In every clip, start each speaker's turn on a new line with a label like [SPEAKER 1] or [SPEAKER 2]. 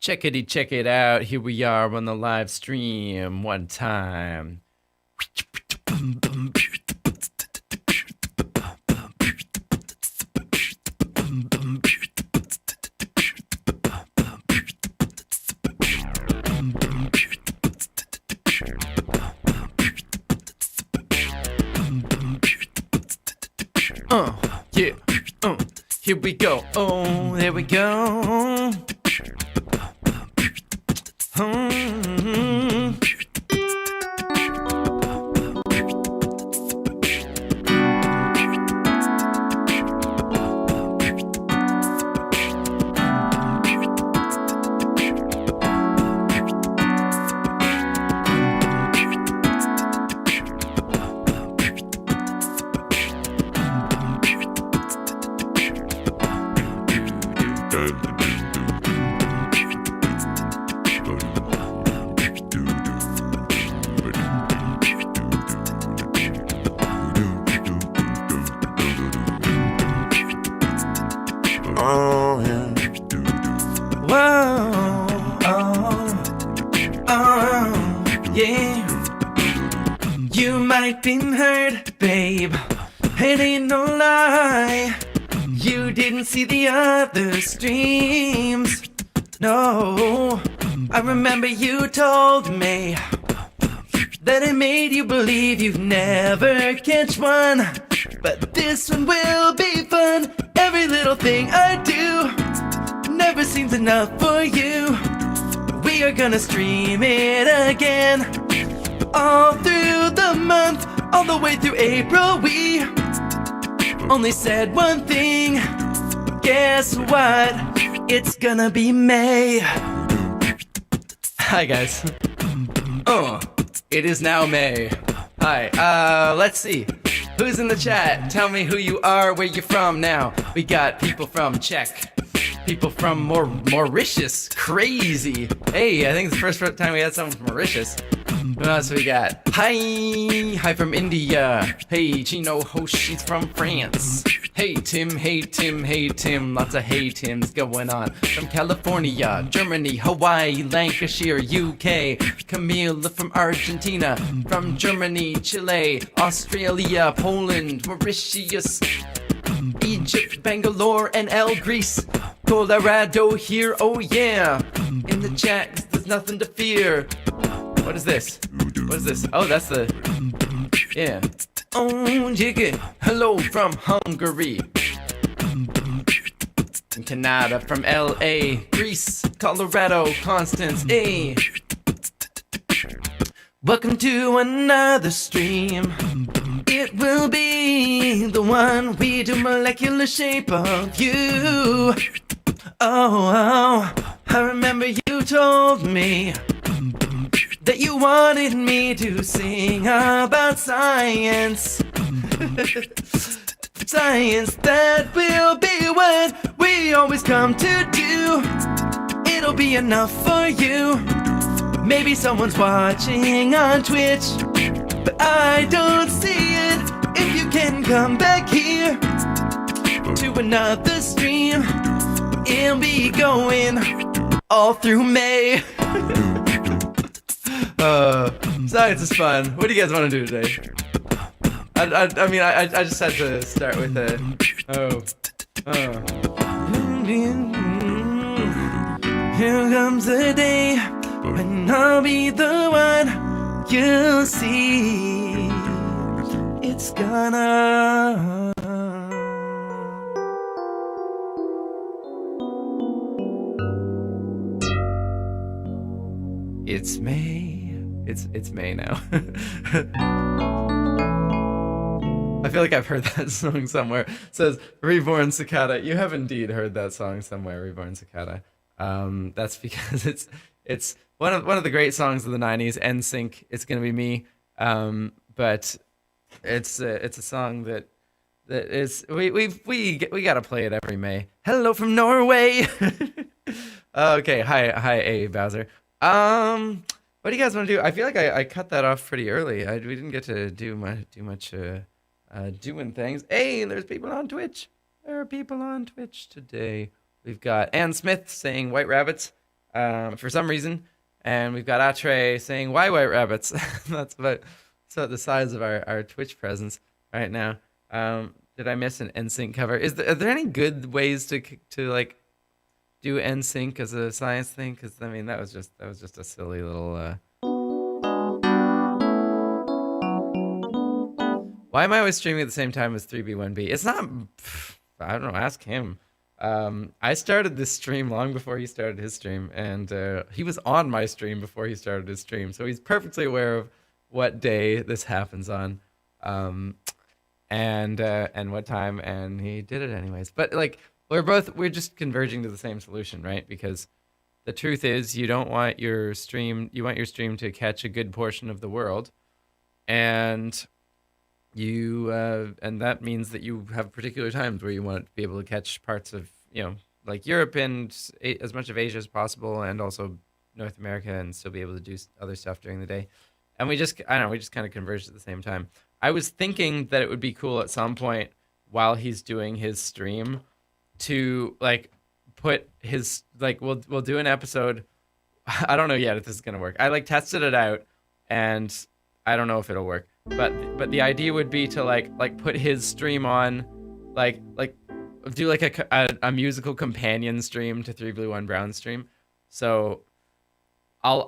[SPEAKER 1] check it out. Here we are on the live stream one time. Yeah. Here we go. Oh, there we go. Been hurt, babe. It ain't no lie. You didn't see the other streams. No, I remember you told me that it made you believe you'd never catch one. But this one will be fun. Every little thing I do never seems enough for you. We are gonna stream it again. All through the month, all the way through April, we only said one thing. Guess what? It's gonna be May. Hi guys. It is now May. Hi. Let's see. Who's in the chat? Tell me who you are, where you're from now. We got people from Czech. People from Mauritius. Crazy. Hey, I think it's the first time we had someone from Mauritius. What else we got? Hi from India. Hey, Chino Hosh, she's from France. Hey Tim, lots of hey Tims going on. From California, Germany, Hawaii, Lancashire, UK. Camille from Argentina. From Germany, Chile, Australia, Poland, Mauritius, Egypt, Bangalore, and El Greece. Colorado here, oh yeah. In the chat, there's nothing to fear. What is this? What is this? Oh, that's the... Yeah. Oh, jiggy. Hello from Hungary. And Canada from LA. Greece, Colorado, Constance, A. Welcome to another stream. It will be the one we do molecular shape of you. Oh, I remember you told me that you wanted me to sing about science. Science, that will be what we always come to do. It'll be enough for you. Maybe someone's watching on Twitch, but I don't see it. If you can come back here to another stream, it'll be going all through May. Science is fun. What do you guys want to do today? I mean, I just had to start with a... Here comes the day when I'll be the one you'll see. It's gonna... It's May. It's May now. I feel like I've heard that song somewhere. It says Reborn Cicada. You have indeed heard that song somewhere, Reborn Cicada. That's because it's one of the great songs of the 90s. NSYNC, It's Gonna Be Me. But it's a song that is we gotta play it every May. Hello from Norway. Okay, hi A Bowser. What do you guys want to do? I feel like I cut that off pretty early. We didn't get to do much doing things. Hey, there's people on Twitch. There are people on Twitch today. We've got Ann Smith saying White Rabbits. for some reason. And we've got Atre saying, why white rabbits? That's about the size of our Twitch presence right now. Did I miss an NSYNC cover? Are there any good ways to like do NSYNC as a science thing? Because I mean that was just a silly little. Why am I always streaming at the same time as 3B1B? It's not. I don't know. Ask him. I started this stream long before he started his stream, and he was on my stream before he started his stream, so he's perfectly aware of what day this happens on, and what time, and he did it anyways. But like we're just converging to the same solution, right? Because the truth is, you want your stream to catch a good portion of the world, and and that means that you have particular times where you want to be able to catch parts of, like Europe and as much of Asia as possible, and also North America, and still be able to do other stuff during the day. And we just kind of converged at the same time. I was thinking that it would be cool at some point while he's doing his stream to like put his, like, we'll do an episode. I don't know yet if this is going to work. I like tested it out and I don't know if it'll work. But the idea would be to like put his stream on, like do like a musical companion stream to 3 Blue 1 Brown stream. So I'll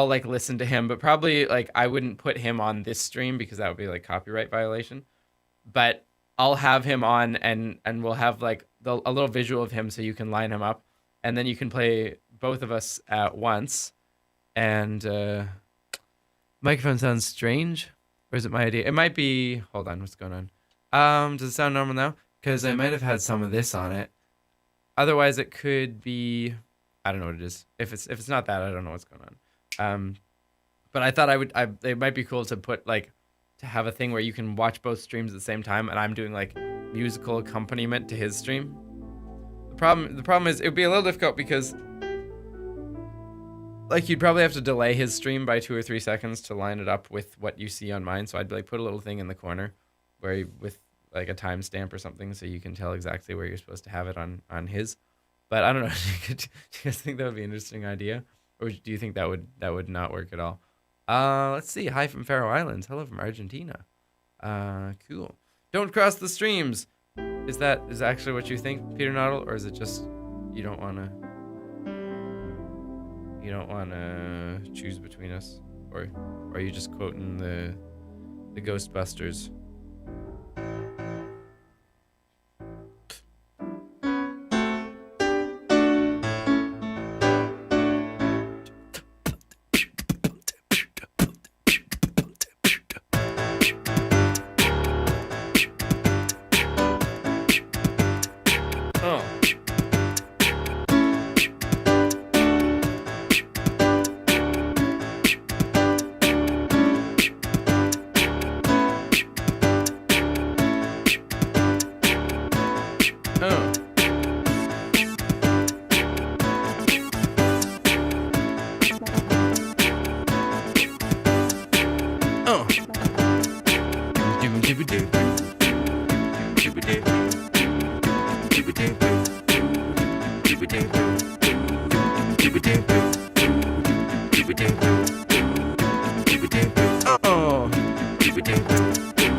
[SPEAKER 1] like listen to him, but probably like I wouldn't put him on this stream because that would be like copyright violation. But I'll have him on and we'll have like a little visual of him so you can line him up, and then you can play both of us at once. And microphone sounds strange. Or is it my idea? It might be. Hold on, what's going on? Does it sound normal now? Because I might have had some of this on it. Otherwise, it could be. I don't know what it is. If it's not that, I don't know what's going on. But I thought it might be cool to put like to have a thing where you can watch both streams at the same time, and I'm doing like musical accompaniment to his stream. The problem is it would be a little difficult because like you'd probably have to delay his stream by 2 or 3 seconds to line it up with what you see on mine. So I'd like put a little thing in the corner where with like a timestamp or something so you can tell exactly where you're supposed to have it on his. But I don't know. Do you guys think that would be an interesting idea, or do you think that would not work at all? Let's see. Hi from Faroe Islands. Hello from Argentina. Cool. Don't cross the streams. Is actually what you think, Peter Noddle, or is it just you don't want to choose between us, or are you just quoting the Ghostbusters?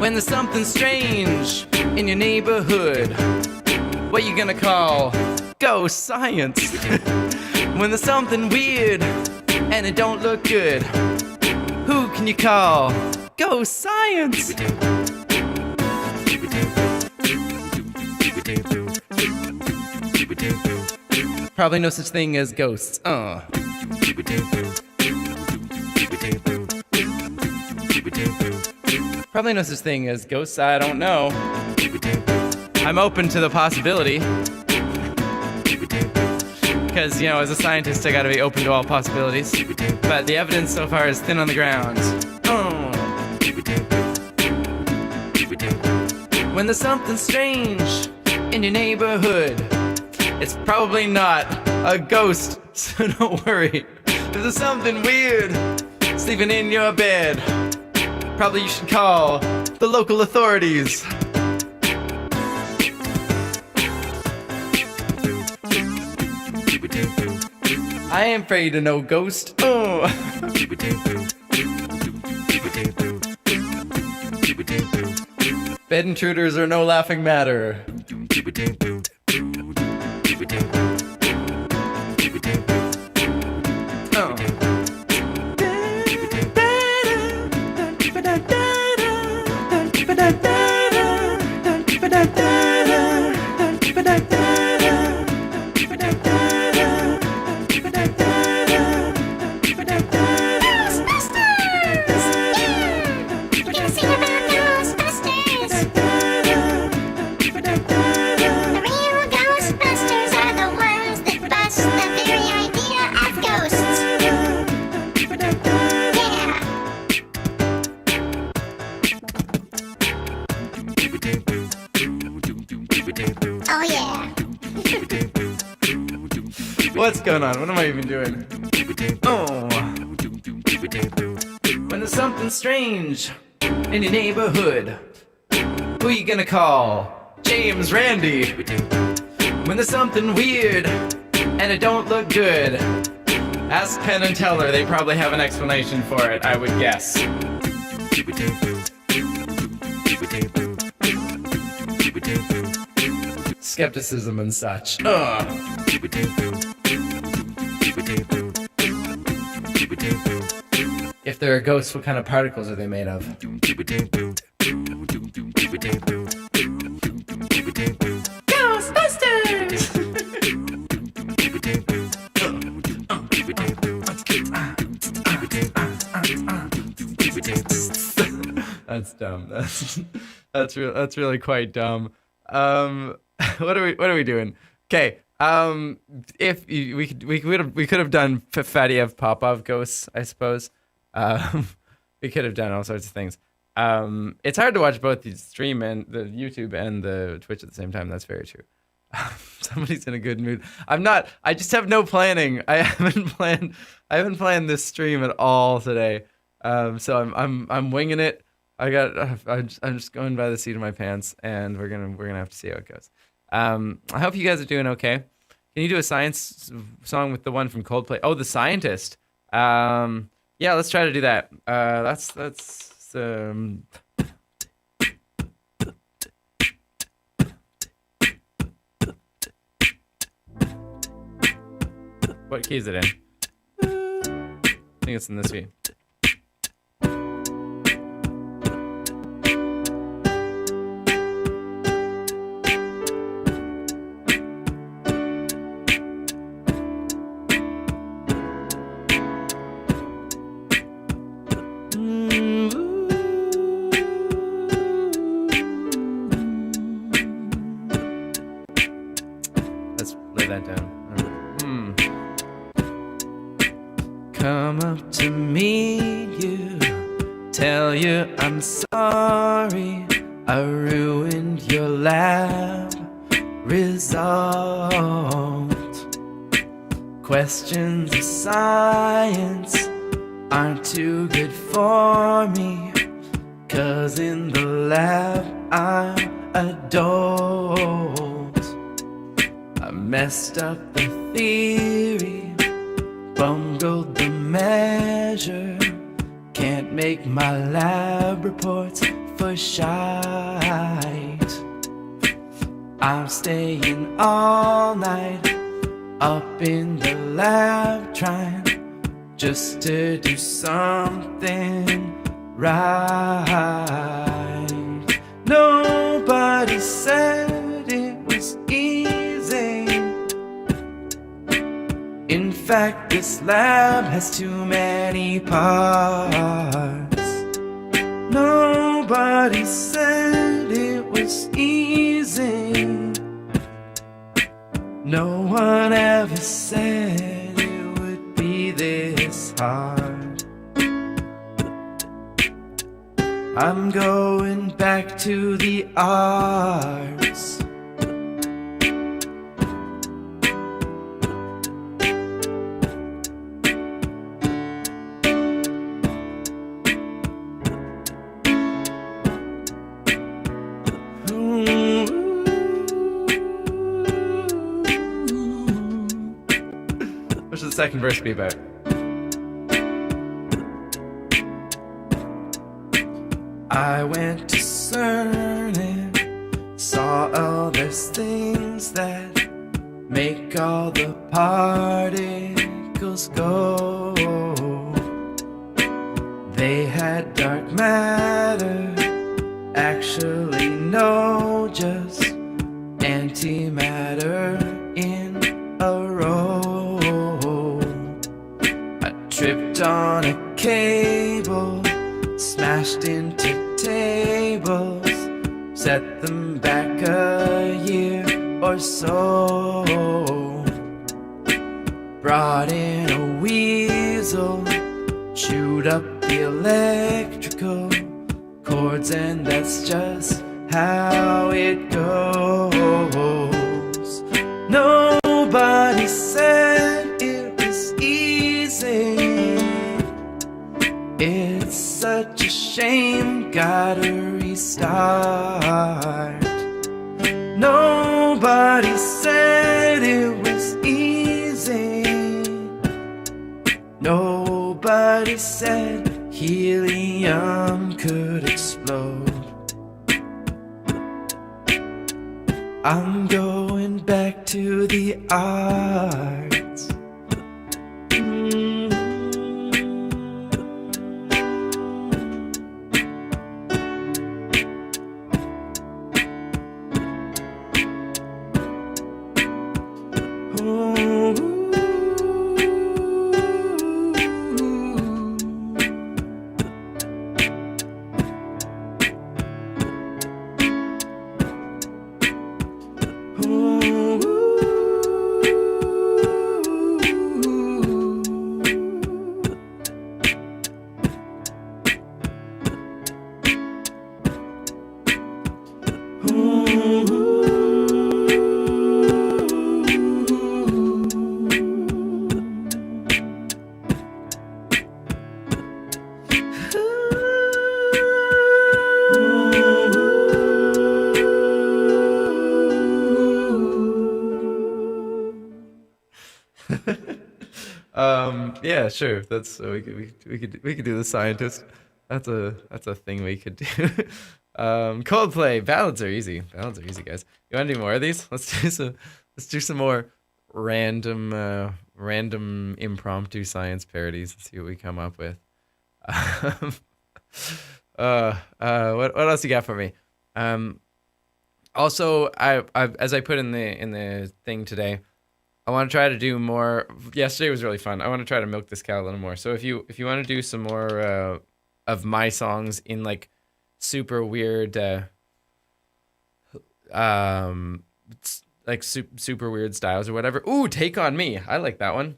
[SPEAKER 1] When there's something strange in your neighborhood, what you gonna call ghost science? When there's something weird and it don't look good, who can you call? Ghost science! Probably no such thing as ghosts. Probably no such thing as ghosts. I don't know. I'm open to the possibility. Because, as a scientist, I gotta be open to all possibilities. But the evidence so far is thin on the ground. When there's something strange in your neighborhood, it's probably not a ghost, so don't worry. If there's something weird sleeping in your bed, probably you should call the local authorities. I ain't afraid of no ghost. Oh. Bed intruders are no laughing matter.
[SPEAKER 2] Oh yeah.
[SPEAKER 1] What's going on? What am I even doing? Oh. When there's something strange in your neighborhood, who you gonna call? James Randi. When there's something weird and it don't look good, ask Penn and Teller. They probably have an explanation for it, I would guess. Skepticism and such. If there are ghosts, what kind of particles are they made of? That's dumb. That's really quite dumb. What are we doing? Okay. If we could have done Faddeev Popov ghosts, I suppose. We could have done all sorts of things. It's hard to watch both the stream and the YouTube and the Twitch at the same time. That's very true. Somebody's in a good mood. I'm not. I just have no planning. I haven't planned this stream at all today. So I'm winging it. I'm just going by the seat of my pants, and we're gonna have to see how it goes. I hope you guys are doing okay. Can you do a science song with the one from Coldplay? Oh, The Scientist. Yeah, let's try to do that. That's what key is it in? I think it's in this key. Let's lay that down. Come up to meet you, tell you I'm sorry I ruined your lab result. Questions of science aren't too good for me, 'cause in the lab I'm adult. I messed up the theory, bungled the measure, can't make my lab reports for shite. I'm staying all night up in the lab trying just to do something right. Nobody said it was easy. In fact, this lab has too many parts. Nobody said it was easy. No one ever said it would be this hard. I'm going back to the arts. What should the second verse be about? I went to CERN, saw all those things that make all the particles go. They had dark matter, actually no, just antimatter in a row. I tripped on a cable, smashed into tables, set them back a year or so. Brought in a weasel, chewed up the electrical chords, and that's just how it goes. Nobody said it was easy. It's such a shame, gotta restart. Nobody said it was easy. Nobody said helium could explode. I'm going back to the arts. Yeah, sure. That's we could do the scientist. That's a thing we could do. Coldplay ballads are easy. Ballads are easy, guys. You want to do more of these? Let's do some more random impromptu science parodies and see what we come up with. What else you got for me? Also, I as I put in the thing today, I want to try to do more. Yesterday was really fun. I want to try to milk this cow a little more. So if you want to do some more of my songs in like super weird, like super weird styles or whatever. Ooh, Take on Me. I like that one.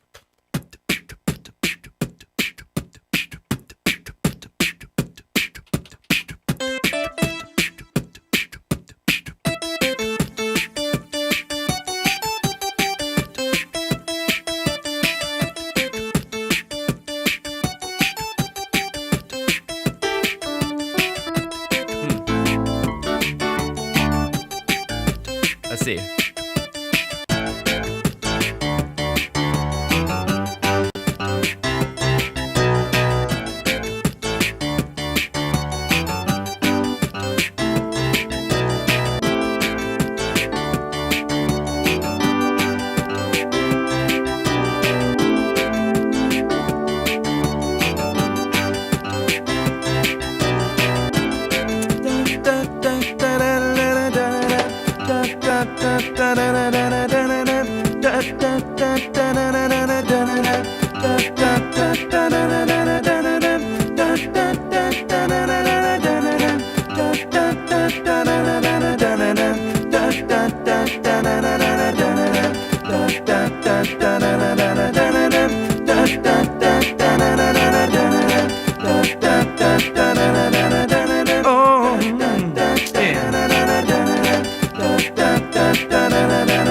[SPEAKER 1] Let's see.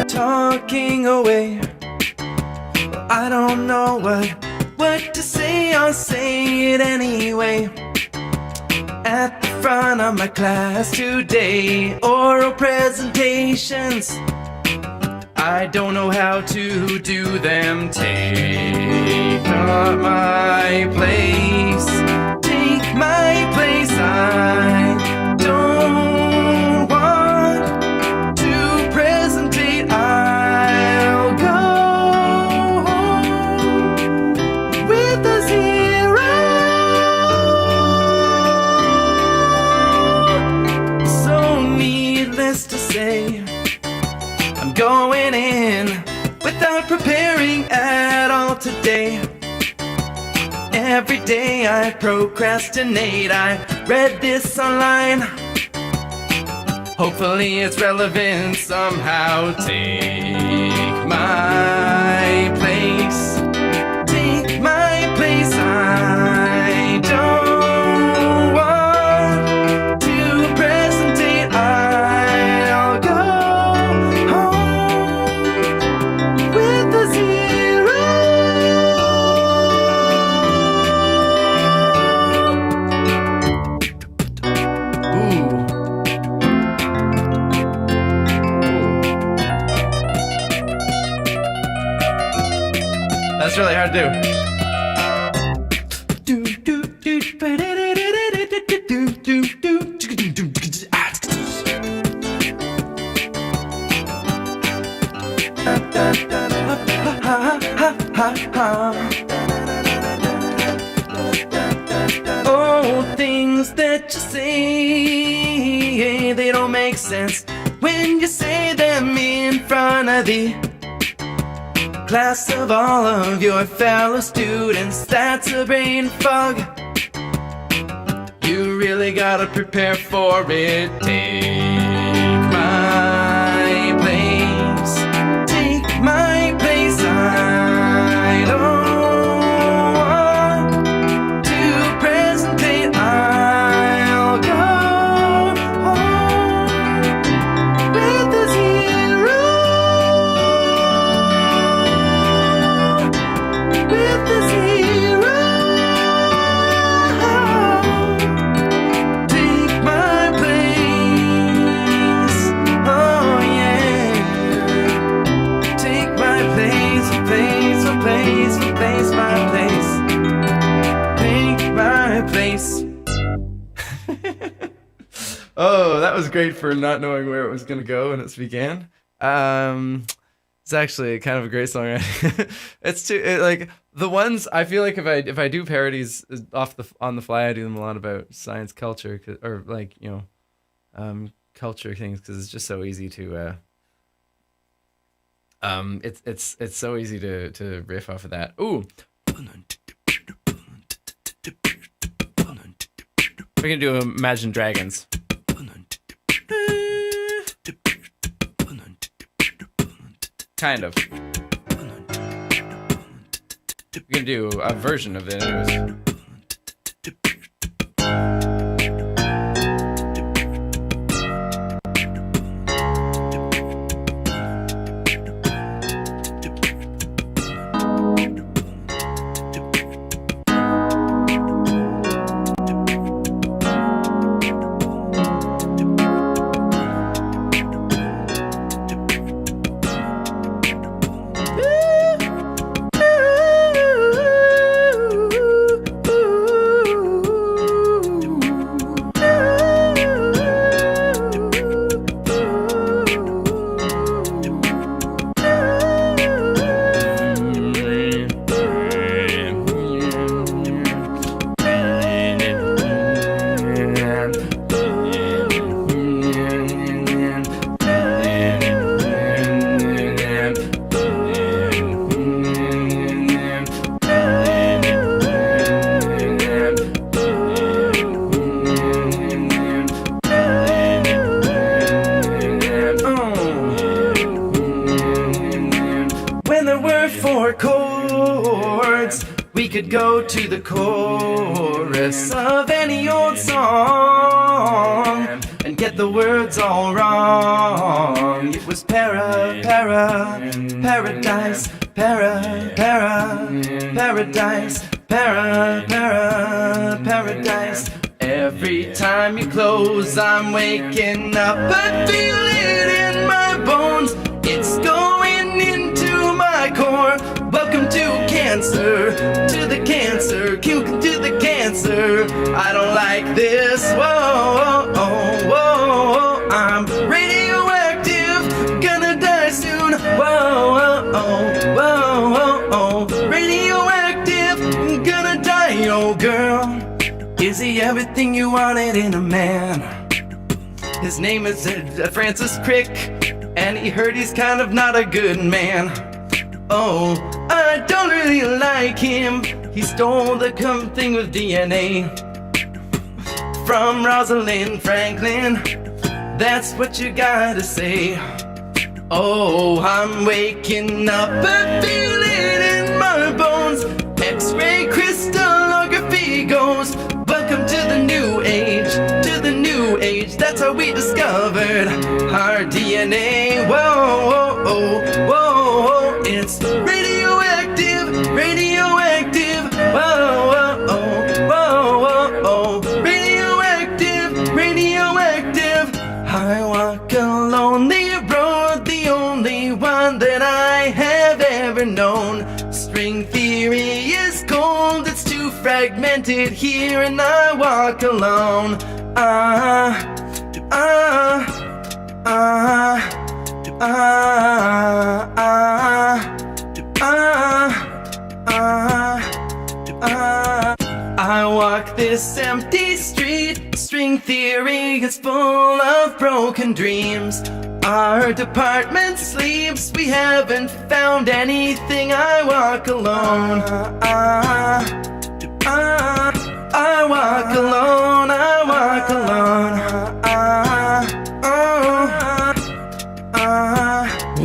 [SPEAKER 1] Talking away, I don't know what to say, I'll say it anyway. At the front of my class today, oral presentations, I don't know how to do them. Take not my place. Take my place. I don't want to presentate. I'll go with a zero. So needless to say, I'm going in without preparing at all today. Every day I procrastinate. I read this online. Hopefully it's relevant somehow. Take my place. Take my place. I don't want to presentate. I'll go with a zero. Ooh. That's really hard to Oh, things that you say, they don't make sense when you say them in front of the class of all of your fellow students. That's a brain fog. You really gotta prepare for it. Take my place. Take my place. I don't want to presentate. I'll go with a zero. With a zero. Take my place. Oh yeah. Take my place, place, place, place, my place. Take my place. Oh, that was great for not knowing where it was gonna go when it began. It's actually kind of a great song. It's too like the ones I feel like if I do parodies on the fly, I do them a lot about science, culture, or like culture things, because it's just so easy to it's so easy to riff off of that. Ooh, we're gonna do Imagine Dragons. Kind of. We're gonna do a version of it anyways. could go to the chorus of any old song and get the words all wrong. It was paradise, paradise, paradise. Every time you close, I'm waking up. I feel it in my bones. It's going anymore. Welcome to cancer, to the cancer, to the cancer. I don't like this. Whoa, whoa, whoa. I'm radioactive, gonna die soon. Whoa, whoa, whoa, whoa. Radioactive, gonna die, oh girl. Is he everything you wanted in a man? His name is Francis Crick, and he heard he's kind of not a good man. Oh, I don't really like him. He stole the thing with DNA from Rosalind Franklin. That's what you gotta say. Oh, I'm waking up and feeling in my bones. X-ray crystallography goes. Welcome to the new age, to the new age. That's how we discovered our DNA. Whoa, whoa, whoa, whoa. It's radioactive, radioactive. Whoa, whoa, whoa, whoa. Radioactive, radioactive. I walk a lonely road, the only one that I have ever known. String theory is cold, it's too fragmented here, and I walk alone. I walk this empty street. String theory is full of broken dreams. Our department sleeps, we haven't found anything. I walk alone. I walk alone, I walk alone.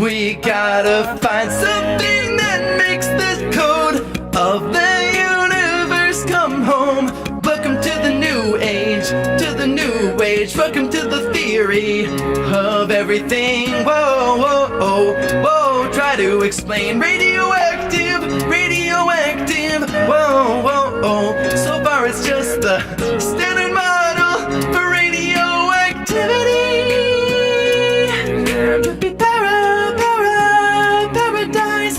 [SPEAKER 1] We gotta find something that makes the code of the universe come home. Welcome to the new age, to the new age. Welcome to the theory of everything. Whoa, whoa, whoa, whoa. Try to explain radioactive, radioactive. Whoa, whoa, whoa. So far it's just the standard model for radioactivity. Could be paradise, paradise.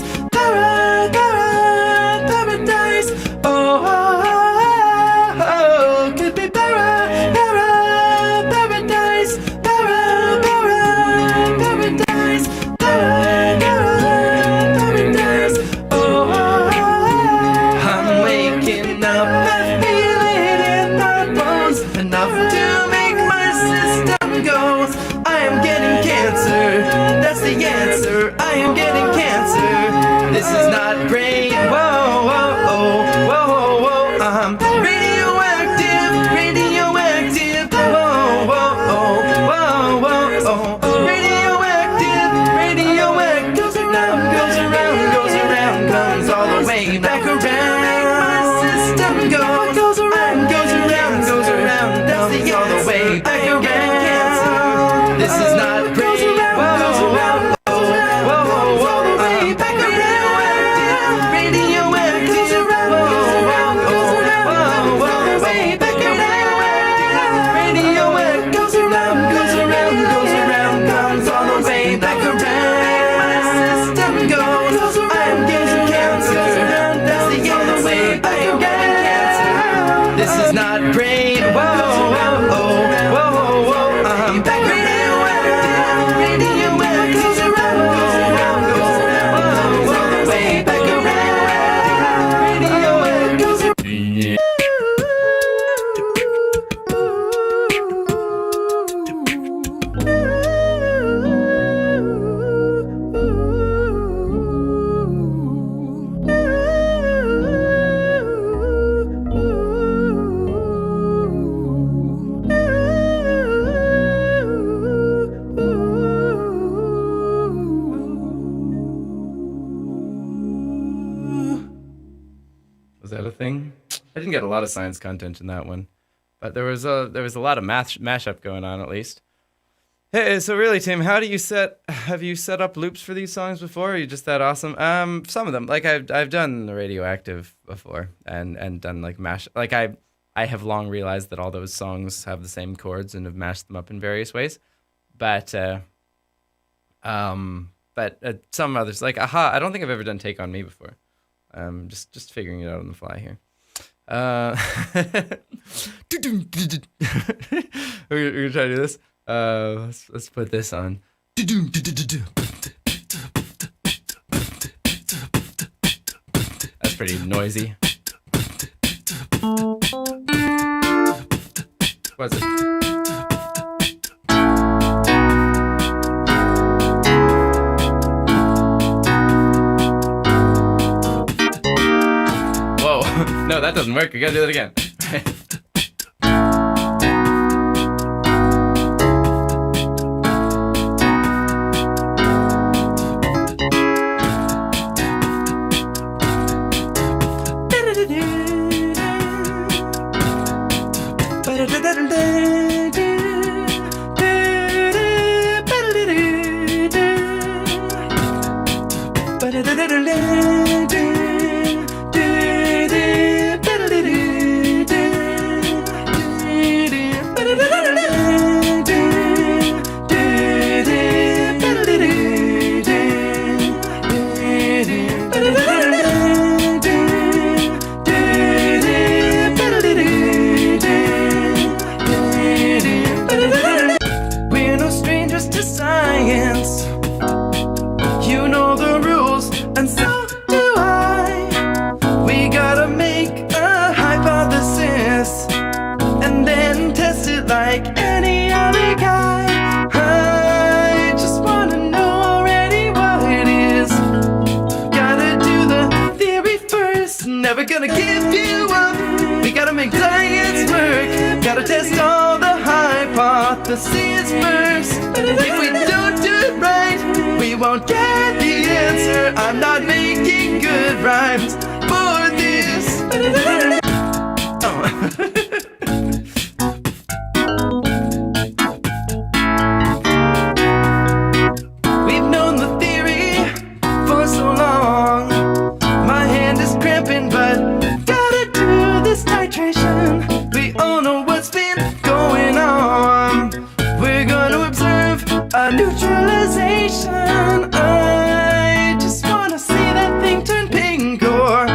[SPEAKER 1] Oh, could be paradise, paradise. Oh, I'm waking up and feeling in my bones enough to make my system go. I am getting cancer, that's the answer. I am getting cancer. This is not great. Whoa, whoa, whoa, whoa, whoa. I'm radioactive, radioactive. Whoa, whoa, whoa, whoa, whoa. Radioactive, radioactive. Goes around, goes around, goes around, comes all the way back around. My system goes around, goes around, goes around, comes all the way back around. This is not great. Whoa, whoa, whoa, all the way back around. Radioactive, whoa, whoa, way back around. Radioactive goes around, goes around, goes around, comes all the way back around. My system goes, I'm getting cancer. That's the other way back around. This is not great. Whoa, whoa, whoa, whoa, whoa. I'm back around. Radioactive goes around, goes around, goes around, whoa, all the way back around. Radioactive goes around. Was that a thing? I didn't get a lot of science content in that one, but there was a lot of mashup going on at least. Hey, so really, Tim, have you set up loops for these songs before? Or are you just that awesome? Some of them, like I've done the Radioactive before, and done like mash. Like I have long realized that all those songs have the same chords and have mashed them up in various ways, but but some others like Aha. I don't think I've ever done Take on Me before. Just figuring it out on the fly here. We're gonna try to do this. Let's put this on. That's pretty noisy. What's it? Whoa, no, that doesn't work. We gotta do that again. We're no strangers to science. You know the rules, and so do I. We gotta make a hypothesis and then test it like any other guy. I just wanna know already what it is. Gotta do the theory first, never gonna give you up. We gotta make science work, gotta test all the hypotheses first. If we don't do it right, we won't get the answer. I'm not making good rhymes for this. Oh. We've known the theory for so long. My hand is cramping, but gotta do this titration. We all know what's been going on. We're gonna observe a neutralization. I just wanna see that thing turn pink, or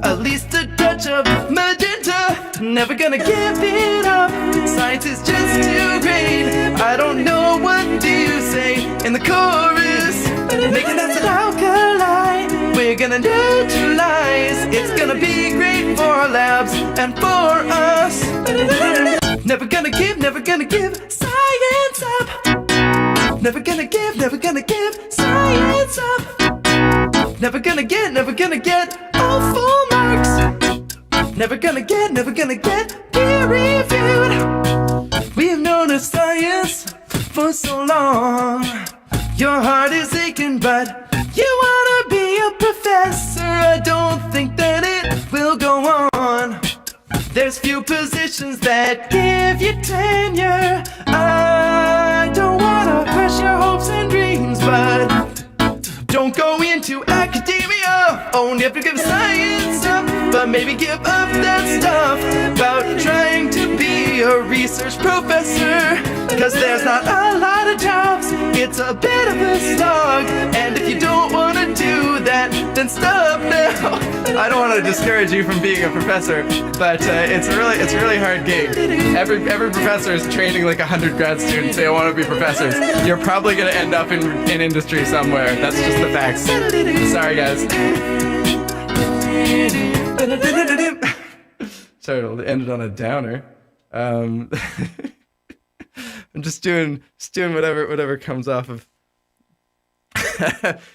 [SPEAKER 1] at least a touch of magenta. Never gonna give it up. Science is just too great. I don't know what do you say in the chorus. Make an acid alkali. We're gonna neutralize. It's gonna be great for our labs and for us. Never gonna give science up. Never gonna give science up. Never gonna get all full marks. Never gonna get peer reviewed. We've known of science for so long. Your heart is aching, but you wanna be a professor. I don't think that it will go on. There's few positions that give you tenure. I don't wanna crush your hopes and dreams, but don't go into academia. Only have to give science up, but maybe give up that stuff about trying to be a research professor. Cause there's not a lot of jobs, it's a bit of a slog. And if you don't wanna do that, then stop now. I don't wanna discourage you from being a professor, but it's a really hard gig. Every professor is training like 100 grad students. They want to be professors. You're probably gonna end up in industry somewhere. That's just the facts. Sorry, guys. Sorry, it ended on a downer. I'm just doing whatever comes off of.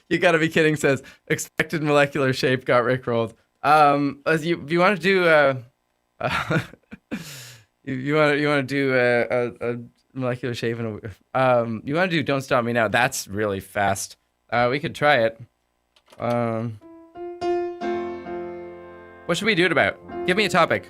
[SPEAKER 1] You gotta be kidding, says expected molecular shape got rickrolled. If you want to do you want to do a molecular shape and you want to do Don't Stop Me Now. That's really fast. We could try it. What should we do it about? Give me a topic.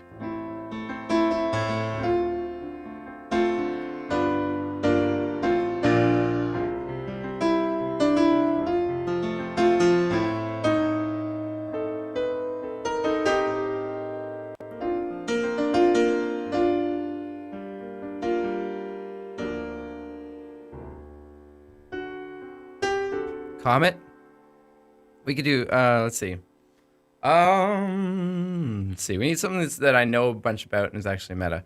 [SPEAKER 1] Comet. We could do. Let's see. Let's see. We need something that I know a bunch about and is actually meta.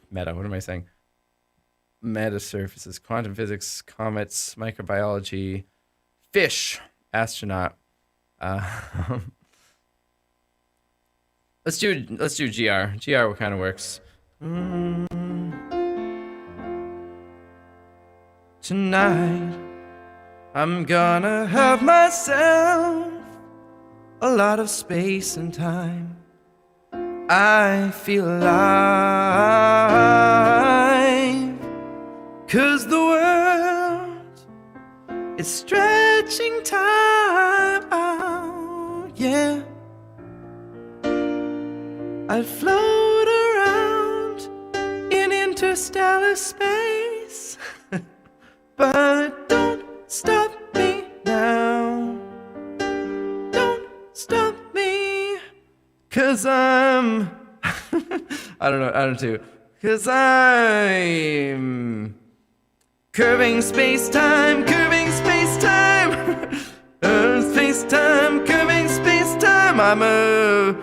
[SPEAKER 1] Meta. What am I saying? Meta surfaces, quantum physics, comets, microbiology, fish, astronaut. Let's do GR. GR kind of works. Tonight, I'm gonna have myself a lot of space and time. I feel alive, 'cause the world is stretching time out, yeah. I float around in interstellar space, but don't stop me now. Don't stop me, 'cause I'm I don't know, 'cause I'm curving space-time, space-time, curving space-time. I'm a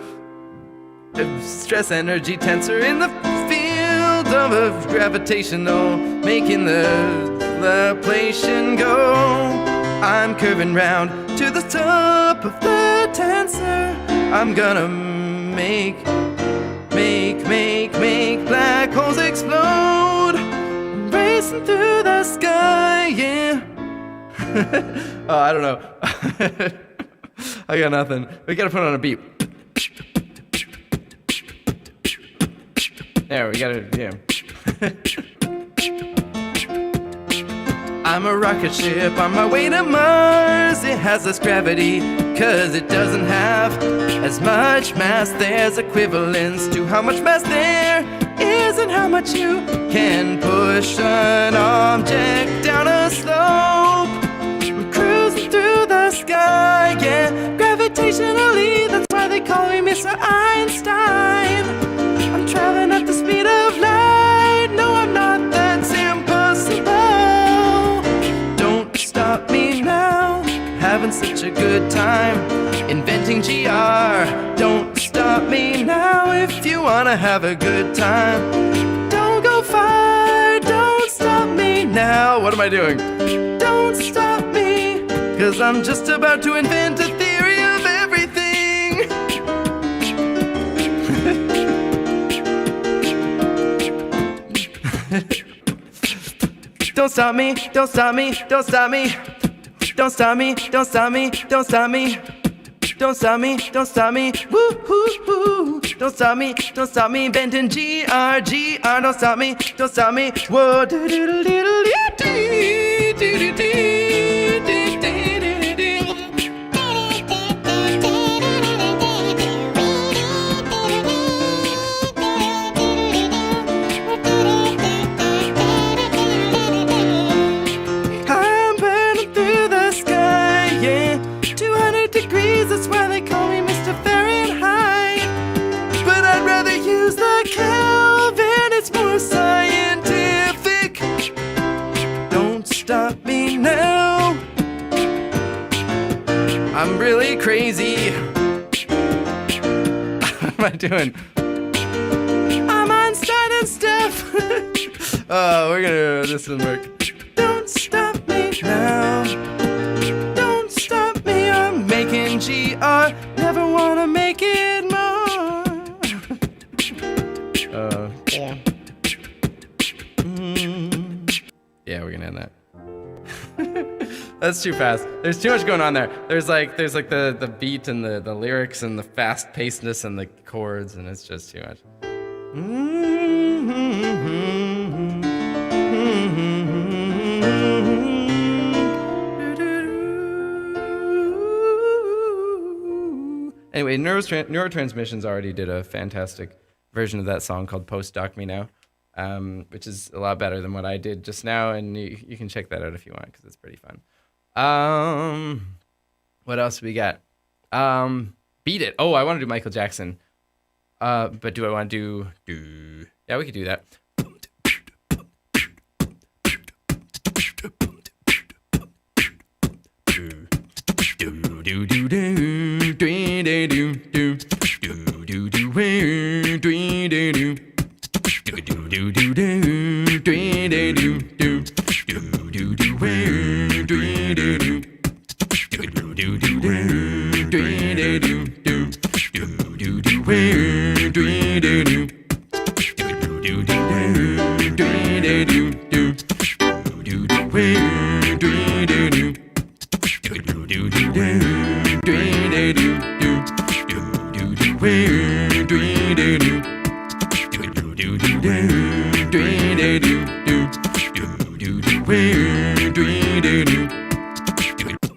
[SPEAKER 1] stress energy tensor in the field of gravitational, making the Laplacian go. I'm curving round to the top of the tensor. I'm gonna make black holes explode. I'm racing through the sky, yeah. Oh, I don't know. I got nothing. We gotta put on a beat. There, we gotta, yeah. I'm a rocket ship on my way to Mars. It has less gravity, 'cause it doesn't have as much mass. There's equivalence to how much mass there is and how much you can push an object down a slope. I'm cruising through the sky, yeah, gravitationally. That's why they call me Mr. Einstein. I'm traveling at the speed of light. No, I'm not, that's impossible. Don't stop me now. Having such a good time inventing GR. Don't stop me now if you wanna have a good time. Don't go far, don't stop me now. What am I doing? Don't stop me, 'cause I'm just about to invent a theory of everything. Don't stop me, don't stop me, don't stop me. Don't stop me, don't stop me, don't stop me. Don't stop me, don't stop me, woo hoo hoo. Don't stop me, don't stop me, inventing GR, GR. Don't stop me, don't stop me, whoa, do do do do do do do do do. I'm burning through the sky, yeah. 200 degrees, that's why they call me Mr. Fahrenheit. But I'd rather use the Kelvin, it's more scientific. Don't stop me now. I'm really crazy. What am I doing? I'm Einstein and stuff. Oh, we're gonna, this doesn't work. Don't stop me now. Don't stop me, I'm making GR. Never wanna make it more.
[SPEAKER 2] Yeah.
[SPEAKER 1] Yeah, we're gonna end that. That's too fast. There's too much going on there. There's like the beat and the lyrics and the fast pacedness and the chords, and it's just too much. Anyway, Neurotransmissions already did a fantastic version of that song called Postdoc Me Now, which is a lot better than what I did just now, and you can check that out if you want, because it's pretty fun. What else we got? Beat It. Oh, I want to do Michael Jackson. But do I want to do... Yeah, we could do that.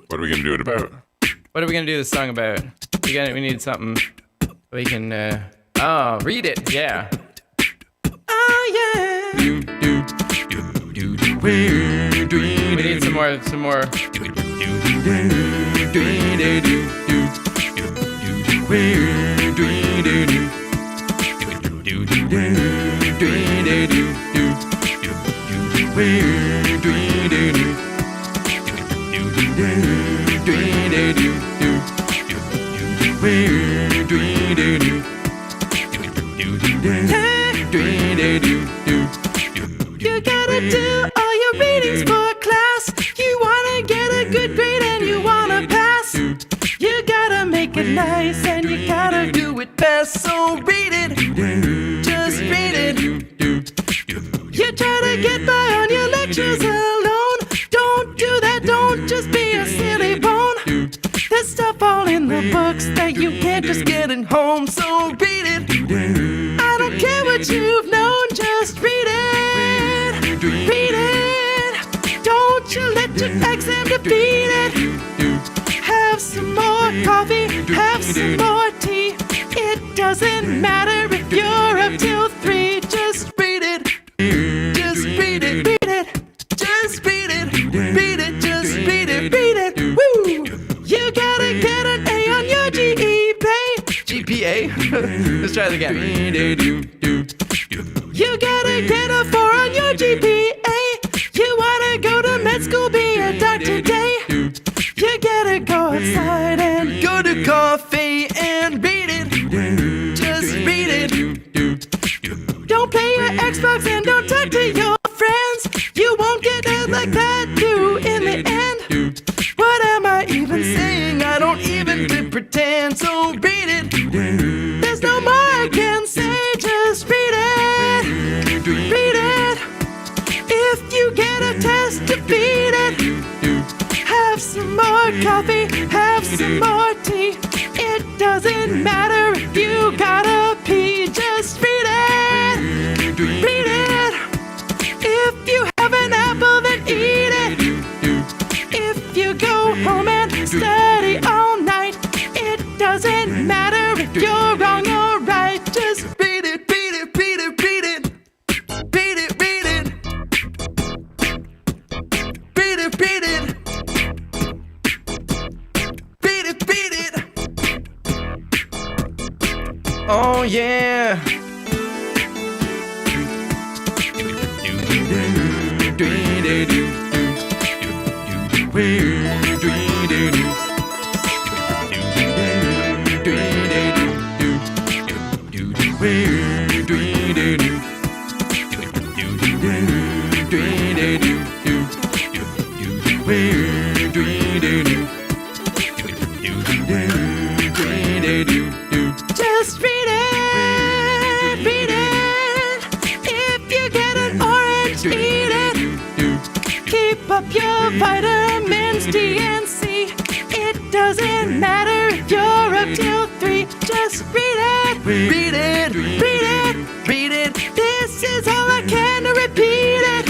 [SPEAKER 2] What are we gonna do it about?
[SPEAKER 1] What are we gonna do this song about? We need something we can read it, yeah. Oh yeah. We need some more You gotta do all your readings for class. You wanna get a good grade and you wanna pass. You gotta make it nice and you gotta do it best. So read it, just read it. You try to get by on your lectures alone. Don't do that, don't just be a silly bone. There's stuff all in the books that you can't just get at home. So read it, I don't care what you've known, just read it. Read it, don't you let your exam defeat it. Have some more coffee, have some more tea. It doesn't matter if you're up till 3. Just read it, just read it, read it. Just read it, read it, just read it, read it. Woo! You gotta get an A on your GPA. Let's try it again. You gotta get a 4 on your GPA. You wanna go to med school, be a doctor today. You gotta go outside and go to coffee and read it. Just read it. Don't play your Xbox and don't talk to your friends. You won't get it like that too in the end. What am I even saying? I don't even pretend. So read it. There's no more I can say. Just read it. Read it. If you get a test, defeat it. Have some more coffee, have some more tea. It doesn't matter if you gotta pee. Just read it. Read it. If you have an apple, then eat it. If you go home and study all night, it doesn't matter if you're wrong or right. Just read it, read it, read it, read it. Read it, read it. Read it, read it. Read it, read it. Oh yeah. Just read it, read it. If you get an orange, eat it. Keep up your vitamins D and C. It doesn't matter if you're up till 3. Just read it, read it, read it, read it. This is all I can repeat it.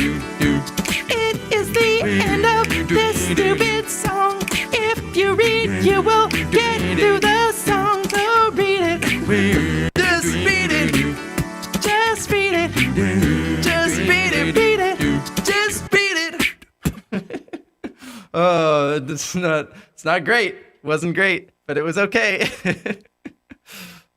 [SPEAKER 1] It is the end of this stupid song. If you read, you will get through the song. So read it. Just read it. Just read it. Just read it. Read it. Just read it. Oh, it's not great. Wasn't great, but it was okay.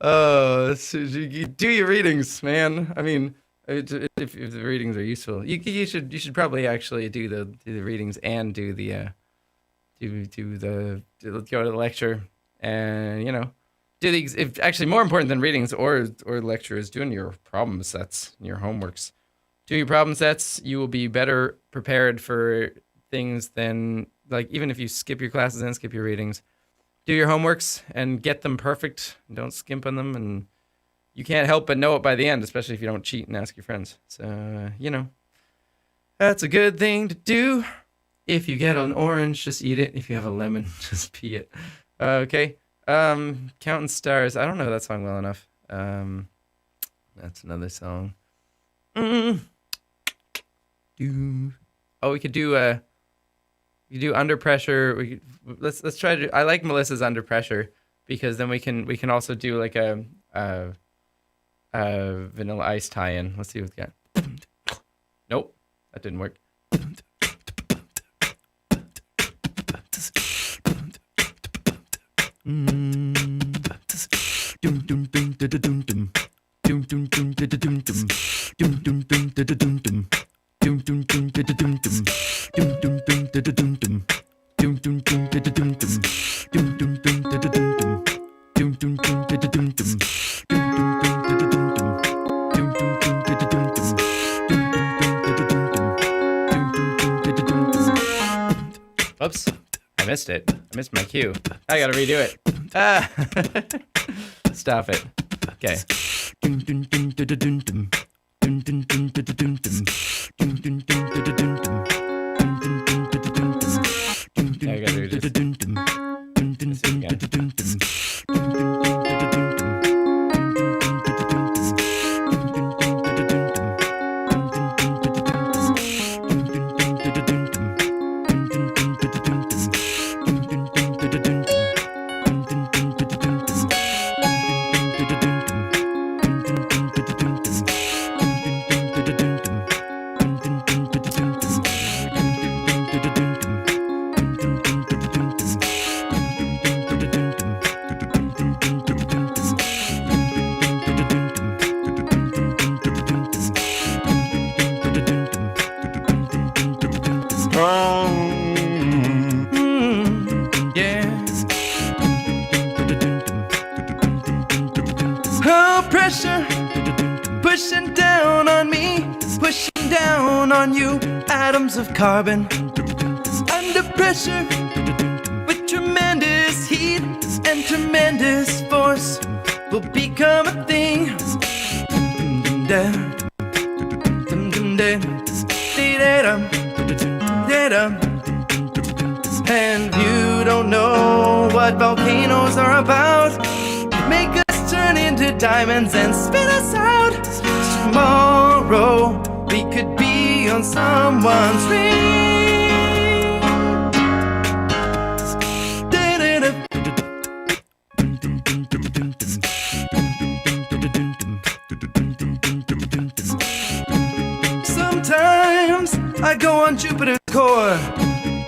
[SPEAKER 1] Oh, so you do your readings, man. I mean, if the readings are useful, you should probably actually do the readings and do
[SPEAKER 3] go to the lecture, and do the if actually more important than readings or lecture is doing your problem sets, your homeworks. Do your problem sets, you will be better prepared for things than, like, even if you skip your classes and skip your readings. Do your homeworks and get them perfect. Don't skimp on them, and you can't help but know it by the end, especially if you don't cheat and ask your friends. So, that's a good thing to do. If you get an orange, just eat it. If you have a lemon, just pee it. Okay. Counting Stars. I don't know that song well enough. That's another song. We could do Under Pressure. Let's try to. I like Melissa's Under Pressure because then we can also do like a Vanilla Ice tie-in. Let's see what we got. Nope, that didn't work. Oops, I missed it. I missed my cue. I gotta redo it. Stop it. Okay. I gotta do this. Pressure pushing down on me, pushing down on you. Atoms of carbon under pressure with tremendous heat and tremendous force will become a thing. And you don't know what volcanoes are about. Make us turn into diamonds and spit us out. Tomorrow we could be on someone's ring. Sometimes I go on Jupiter's core.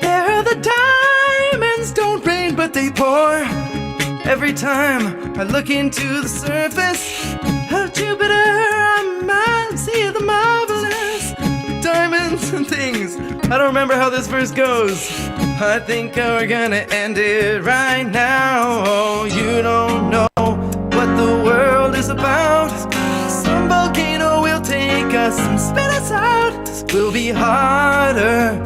[SPEAKER 3] There are the diamonds, don't rain but they pour. Every time I look into the surface of Jupiter, I might see the marvelous diamonds and things. I don't remember how this verse goes. I think we're gonna end it right now. Oh, you don't know what the world is about. Some volcano will take us and spit us out. We'll be harder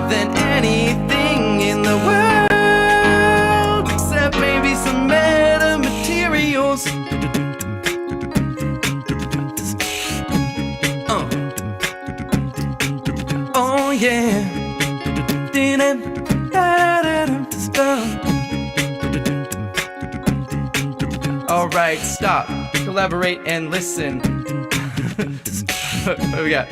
[SPEAKER 3] than anything in the world, except maybe some metamaterials. Oh yeah. Alright, stop, collaborate and listen. What do we got?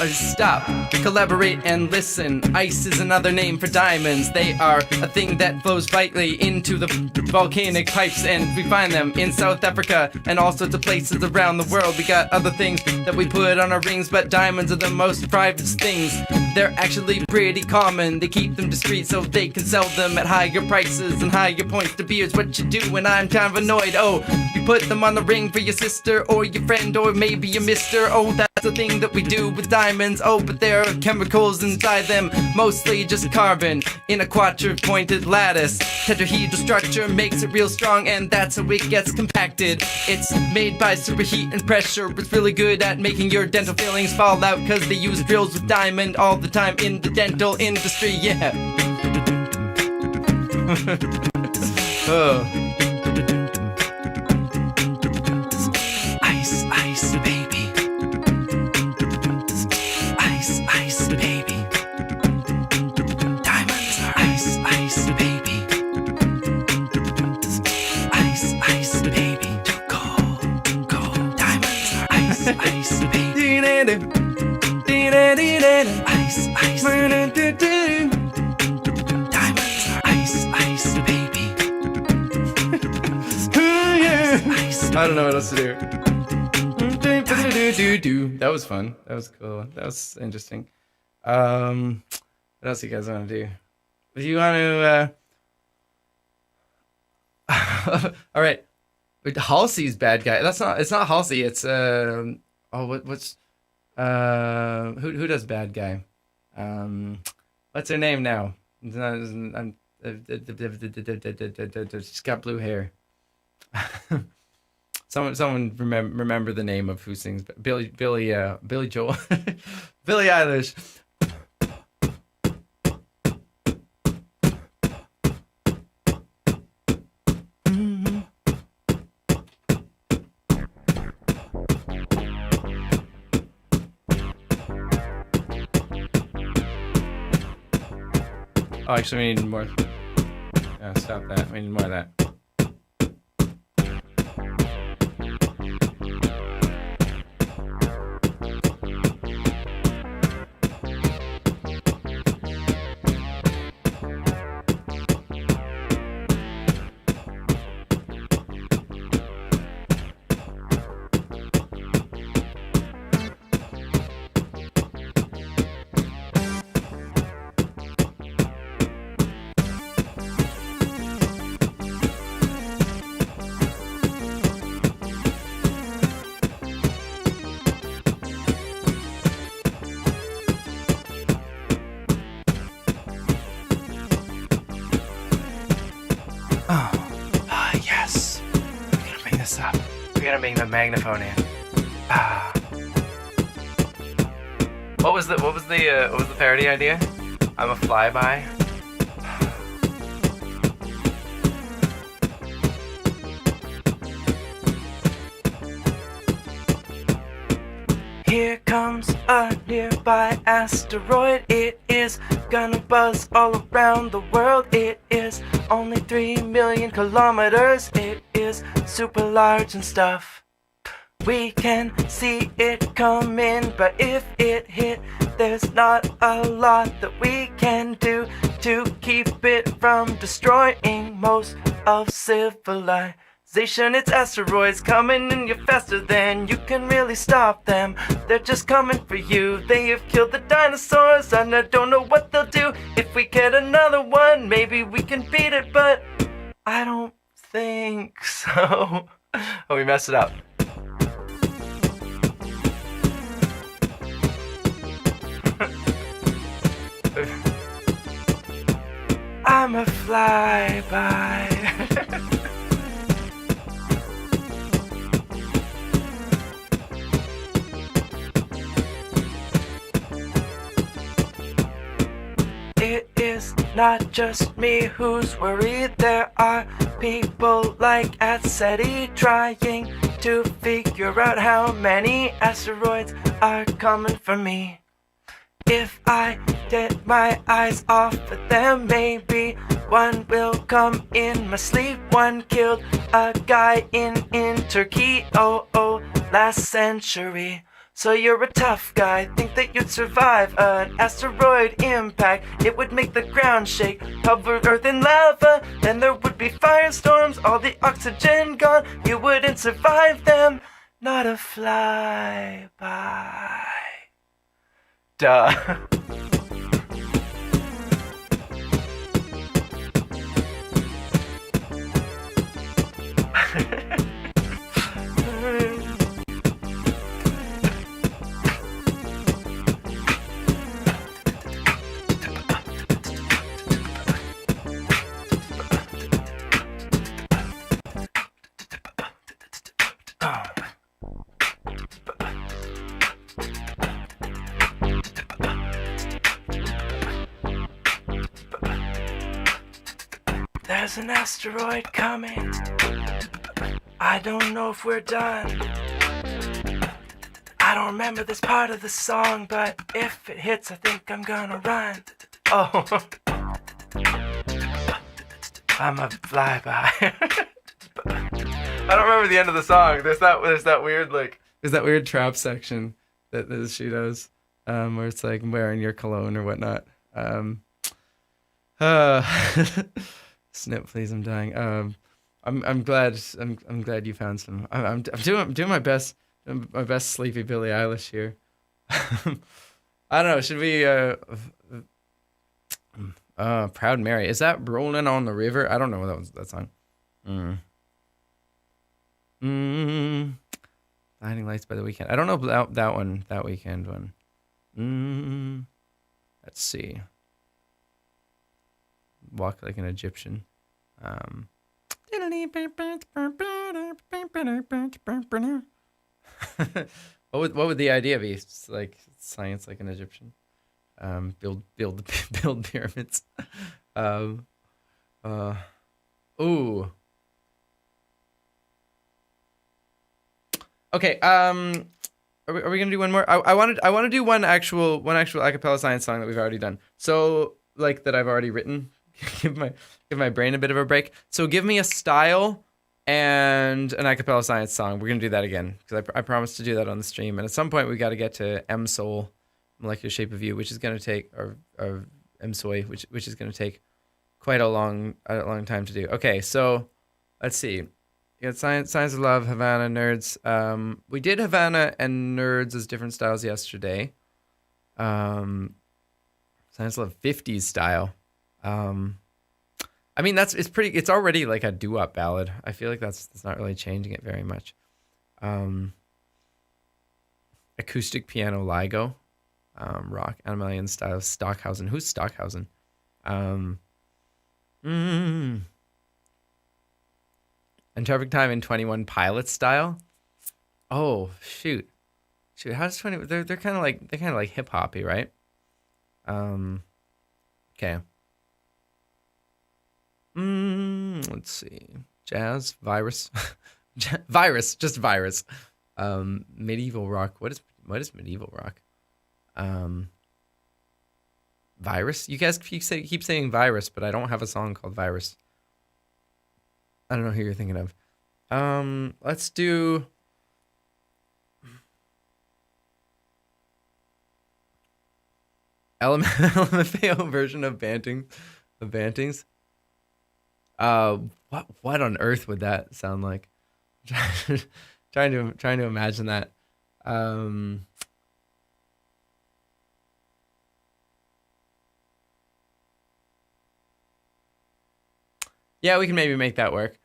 [SPEAKER 3] Stop, collaborate and listen. Ice is another name for diamonds. They are a thing that flows vitally into the volcanic pipes, and we find them in South Africa and all sorts of places around the world. We got other things that we put on our rings, but diamonds are the most private things. They're actually pretty common. They keep them discreet so they can sell them at higher prices and higher points. To be is what you do when I'm kind of annoyed. Oh, you put them on the ring for your sister or your friend or maybe your mister. Oh, that's the thing that we do with diamonds.
[SPEAKER 1] diamonds. Oh, but there are chemicals inside them, mostly just carbon in a quadruped lattice. Tetrahedral structure makes it real strong, and that's how it gets compacted. It's made by superheat and pressure. It's really good at making your dental fillings fall out, cause they use drills with diamond all the time in the dental industry, yeah. Oh. Ice, ice, baby. Ice, ice, baby. Diamonds are ice, ice, baby. Ice, ice, baby. Gold, gold. Diamonds are ice, ice, baby. Ice, ice, baby. Diamonds are ice, ice, baby. I don't know what else to do. That was fun. That was cool. That was interesting. What else you guys want to do? Do you want to? All right. Halsey's bad guy. That's not. It's not Halsey. It's what's who does bad guy? What's her name now? She's got blue hair. Someone remember the name of who sings Billy Joel, Billie Eilish. Oh, actually, we need more. Stop that. We need more of that. Yes. We're gonna bring this up. We're gonna bring the magnaphone in. What was the parody idea? I'm a flyby. Here comes a nearby asteroid. It is gonna buzz all around the world. It is only 3 million kilometers. It is super large and stuff. We can see it coming, but if it hit, there's not a lot that we can do to keep it from destroying most of civilization. It's asteroids coming in you faster than you can really stop them. They're just coming for you. They have killed the dinosaurs, and I don't know what they'll do. If we get another one, maybe we can beat it, but I don't think so. Oh, we messed it up. I'm a flyby. It is not just me who's worried. There are people like at SETI trying to figure out how many asteroids are coming for me. If I get my eyes off of them, maybe one will come in my sleep. One killed a guy in Turkey, last century. So you're a tough guy, think that you'd survive an asteroid impact. It would make the ground shake, cover Earth in lava, then there would be firestorms, all the oxygen gone. You wouldn't survive them, not a flyby. Duh. There's an asteroid coming. I don't know if we're done. I don't remember this part of the song, but if it hits, I think I'm gonna run. Oh, I'm a flyby. I don't remember the end of the song. There's that weird trap section that she does, where it's like wearing your cologne or whatnot. Snip, please, I'm dying. I'm glad you found some. I'm doing my best. My best sleepy Billie Eilish here. I don't know. Should we? Proud Mary. Is that Rolling on the River? I don't know that song. Blinding Lights by The Weeknd. I don't know about that one. That Weeknd one. Let's see. Walk Like an Egyptian. What would the idea be? It's like science like an Egyptian. Build pyramids. Ooh. Okay. Are we gonna do one more? I want to do one actual acapella science song that we've already done. So like that I've already written. give my brain a bit of a break. So give me a style and an acapella science song. We're gonna do that again because I promised to do that on the stream. And at some point we got to get to M-Soul, Molecular Shape of You, which is gonna take or M-Soy, which is gonna take quite a long time to do. Okay, so let's see. You got Science of Love, Havana, Nerds. We did Havana and Nerds as different styles yesterday. Science of Love 50s style. I mean it's already like a doo-wop ballad. I feel like that's not really changing it very much. Acoustic piano LIGO. Rock Animalian style Stockhausen. Who's Stockhausen? And Perfect Time in 21 Pilots style. Oh shoot. How does 20? They're kind of like hip hoppy, right? Okay. Let's see. Jazz, Virus, just Virus. Medieval rock. What is medieval rock? Virus. You guys keep saying Virus, but I don't have a song called Virus. I don't know who you're thinking of. Let's do. LMFAO version of Bantings. What on earth would that sound like? trying to imagine that. Yeah, we can maybe make that work.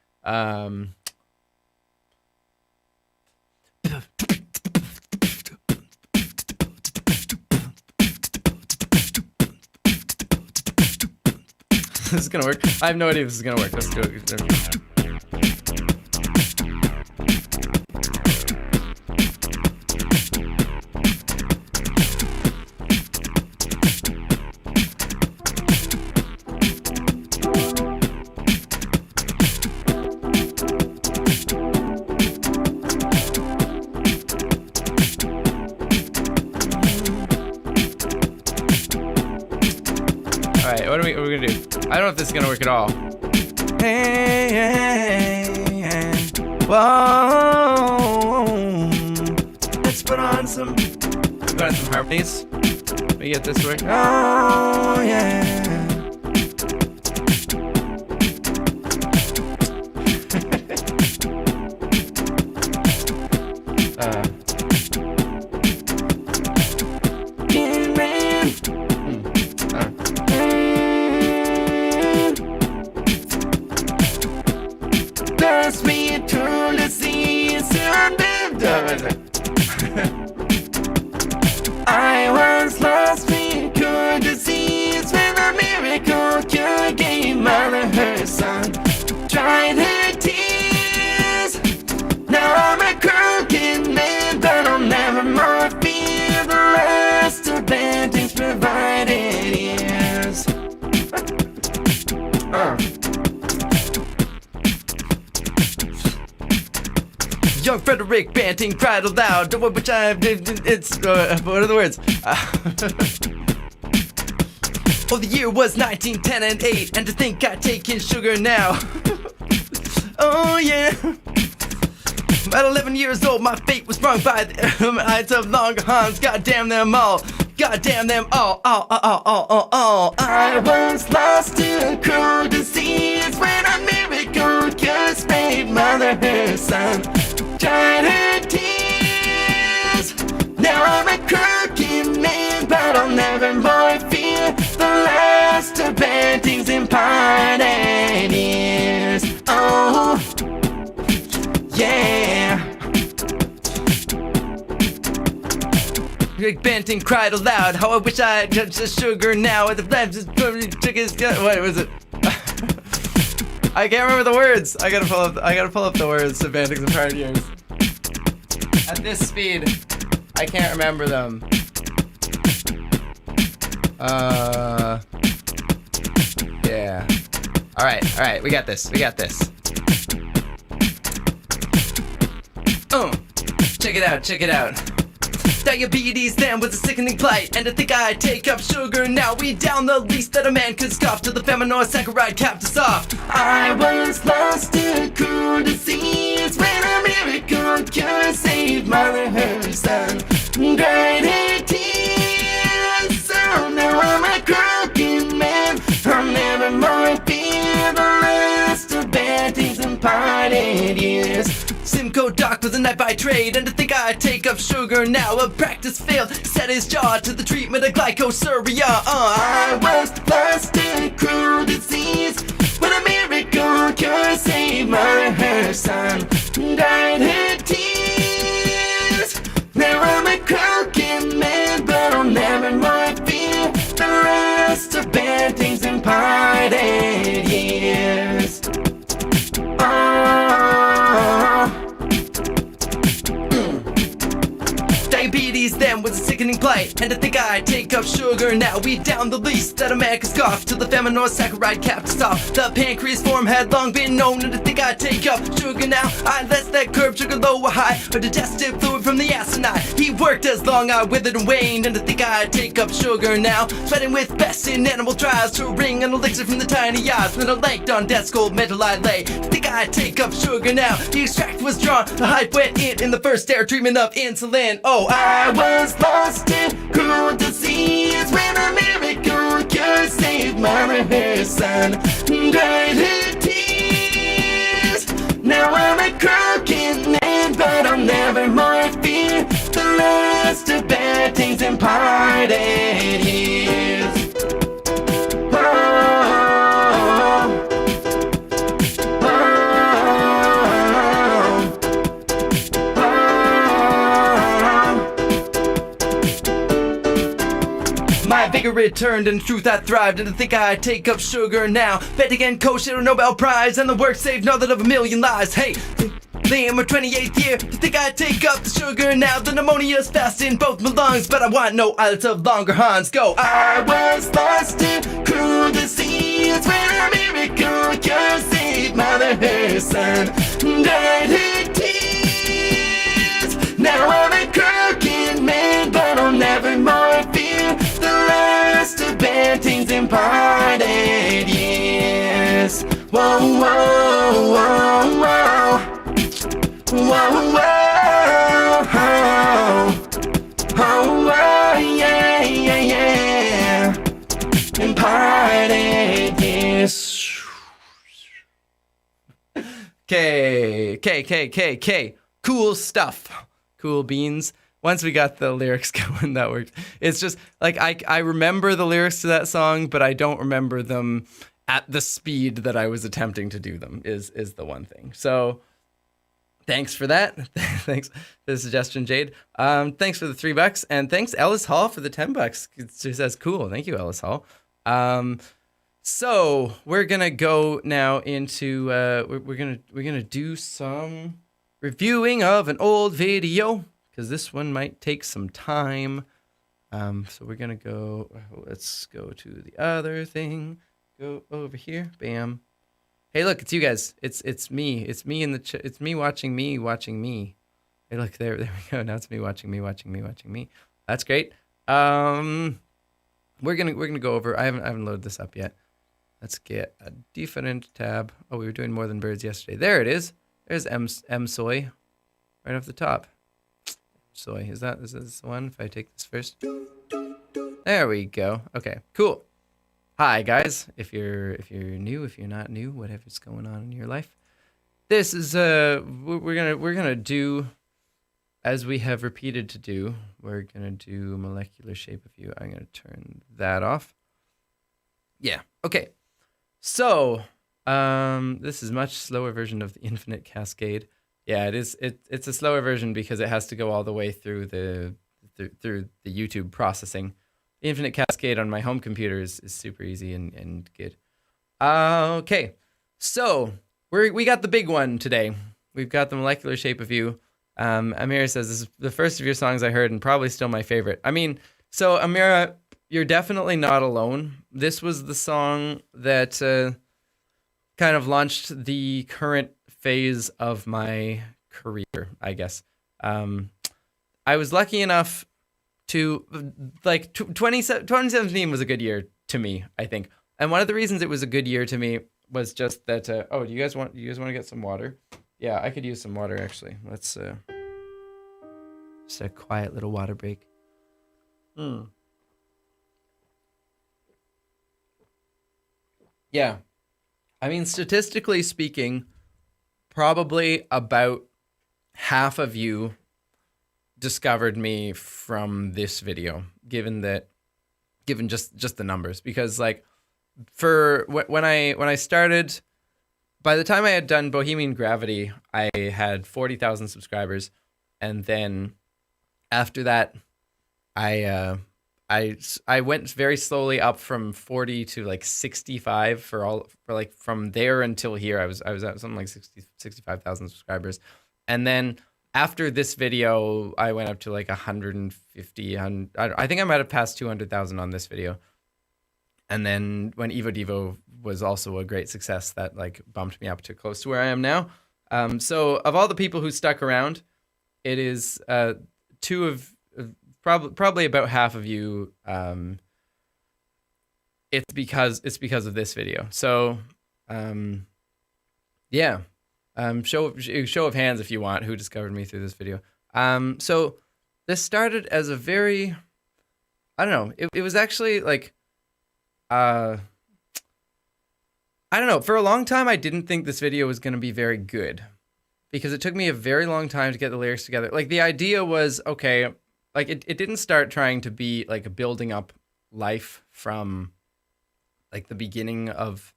[SPEAKER 1] This is gonna work. I have no idea if this is gonna work. Let's do it. What are we gonna do? I don't know if this is gonna work at all. Hey, whoa. Let's put on some harmonies. Let me get this work. Oh yeah. I once lost me cure disease when a miracle cure gave mother her son. Dried her tears. Now I'm a crooked man, but I'll never more fear the last of Bantings provided years. young Frederick Banting cried aloud, which I it's what are the words? Oh, the year was 1910 and 8, and to think I'd taken sugar now. Oh yeah. At 11 years old, my fate was sprung by the eyes of Longhorns. Goddamn them all. Goddamn them all. I was lost to a cruel disease when a miracle cursed made mother her son. Dried her tears. Now I'm a crooked man, but I'll never more fear the last of Banting's imparted years. Oh, yeah. Rick Banting cried aloud, how I wish I had touched the sugar now. At the flames just took his gun. What was it? I can't remember the words. I gotta pull up the words to Banting's imparted years. At this speed, I can't remember them. Yeah. Alright, we got this. Check it out. Diabetes then was a sickening plight, and to think I'd take up sugar now. We down the least that a man could scoff till the feminine saccharide capped us off. I was lost to a cruel disease when a miracle cure saved mother her son. Dried her tears, so now I'm a crooked man. I'll never more fear the last of Banting's imparted years. Simcoe Doc was a knight by trade, and to think I'd take up sugar now. A practice failed, set his jaw to the treatment of glycosuria. I was lost in a cruel disease when a miracle cure saved mother her son. Dried her tears. Now I'm a crooked man, but I'll never more fear the last of Banting's imparted years. Diabetes then was a sickening plight, and to think I'd take up sugar now. We down the least that a man could scoff till the feminine saccharide capped us off. The pancreas form had long been known, and to think I'd take up sugar now. I let that curb sugar low or high, or digestive fluid from the asinine. He worked as long, I withered and waned, and to think I'd take up sugar now. Sweating with best in animal trials to wring an elixir from the tiny eyes. When I lanked on death's cold metal I lay, to think I'd take up sugar now. The extract was drawn, the hype went in the first air treatment of insulin. Oh, I was lost in cruel disease when a miracle cure saved mother her son. Dried her tears. Now I'm a crooked man, but I'll never more fear the last of Banting's imparted years. My vigor returned, and in truth I thrived, and to think I'd take up sugar now. Banting and Co. shared a Nobel Prize, and the work saved another of a million lives. Hey, Liam, my 28th year, to think I'd take up the sugar now. The pneumonia's fast in both my lungs, but I want no islets of Longhorns. Go! I was lost in cruel disease when a miracle cure saved mother her son. Dried her tears. Now I'm a crooked man, but I'll never more fear the last of Banting's imparted years. Whoa, whoa, whoa, whoa. Whoa, whoa, oh, yeah, yeah, yeah. Imparted years. K. Cool stuff. Cool beans. Once we got the lyrics going, that worked. It's just like I remember the lyrics to that song, but I don't remember them at the speed that I was attempting to do them is the one thing. So thanks for that. Thanks for the suggestion, Jade. Thanks for the $3, and thanks Ellis Hall for the $10. It just says cool. Thank you, Ellis Hall. So we're gonna go now into we're gonna do some reviewing of an old video, because this one might take some time. So we're gonna go. Let's go to the other thing. Go over here. Bam. Hey, look, it's you guys. It's me. It's me in the. It's me watching me. Hey, look, there we go. Now it's me watching me. That's great. We're gonna go over. I haven't loaded this up yet. Let's get a different tab. Oh, we were doing More Than Birds yesterday. There it is. There's M Soy, right off the top. Soy, is this the one? If I take this first, there we go. Okay, cool. Hi guys. If you're new, if you're not new, whatever's going on in your life, this is we're gonna do as we have repeated to do. We're gonna do molecular shape of you. I'm gonna turn that off. Yeah. Okay. So, this is much slower version of the Infinite Cascade. Yeah, it is. It's a slower version because it has to go all the way through the YouTube processing. The Infinite Cascade on my home computer is super easy and good. Okay, so we got the big one today. We've got the molecular shape of you. Amira says this is the first of your songs I heard and probably still my favorite. I mean, so Amira, you're definitely not alone. This was the song that kind of launched the current phase of my career, I guess. I was lucky enough to, like, 2017 was a good year to me, I think. And one of the reasons it was a good year to me was just that, oh, do you guys want to get some water? Yeah, I could use some water, actually. Let's, just a quiet little water break. Yeah. I mean, statistically speaking, probably about half of you discovered me from this video, given just the numbers. Because, like, for when I started, by the time I had done Bohemian Gravity, I had 40,000 subscribers, and then after that, I went very slowly up from 40 to like 65 for like from there until here. I was at something like 65,000 subscribers, and then after this video, I went up to like 150. I think I might have passed 200,000 on this video. And then when Evo Devo was also a great success, that like bumped me up to close to where I am now. So of all the people who stuck around, it is probably about half of you. It's because of this video. So yeah. Show of hands if you want who discovered me through this video. So this started as a very, I don't know. It was actually like, I don't know. For a long time, I didn't think this video was going to be very good because it took me a very long time to get the lyrics together. Like, the idea was, okay, like it didn't start trying to be like building up life from like the beginning of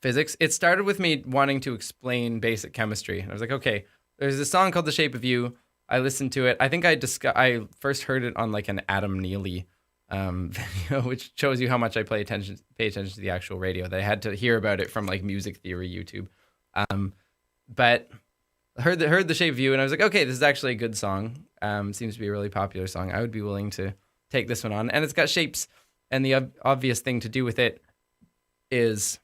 [SPEAKER 1] physics. It started with me wanting to explain basic chemistry. And I was like, okay, there's this song called The Shape of You. I listened to it. I think I first heard it on like an Adam Neely video, which shows you how much I pay attention to the actual radio. That I had to hear about it from like Music Theory YouTube. But I heard the Shape of You, and I was like, okay, this is actually a good song. Seems to be a really popular song. I would be willing to take this one on. And it's got shapes, and the obvious thing to do with it is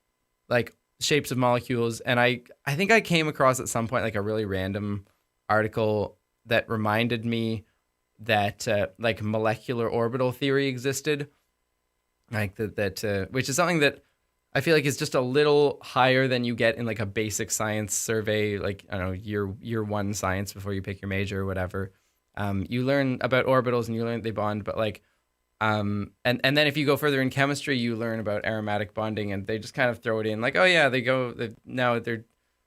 [SPEAKER 1] like shapes of molecules. And I think I came across at some point like a really random article that reminded me that like molecular orbital theory existed, like that which is something that I feel like is just a little higher than you get in like a basic science survey, like, I don't know, year one science before you pick your major or whatever. You learn about orbitals and you learn they bond, but like and then if you go further in chemistry, you learn about aromatic bonding, and they just kind of throw it in like, oh yeah, now they're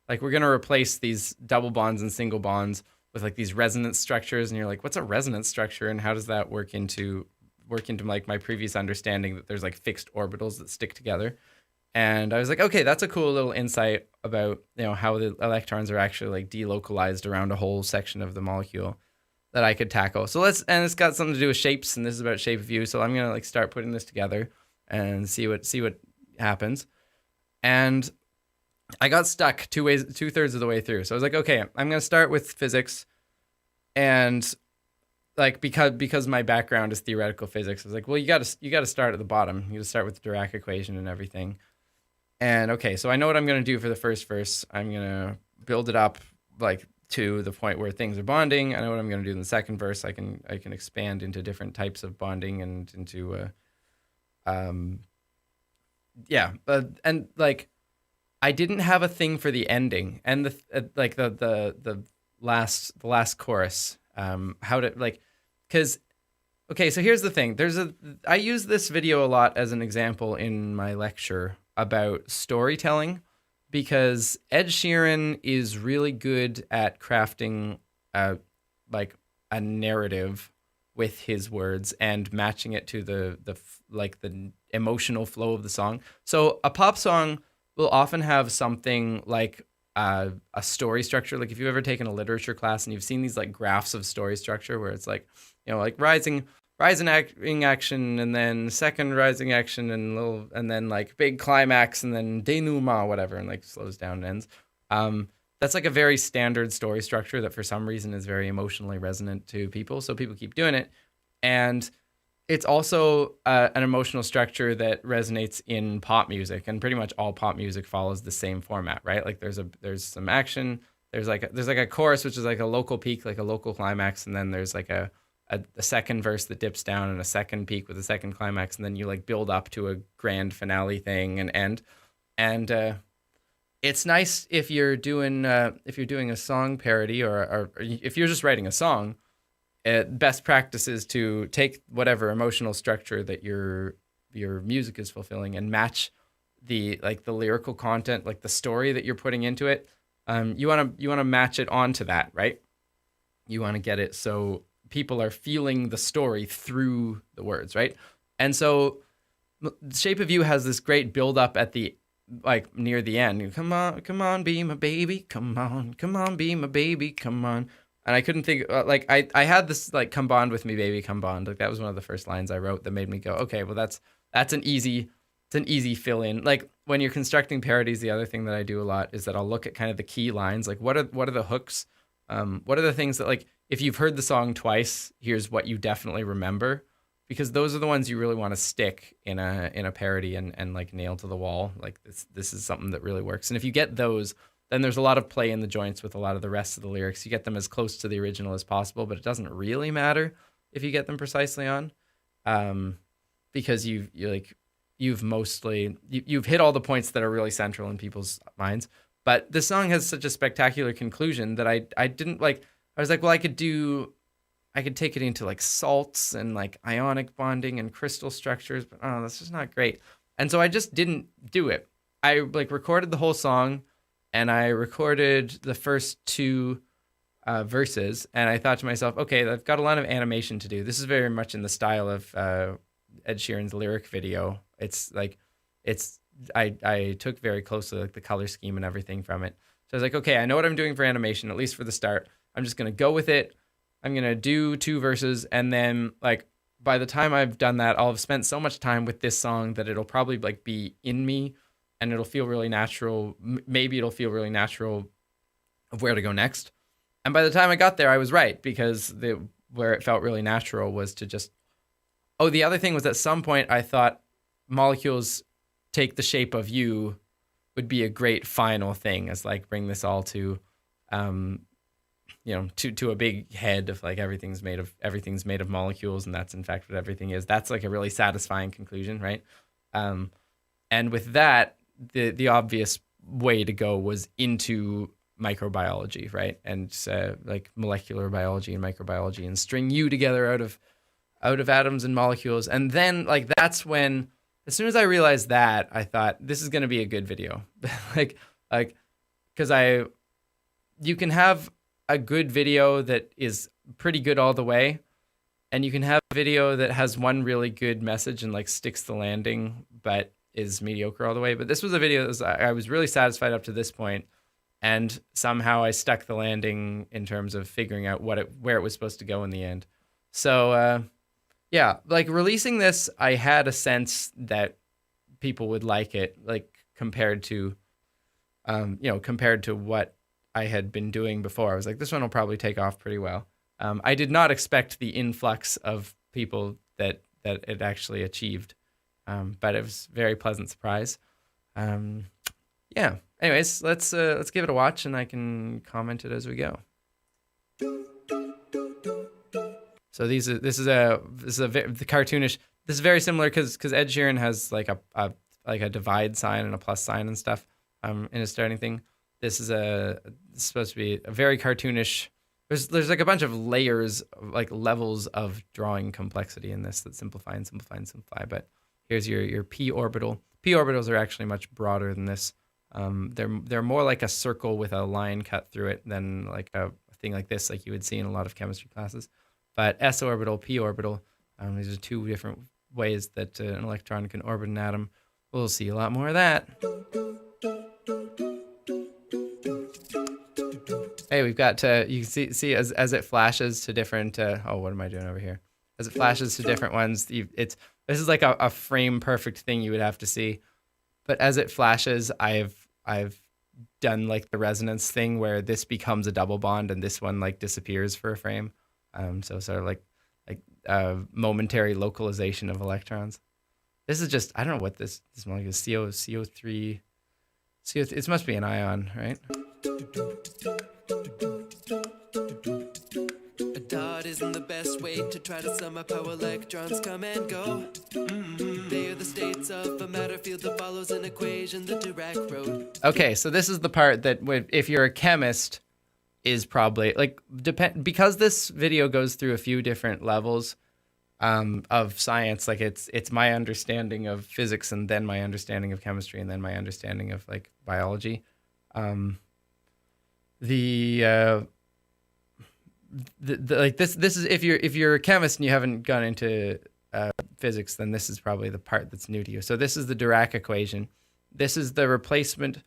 [SPEAKER 1] like, we're going to replace these double bonds and single bonds with like these resonance structures. And you're like, what's a resonance structure? And how does that work into like my previous understanding that there's like fixed orbitals that stick together? And I was like, okay, that's a cool little insight about, you know, how the electrons are actually like delocalized around a whole section of the molecule that I could tackle. So and it's got something to do with shapes, and this is about shape of you. So I'm going to like start putting this together and see what happens. And I got stuck 2/3 of the way through. So I was like, okay, I'm going to start with physics. And like, because my background is theoretical physics, I was like, well, you got to start at the bottom. You got to start with the Dirac equation and everything. And okay, so I know what I'm going to do for the first verse. I'm going to build it up like
[SPEAKER 4] to the point where things are bonding. I know what I'm going to do in the second verse. I can expand into different types of bonding and into and like I didn't have a thing for the ending and the last chorus. How to like, because okay, so here's the thing. I use this video a lot as an example in my lecture about storytelling, because Ed Sheeran is really good at crafting like a narrative with his words and matching it to the emotional flow of the song. So a pop song will often have something like a story structure. Like if you've ever taken a literature class and you've seen these like graphs of story structure where it's like, you know, like rising action and then second rising action and then like big climax and then denouement, whatever, and like slows down and ends. That's like a very standard story structure that for some reason is very emotionally resonant to people. So people keep doing it. And it's also an emotional structure that resonates in pop music, and pretty much all pop music follows the same format, right? Like there's some action, there's like a chorus, which is like a local peak, like a local climax. And then there's like a second verse that dips down and a second peak with a second climax. And then you like build up to a grand finale thing and end. And it's nice if you're doing a song parody or if you're just writing a song. Best practice is to take whatever emotional structure that your music is fulfilling and match the lyrical content, like the story that you're putting into it. You want to match it onto that, right? You want to get it so people are feeling the story through the words, right? And so Shape of You has this great build up at the like near the end. Come on, be my baby. Come on, be my baby. Come on. And I couldn't think I had this like come bond with me, baby, come bond. Like that was one of the first lines I wrote that made me go, okay, well that's an easy fill in. Like when you're constructing parodies, the other thing that I do a lot is that I'll look at kind of the key lines, like what are the hooks, what are the things that like if you've heard the song twice, here's what you definitely remember, because those are the ones you really want to stick in a parody and like nail to the wall. Like this is something that really works. And if you get those, then there's a lot of play in the joints with a lot of the rest of the lyrics. You get them as close to the original as possible, but it doesn't really matter if you get them precisely on, because you've hit all the points that are really central in people's minds. But this song has such a spectacular conclusion that I didn't like. I was like, well, I could take it into like salts and like ionic bonding and crystal structures, but that's just not great. And so I just didn't do it. I like recorded the whole song. And I recorded the first two verses, and I thought to myself, okay, I've got a lot of animation to do. This is very much in the style of Ed Sheeran's lyric video. It's like, I took very closely like the color scheme and everything from it. So I was like, okay, I know what I'm doing for animation, at least for the start. I'm just gonna go with it. I'm gonna do 2 verses, and then like by the time I've done that, I'll have spent so much time with this song that it'll probably like be in me. And it'll feel really natural. Maybe it'll feel really natural of where to go next. And by the time I got there, I was right, because where it felt really natural was to just... Oh, the other thing was at some point I thought Molecules Take the Shape of You would be a great final thing, as like bring this all to, to a big head of like everything's made of molecules, and that's in fact what everything is. That's like a really satisfying conclusion, right? And with that, the obvious way to go was into microbiology, right? And like molecular biology and microbiology, and string you together out of atoms and molecules. And then like that's when, as soon as I realized that, I thought this is going to be a good video. because you can have a good video that is pretty good all the way, and you can have a video that has one really good message and like sticks the landing, but is mediocre all the way. But this was a video that I was really satisfied up to this point, and somehow I stuck the landing in terms of figuring out where it was supposed to go in the end. So yeah, like releasing this, I had a sense that people would like it, like compared to what I had been doing before. I was like, this one will probably take off pretty well. I did not expect the influx of people that it actually achieved. But it was a very pleasant surprise. Yeah. Anyways, let's give it a watch, and I can comment it as we go. So this is the cartoonish. This is very similar because Ed Sheeran has like a divide sign and a plus sign and stuff in his starting thing. This is supposed to be a very cartoonish. There's like a bunch of layers, like levels of drawing complexity in this that simplify and simplify and simplify. But here's your p orbital. P orbitals are actually much broader than this. They're more like a circle with a line cut through it than like a thing like this, like you would see in a lot of chemistry classes. But s orbital, p orbital, these are two different ways that an electron can orbit an atom. We'll see a lot more of that. Hey, we've got you can see as it flashes to different. What am I doing over here? As it flashes to different ones, this is like a frame perfect thing you would have to see. But as it flashes, I've done like the resonance thing where this becomes a double bond and this one like disappears for a frame. So sort of like momentary localization of electrons. This is just, I don't know what this molecule is. CO3. It must be an ion, right?
[SPEAKER 1] A dot isn't the best way to try to sum up how electrons come and go. They are the states of a matter field that follows an equation the Dirac wrote.
[SPEAKER 4] Okay, so this is the part that if you're a chemist is probably like because this video goes through a few different levels of science. Like it's my understanding of physics and then my understanding of chemistry and then my understanding of like biology. Like this is if you're a chemist and you haven't gone into physics, then this is probably the part that's new to you. So this is the Dirac equation. This is the replacement.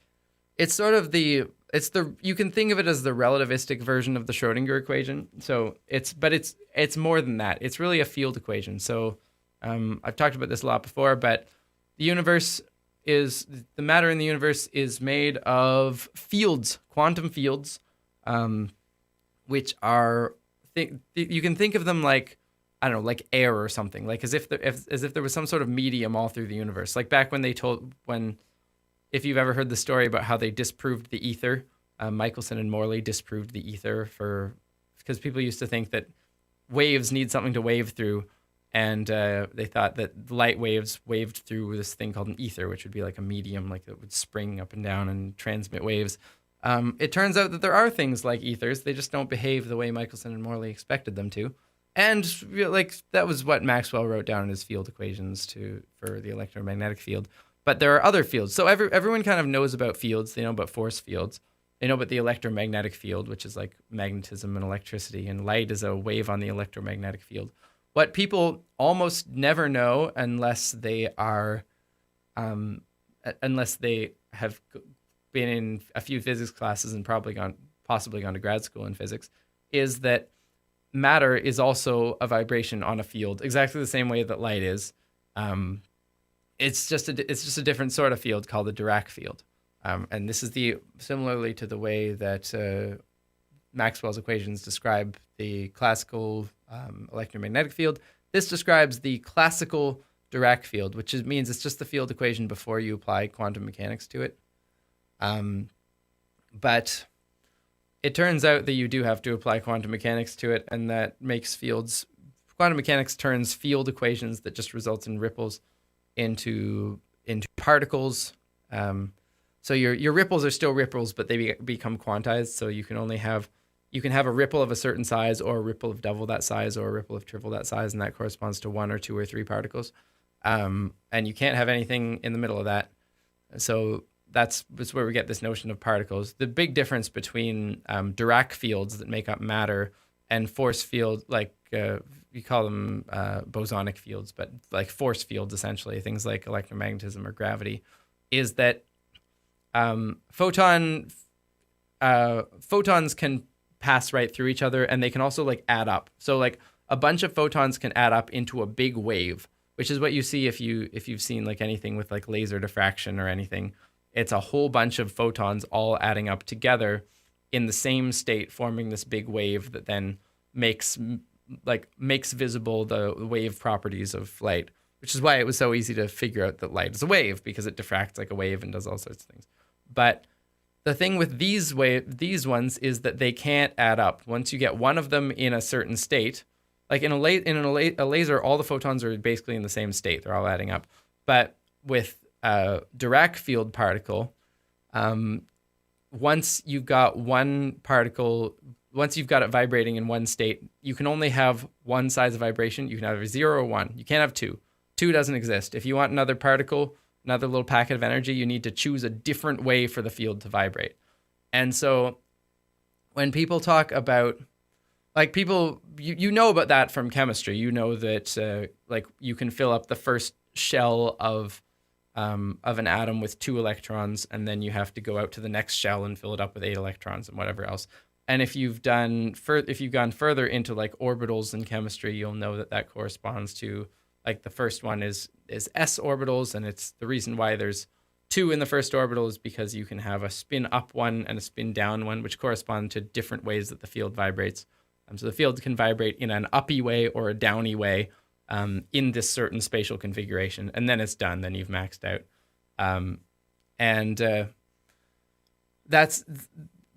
[SPEAKER 4] It's sort of you can think of it as the relativistic version of the Schrodinger equation. So it's more than that. It's really a field equation. So I've talked about this a lot before, but the matter in the universe is made of fields, quantum fields, which are you can think of them like, I don't know, like air or something, like as if there was some sort of medium all through the universe. Like back when if you've ever heard the story about how they disproved the ether, Michelson and Morley disproved the ether because people used to think that waves need something to wave through, and they thought that light waves waved through this thing called an ether, which would be like a medium, like it would spring up and down and transmit waves. It turns out that there are things like ethers. They just don't behave the way Michelson and Morley expected them to. And like that was what Maxwell wrote down in his field equations for the electromagnetic field. But there are other fields. So everyone kind of knows about fields. They know about force fields. They know about the electromagnetic field, which is like magnetism and electricity, and light is a wave on the electromagnetic field. What people almost never know unless they have been in a few physics classes and possibly gone to grad school in physics, is that matter is also a vibration on a field, exactly the same way that light is. It's just a different sort of field called the Dirac field, and this is similarly to the way that Maxwell's equations describe the classical electromagnetic field. This describes the classical Dirac field, which means it's just the field equation before you apply quantum mechanics to it. But it turns out that you do have to apply quantum mechanics to it, and that makes fields. Quantum mechanics turns field equations that just result in ripples into particles. So your ripples are still ripples, but they become quantized. So you can have a ripple of a certain size, or a ripple of double that size, or a ripple of triple that size, and that corresponds to 1 or 2 or 3 particles. And you can't have anything in the middle of that. So that's where we get this notion of particles. The big difference between Dirac fields that make up matter and force fields, like we call them bosonic fields, but like force fields essentially, things like electromagnetism or gravity, is that photons can pass right through each other, and they can also like add up. So like a bunch of photons can add up into a big wave, which is what you see if you've seen like anything with like laser diffraction or anything. It's a whole bunch of photons all adding up together in the same state, forming this big wave that then makes visible the wave properties of light, which is why it was so easy to figure out that light is a wave, because it diffracts like a wave and does all sorts of things. But the thing with these ones is that they can't add up. Once you get one of them in a certain state, like in a laser, all the photons are basically in the same state. They're all adding up. But with a Dirac field particle, once you've got one particle, once you've got it vibrating in one state, you can only have one size of vibration. You can have a 0 or 1. You can't have 2. 2 doesn't exist. If you want another particle, another little packet of energy, you need to choose a different way for the field to vibrate. And so when people talk about, like people, you know about that from chemistry. You know that like you can fill up the first shell of an atom with 2 electrons, and then you have to go out to the next shell and fill it up with 8 electrons and whatever else. And if you've gone further into like orbitals in chemistry, you'll know that that corresponds to, like, the first one is s orbitals, and it's the reason why there's 2 in the first orbital is because you can have a spin up one and a spin down one, which correspond to different ways that the field vibrates. So the field can vibrate in an uppy way or a downy way in this certain spatial configuration, and then it's done. Then you've maxed out,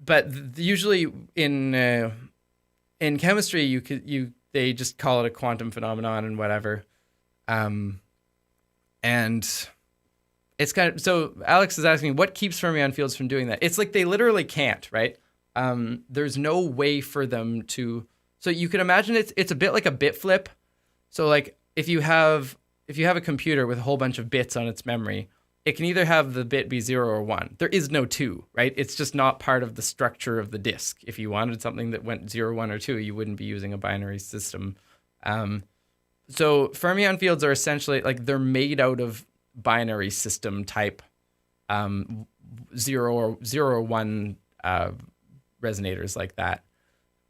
[SPEAKER 4] But usually in chemistry, they just call it a quantum phenomenon and whatever, and it's kind of, so Alex is asking what keeps fermion fields from doing that. It's like they literally can't, right? There's no way for them to. So you can imagine it's a bit like a bit flip. So like if you have a computer with a whole bunch of bits on its memory, it can either have the bit be 0 or 1. There is no 2, right? It's just not part of the structure of the disk. If you wanted something that went 0, 1, or 2, you wouldn't be using a binary system. So fermion fields are essentially like they're made out of binary system type 0 or 1 resonators like that.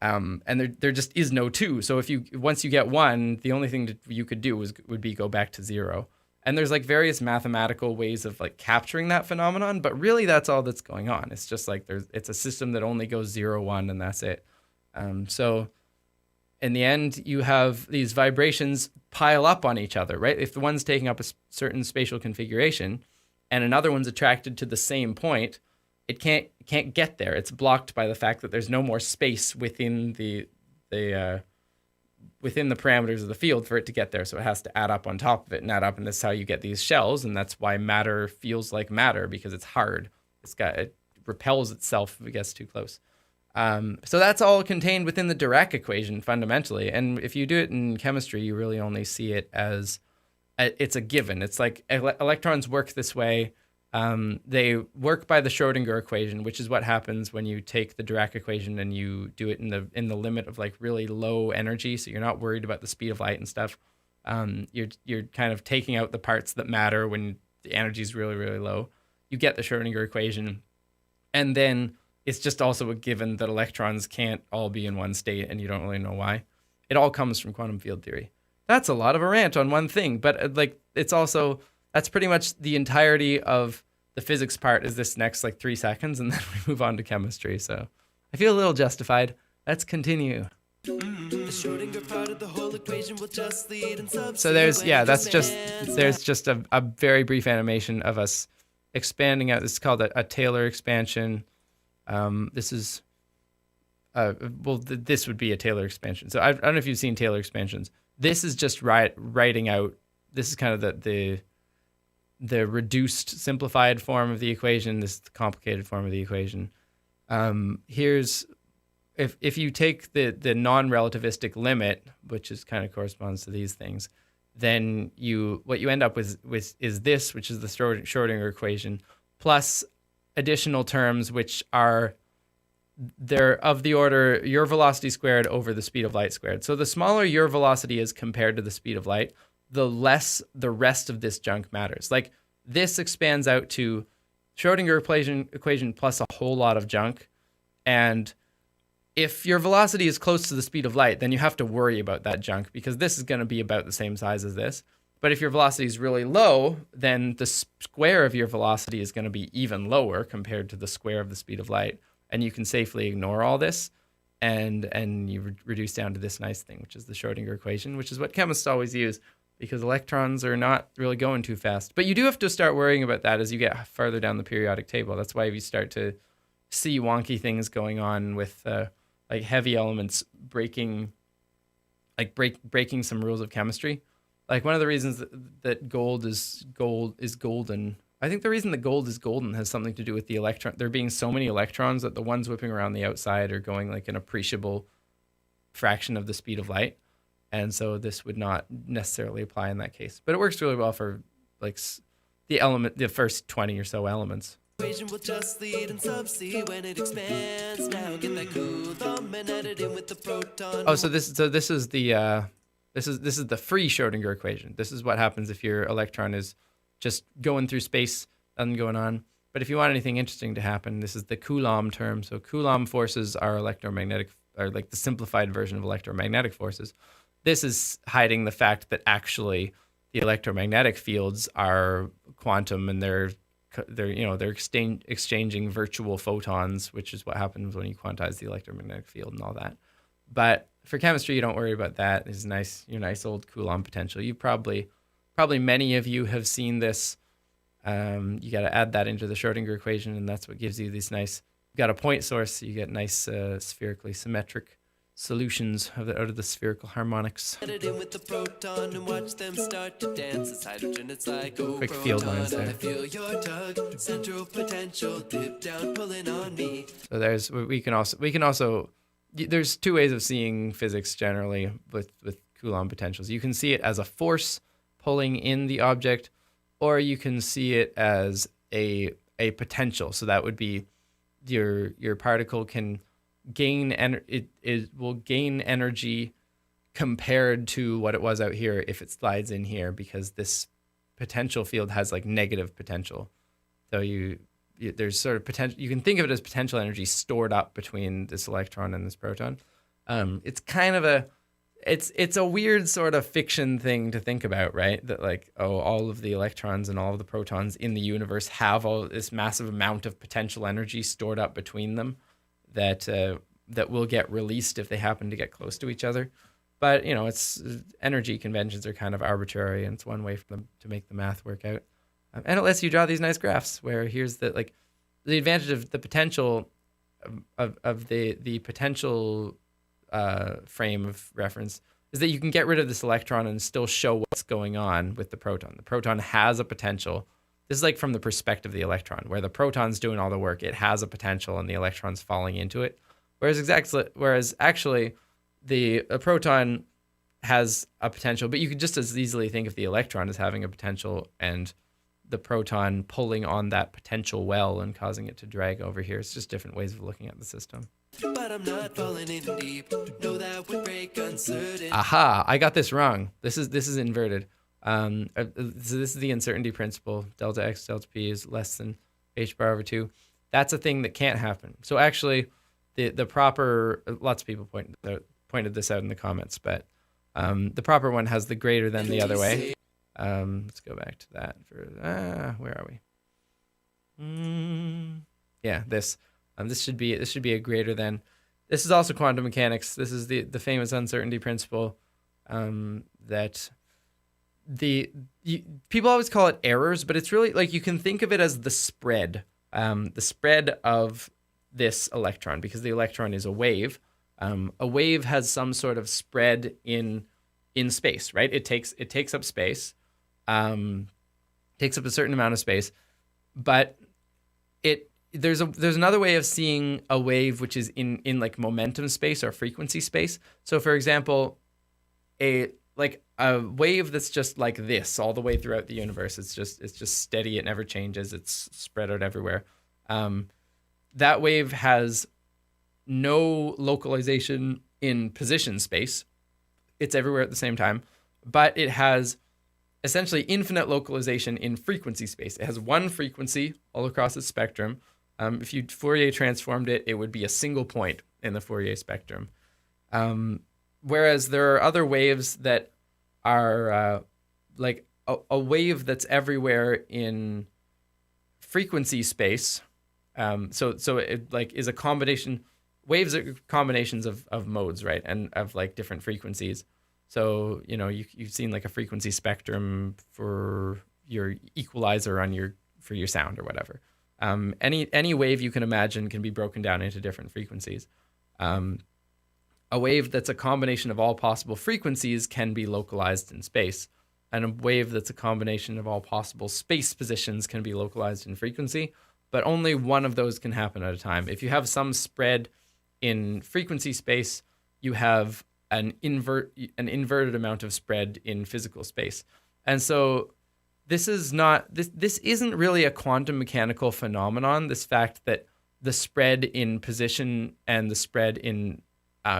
[SPEAKER 4] And there just is no 2. So once you get 1, the only thing that you could do would be go back to 0. And there's like various mathematical ways of like capturing that phenomenon, but really that's all that's going on. It's just like it's a system that only goes 0, 1, and that's it. So in the end, you have these vibrations pile up on each other, right? If the one's taking up a certain spatial configuration and another one's attracted to the same point, it can't get there. It's blocked by the fact that there's no more space within the parameters of the field for it to get there. So it has to add up on top of it and add up, and that's how you get these shells. And that's why matter feels like matter, because it's hard. It repels itself if it gets too close. So that's all contained within the Dirac equation fundamentally. And if you do it in chemistry, you really only see it as it's a given. It's like electrons work this way. They work by the Schrodinger equation, which is what happens when you take the Dirac equation and you do it in the limit of like really low energy. So you're not worried about the speed of light and stuff. You're kind of taking out the parts that matter when the energy is really, really low. You get the Schrodinger equation, and then it's just also a given that electrons can't all be in one state, and you don't really know why. It all comes from quantum field theory. That's a lot of a rant on one thing, but like it's also, that's pretty much the entirety of the physics part is this next like 3 seconds, and then we move on to chemistry. So I feel a little justified. Let's continue. So there's just a very brief animation of us expanding out. This is called a Taylor expansion. This is this would be a Taylor expansion. So I don't know if you've seen Taylor expansions. This is just writing out. This is kind of the reduced, simplified form of the equation. This is the complicated form of the equation. Here's if you take the non-relativistic limit, which is kind of corresponds to these things, then what you end up with is this, which is the Schrodinger equation, plus additional terms which are they're of the order your velocity squared over the speed of light squared. So the smaller your velocity is compared to the speed of light, the less the rest of this junk matters. Like this expands out to Schrodinger equation plus a whole lot of junk. And if your velocity is close to the speed of light, then you have to worry about that junk because this is going to be about the same size as this. But if your velocity is really low, then the square of your velocity is going to be even lower compared to the square of the speed of light. And you can safely ignore all this and you reduce down to this nice thing, which is the Schrodinger equation, which is what chemists always use because electrons are not really going too fast. But you do have to start worrying about that as you get further down the periodic table. That's why if you start to see wonky things going on with like heavy elements breaking some rules of chemistry. Like one of the reasons that gold is golden. I think the reason that gold is golden has something to do with the electron. There being so many electrons that the ones whipping around the outside are going like an appreciable fraction of the speed of light. And so this would not necessarily apply in that case. But it works really well for like the first 20 or so elements.
[SPEAKER 3] Equation will just lead in sub C when it expands. Now get that Coulomb and add it in with the proton.
[SPEAKER 4] Oh, so this is the this is the free Schrodinger equation. This is what happens if your electron is just going through space, nothing going on. But if you want anything interesting to happen, this is the Coulomb term. So Coulomb forces are electromagnetic, or like the simplified version of electromagnetic forces. This is hiding the fact that actually the electromagnetic fields are quantum, and they're exchanging virtual photons, which is what happens when you quantize the electromagnetic field and all that. But for chemistry, you don't worry about that. It's your nice old Coulomb potential. You probably many of you have seen this. You got to add that into the Schrodinger equation, and that's what gives you these nice. You got a point source, so you get nice spherically symmetric solutions out of the spherical harmonics.
[SPEAKER 3] Get it in with the proton and watch them start to dance. It's hydrogen, it's like, oh,
[SPEAKER 4] Quick field
[SPEAKER 3] proton,
[SPEAKER 4] lines there.
[SPEAKER 3] I feel your tug, central potential, dip down, pulling on me.
[SPEAKER 4] So we can also there's two ways of seeing physics generally with Coulomb potentials. You can see it as a force pulling in the object, or you can see it as a potential. So that would be your particle can gain it will gain energy compared to what it was out here if it slides in here, because this potential field has like negative potential. So there's sort of potential. You can think of it as potential energy stored up between this electron and this proton. It's kind of it's a weird sort of fiction thing to think about, right? That like, oh, all of the electrons and all of the protons in the universe have all this massive amount of potential energy stored up between them that will get released if they happen to get close to each other. But it's energy conventions are kind of arbitrary, and it's one way for them to make the math work out. And it lets you draw these nice graphs where here's the advantage of the potential of the potential frame of reference is that you can get rid of this electron and still show what's going on with the proton. The proton has a potential. This is like from the perspective of the electron, where the proton's doing all the work. It has a potential and the electron's falling into it. Whereas actually a proton has a potential, but you could just as easily think of the electron as having a potential and the proton pulling on that potential well and causing it to drag over here. It's just different ways of looking at the system.
[SPEAKER 3] But I'm not falling in deep. Know that would break uncertain.
[SPEAKER 4] Aha, I got this wrong. This is inverted. So this is the uncertainty principle. Delta X, delta P is less than h bar over 2. That's a thing that can't happen. So actually, the proper, lots of people pointed this out in the comments, but the proper one has the greater than the other way. Let's go back to that. Where are we? Yeah, this. This should be a greater than. This is also quantum mechanics. This is the famous uncertainty principle that people always call it errors, but it's really like you can think of it as the spread of this electron, because the electron is a wave. A wave has some sort of spread in space, right? It takes up space, takes up a certain amount of space, but there's another way of seeing a wave which is in like momentum space or frequency space. So for example, a wave that's just like this all the way throughout the universe. It's just steady. It never changes. It's spread out everywhere. That wave has no localization in position space. It's everywhere at the same time, but it has essentially infinite localization in frequency space. It has one frequency all across its spectrum. If you Fourier transformed it, it would be a single point in the Fourier spectrum. Whereas there are other waves that are like a wave that's everywhere in frequency space. So it like is a combination. Waves are combinations of modes, right, and of like different frequencies. So you've seen like a frequency spectrum for your equalizer for your sound or whatever. Any wave you can imagine can be broken down into different frequencies. A wave that's a combination of all possible frequencies can be localized in space, and a wave that's a combination of all possible space positions can be localized in frequency, but only one of those can happen at a time. If you have some spread in frequency space, you have an inverted amount of spread in physical space. And so this isn't really a quantum mechanical phenomenon, this fact that the spread in position and the spread in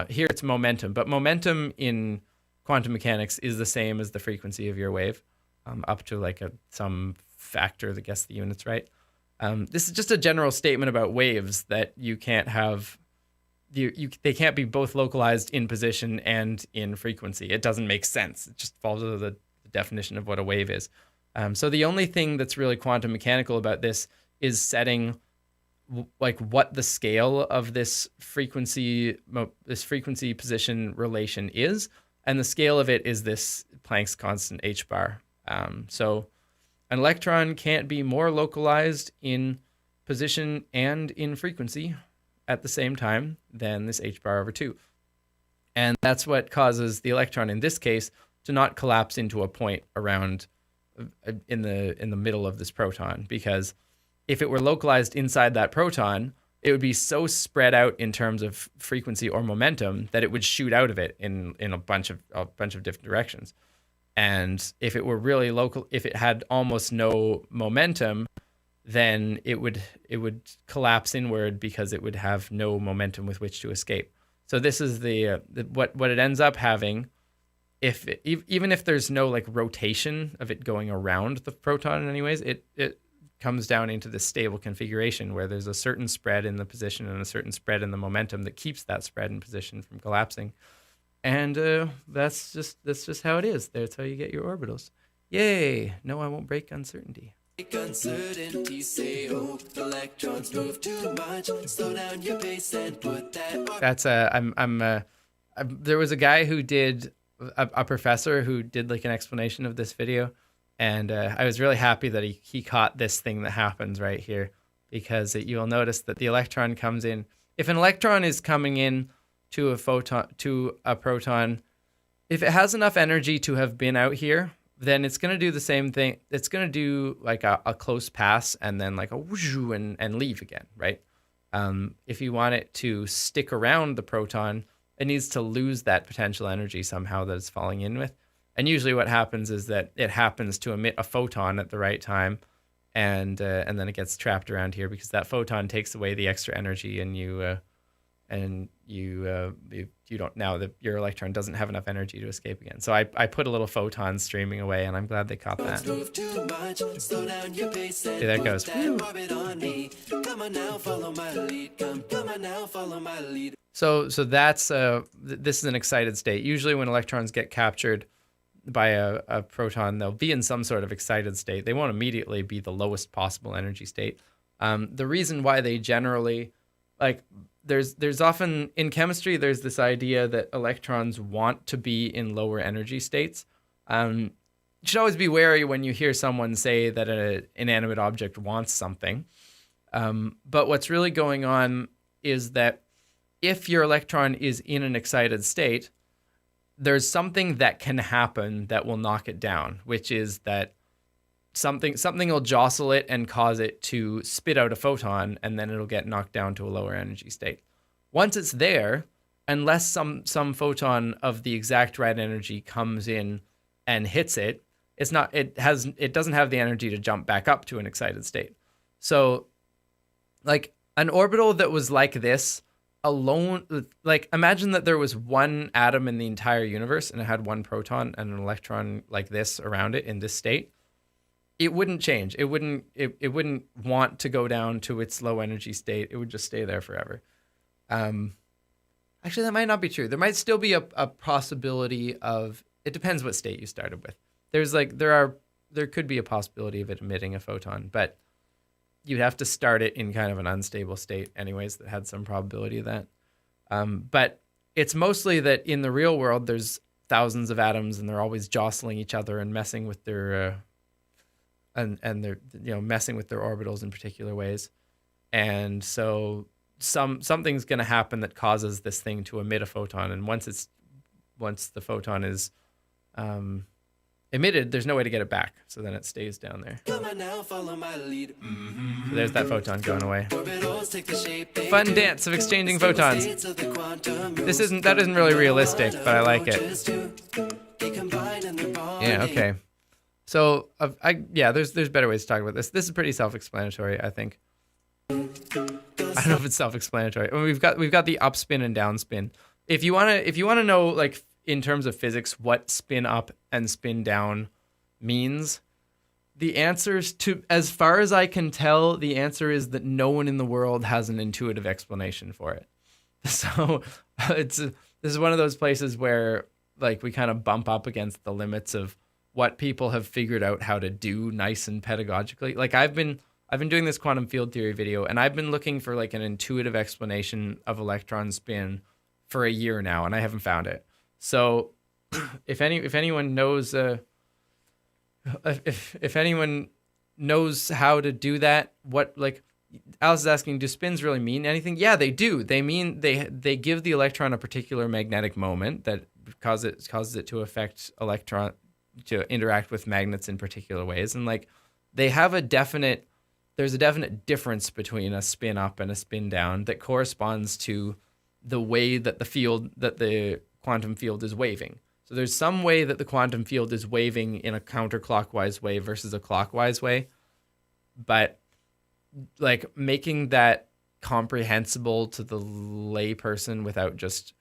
[SPEAKER 4] here it's momentum, but momentum in quantum mechanics is the same as the frequency of your wave, up to like some factor that gets the units right. This is just a general statement about waves that you can't have. They can't be both localized in position and in frequency. It doesn't make sense. It just falls under the definition of what a wave is. So the only thing that's really quantum mechanical about this is setting like what the scale of this frequency position relation is, and the scale of it is this Planck's constant h bar. So an electron can't be more localized in position and in frequency at the same time than this h bar over 2. And that's what causes the electron in this case to not collapse into a point around in the middle of this proton, because if it were localized inside that proton, it would be so spread out in terms of frequency or momentum that it would shoot out of it in a bunch of different directions. And if it were really local, if it had almost no momentum, then it would collapse inward because it would have no momentum with which to escape. So this is what it ends up having. Even if there's no like rotation of it going around the proton in any ways, it comes down into this stable configuration where there's a certain spread in the position and a certain spread in the momentum that keeps that spread in position from collapsing. And that's just how it is. That's how you get your orbitals. Yay! No, I won't break uncertainty.
[SPEAKER 1] Uncertainty, say, oh, electrons move too much. Slow down your pace and put that.
[SPEAKER 4] That's there was a guy who did a professor who did like an explanation of this video, and I was really happy that he caught this thing that happens right here, because you'll notice that the electron comes in. If an electron is coming in to a proton, if it has enough energy to have been out here, then it's going to do the same thing. It's going to do like a close pass and then like a whoosh and leave again, right? If you want it to stick around the proton, it needs to lose that potential energy somehow that it's falling in with. And usually what happens is that it happens to emit a photon at the right time, and then it gets trapped around here because that photon takes away the extra energy, and you don't, now that your electron doesn't have enough energy to escape again. So I put a little photon streaming away, and I'm glad they caught that. See, there it goes. So that's this is an excited state. Usually when electrons get captured by a proton, they'll be in some sort of excited state. They won't immediately be the lowest possible energy state. The reason why they generally, like, there's often in chemistry, there's this idea that electrons want to be in lower energy states. You should always be wary when you hear someone say that an inanimate object wants something. But what's really going on is that if your electron is in an excited state, there's something that can happen that will knock it down, which is that something will jostle it and cause it to spit out a photon, and then it'll get knocked down to a lower energy state. Once it's there, unless some photon of the exact right energy comes in and hits it, it doesn't have the energy to jump back up to an excited state. So like an orbital that was like this alone, like imagine that there was one atom in the entire universe and it had one proton and an electron like this around it in this state. It wouldn't change. It wouldn't want to go down to its low energy state. It would just stay there forever. Actually, that might not be true. There might still be a possibility of, it depends what state you started with. There could be a possibility of it emitting a photon, but you'd have to start it in kind of an unstable state anyways that had some probability of that. But it's mostly that in the real world, there's thousands of atoms and they're always jostling each other and messing with their and they're messing with their orbitals in particular ways, and so something's going to happen that causes this thing to emit a photon, and once the photon is emitted, there's no way to get it back, so then it stays down there. So there's that photon going away. Fun dance of exchanging photons. That isn't really realistic, but I like it. Yeah, okay. So there's better ways to talk about this. This is pretty self-explanatory, I think. I don't know if it's self-explanatory. I mean, we've got the up spin and down spin. If you wanna know, like, in terms of physics, what spin up and spin down means, the answers to, as far as I can tell, the answer is that no one in the world has an intuitive explanation for it. So this is one of those places where, like, we kind of bump up against the limits of what people have figured out how to do nice and pedagogically. Like, I've been doing this quantum field theory video, and I've been looking for, like, an intuitive explanation of electron spin for a year now, and I haven't found it. So if anyone knows if anyone knows how to do that, what, like, Alice is asking, do spins really mean anything? Yeah, they do. They mean they give the electron a particular magnetic moment that causes it to affect electron to interact with magnets in particular ways, and, like, they have there's a definite difference between a spin up and a spin down that corresponds to the way that the quantum field is waving. So there's some way that the quantum field is waving in a counterclockwise way versus a clockwise way, but, like, making that comprehensible to the lay person without just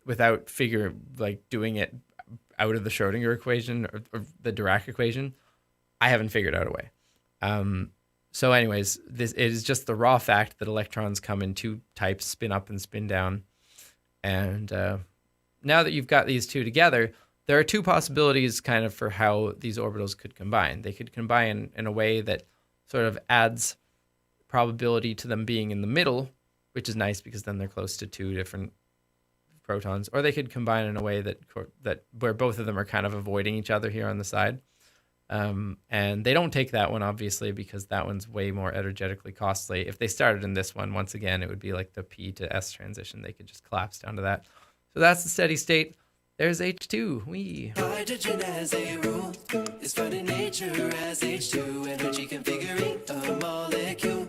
[SPEAKER 4] without doing it out of the Schrodinger equation or the Dirac equation, I haven't figured out a way. So anyways, it is just the raw fact that electrons come in two types, spin up and spin down. And now that you've got these two together, there are two possibilities kind of for how these orbitals could combine. They could combine in a way that sort of adds probability to them being in the middle, which is nice because then they're close to two different protons. Or they could combine in a way that where both of them are kind of avoiding each other here on the side. And they don't take that one, obviously, because that one's way more energetically costly. If they started in this one, once again, it would be like the P to S transition. They could just collapse down to that. So that's the steady state. There's H2. Wee.
[SPEAKER 1] Hydrogen as a rule is found in nature as H2 energy configuring a molecule.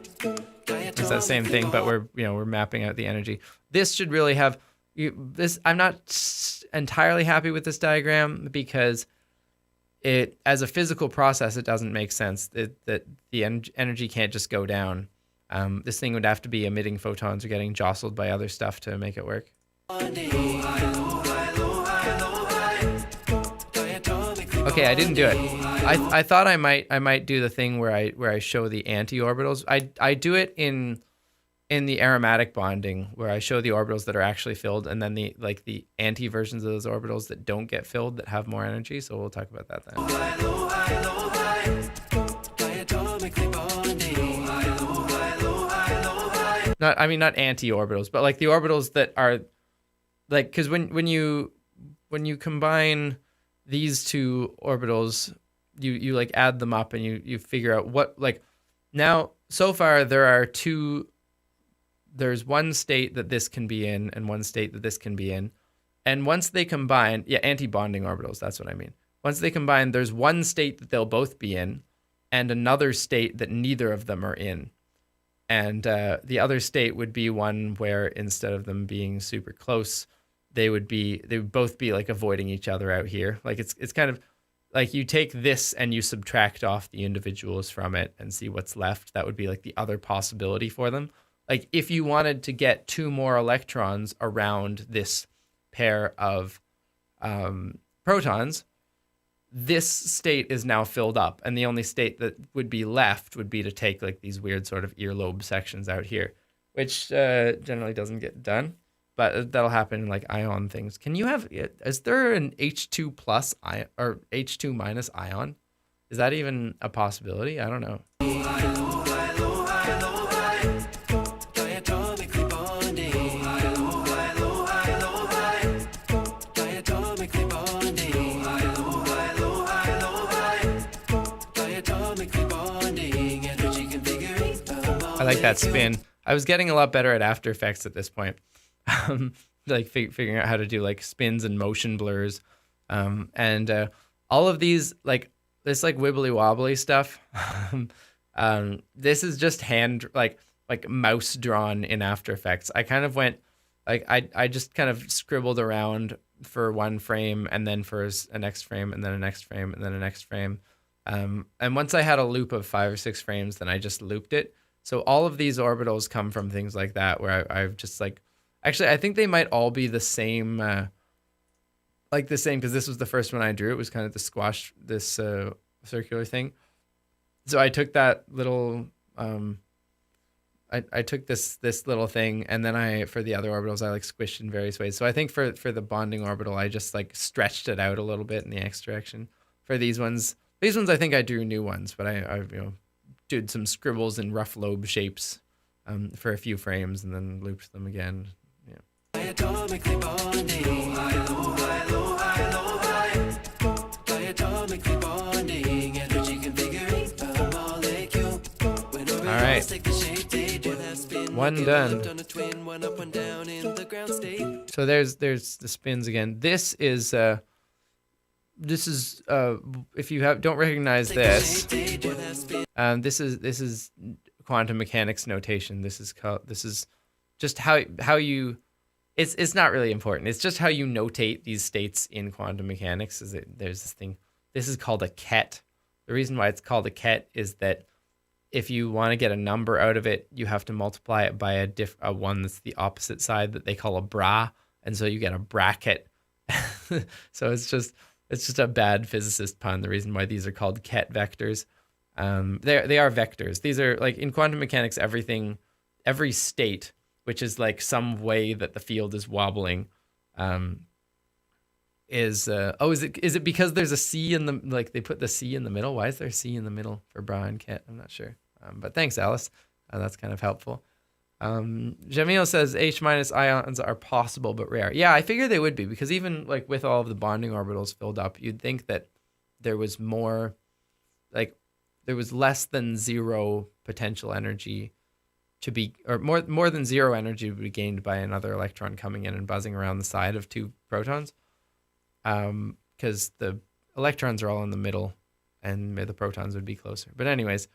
[SPEAKER 4] It's that same thing, but we're mapping out the energy. This should really have this. I'm not entirely happy with this diagram because it, as a physical process, it doesn't make sense that the energy can't just go down. This thing would have to be emitting photons or getting jostled by other stuff to make it work. Okay, I didn't do it. I thought I might do the thing where I show the anti-orbitals. I do it in the aromatic bonding where I show the orbitals that are actually filled and then the anti versions of those orbitals that don't get filled that have more energy. So we'll talk about that then. Not anti-orbitals, but like the orbitals that are like, because when you combine these two orbitals, you like add them up and you figure out what, like, now so far there's one state that this can be in and one state that this can be in. And once they combine, anti-bonding orbitals, that's what I mean. Once they combine, there's one state that they'll both be in and another state that neither of them are in. And the other state would be one where instead of them being super close, they would both be like avoiding each other out here. Like it's kind of like you take this and you subtract off the individuals from it and see what's left. That would be like the other possibility for them. Like if you wanted to get two more electrons around this pair of protons, this state is now filled up. And the only state that would be left would be to take like these weird sort of earlobe sections out here, which generally doesn't get done. But that'll happen in like ion things. Is there an H2 plus ion or H2 minus ion? Is that even a possibility? I don't know. like that spin. I was getting a lot better at After Effects at this point. Like figuring out how to do like spins and motion blurs. And all of these, like this like wibbly wobbly stuff. This is just hand, like mouse drawn in After Effects. I kind of went, like I just kind of scribbled around for one frame and then for a next frame and then a next frame and then a next frame. And once I had a loop of 5 or 6 frames, then I just looped it. So all of these orbitals come from things like that, where I've just like, actually, I think they might all be the same, like the same, because this was the first one I drew. It was kind of the squash, this circular thing. So I took that little, I took this little thing, and then for the other orbitals, I like squished in various ways. So I think for the bonding orbital, I just like stretched it out a little bit in the X direction. For these ones I think I drew new ones, but I did some scribbles in rough lobe shapes for a few frames and then looped them again. Yeah. All right. One done. So there's the spins again. This is if you don't recognize this, this is quantum mechanics notation. This is just how you. It's not really important. It's just how you notate these states in quantum mechanics. There's this thing. This is called a ket. The reason why it's called a ket is that if you want to get a number out of it, you have to multiply it by a one that's the opposite side that they call a bra, and so you get a bracket. So it's just a bad physicist pun. The reason why these are called ket vectors, they are vectors. These are like in quantum mechanics, every state, which is like some way that the field is wobbling, is it because there's a C in the, like they put the C in the middle? Why is there a C in the middle for bra and ket? I'm not sure. But thanks, Alice. That's kind of helpful. Jamil says H- ions are possible but rare. Yeah, I figure they would be, because even like with all of the bonding orbitals filled up, you'd think that there was more, like there was less than zero potential energy to be, or more than zero energy to be gained by another electron coming in and buzzing around the side of 2 protons. Because the electrons are all in the middle and the protons would be closer. But anyways,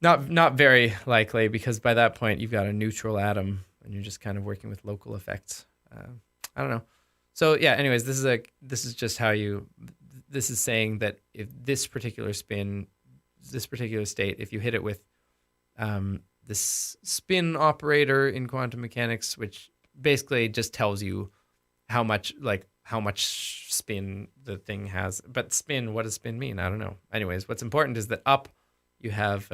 [SPEAKER 4] not very likely, because by that point you've got a neutral atom and you're just kind of working with local effects. I don't know. So yeah, anyways, this is just how this is saying that if this particular spin, this particular state, if you hit it with this spin operator in quantum mechanics, which basically just tells you how much spin the thing has. But spin, what does spin mean? I don't know. Anyways, what's important is that up you have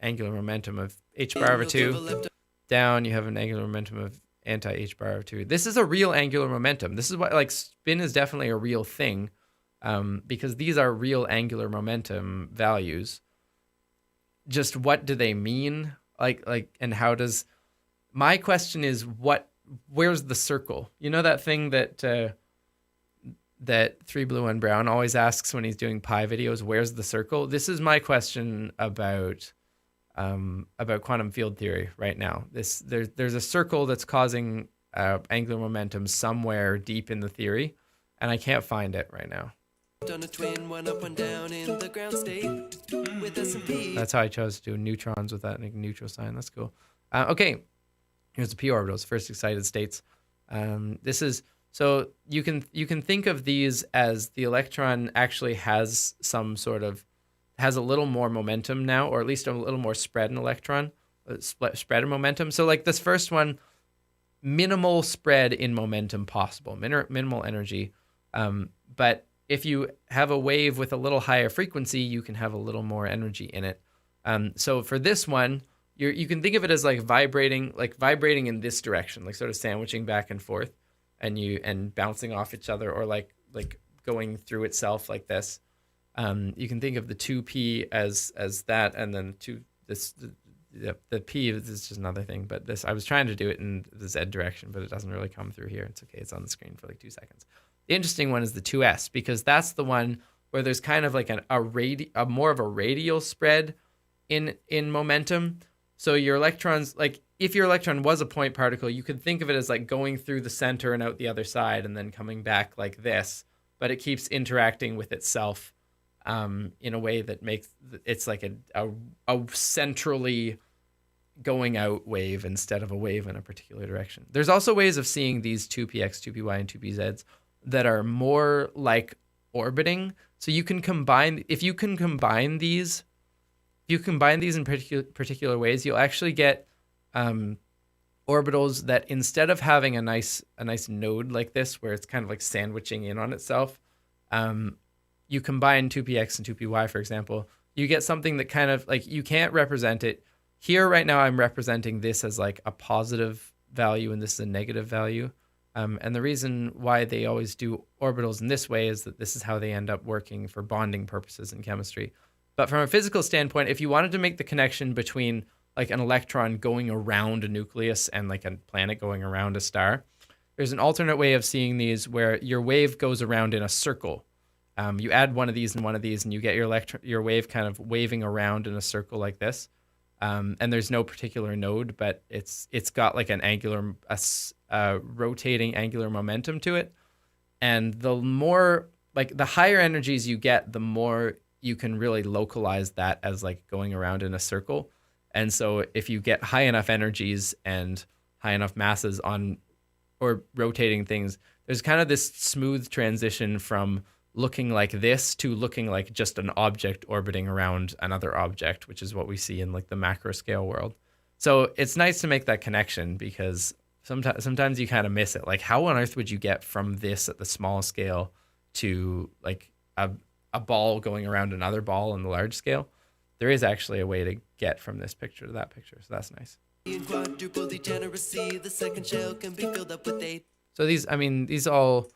[SPEAKER 4] angular momentum of h bar over 2. Down you have an angular momentum of anti-h bar over 2. This is a real angular momentum. This is why, like, spin is definitely a real thing, because these are real angular momentum values. Just what do they mean? Like, and how does... My question is, where's the circle? You know that thing that 3 Blue 1 Brown always asks when he's doing pi videos, where's the circle? This is my question about quantum field theory right now. There's a circle that's causing angular momentum somewhere deep in the theory, and I can't find it right now. Done a twin, one up, one down in the ground state with S&P. That's how I chose to do neutrons with that neutral sign. That's cool. Okay. Here's the p orbitals, first excited states. This is, so you can think of these as the electron actually has a little more momentum now, or at least a little more spread in electron, spread in momentum. So like this first one, minimal spread in momentum possible, minimal energy. But if you have a wave with a little higher frequency, you can have a little more energy in it. So for this one, you can think of it as like vibrating in this direction, like sort of sandwiching back and forth, and bouncing off each other, or like going through itself like this. You can think of the 2p as that, and then the p is just another thing. But this, I was trying to do it in the z direction, but it doesn't really come through here. It's okay. It's on the screen for like 2 seconds. The interesting one is the 2s, because that's the one where there's kind of like a more of a radial spread in momentum. So your electrons, like if your electron was a point particle, you could think of it as like going through the center and out the other side and then coming back like this, but it keeps interacting with itself in a way that makes it's like a centrally going out wave instead of a wave in a particular direction. There's also ways of seeing these 2px, 2py, and 2pzs that are more like orbiting. So you can combine, if you combine these in particular ways, you'll actually get orbitals that instead of having a nice node like this, where it's kind of like sandwiching in on itself, you combine 2px and 2py, for example, you get something that kind of like, you can't represent it. Here right now I'm representing this as like a positive value and this is a negative value. And the reason why they always do orbitals in this way is that this is how they end up working for bonding purposes in chemistry. But from a physical standpoint, if you wanted to make the connection between like an electron going around a nucleus and like a planet going around a star, there's an alternate way of seeing these where your wave goes around in a circle. You add one of these and you get your wave kind of waving around in a circle like this. And there's no particular node, but it's got like an angular, rotating angular momentum to it. And the more, like the higher energies you get, the more you can really localize that as like going around in a circle. And so if you get high enough energies and high enough masses on or rotating things, there's kind of this smooth transition from looking like this to looking like just an object orbiting around another object, which is what we see in like the macro scale world. So it's nice to make that connection because sometimes you kind of miss it. Like how on earth would you get from this at the small scale to like a ball going around another ball on the large scale? There is actually a way to get from this picture to that picture. So that's nice. So these all,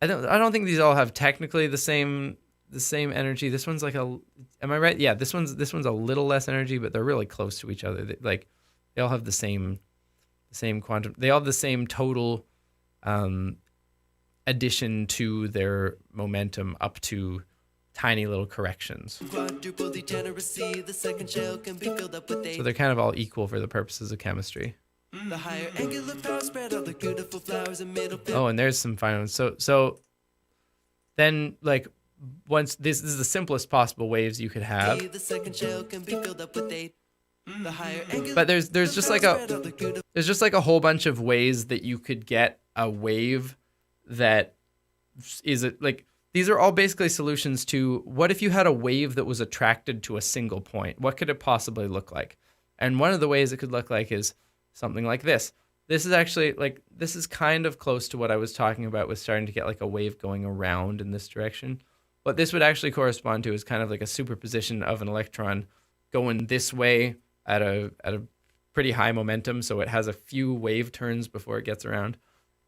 [SPEAKER 4] I don't think these all have technically the same energy. This one's like am I right? Yeah, this one's a little less energy, but they're really close to each other. They all have the same quantum. They all have the same total addition to their momentum up to tiny little corrections. So they're kind of all equal for the purposes of chemistry. The higher angular power spread out the beautiful flowers and middle. Oh, and there's some final ones. So then like once this is the simplest possible waves you could have. The second shell can be filled up with eight. But there's just like a whole bunch of ways that you could get a wave that is like, these are all basically solutions to what if you had a wave that was attracted to a single point? What could it possibly look like? And one of the ways it could look like is something like this. This is actually like, this is kind of close to what I was talking about with starting to get like a wave going around in this direction. What this would actually correspond to is kind of like a superposition of an electron going this way at a pretty high momentum. So it has a few wave turns before it gets around,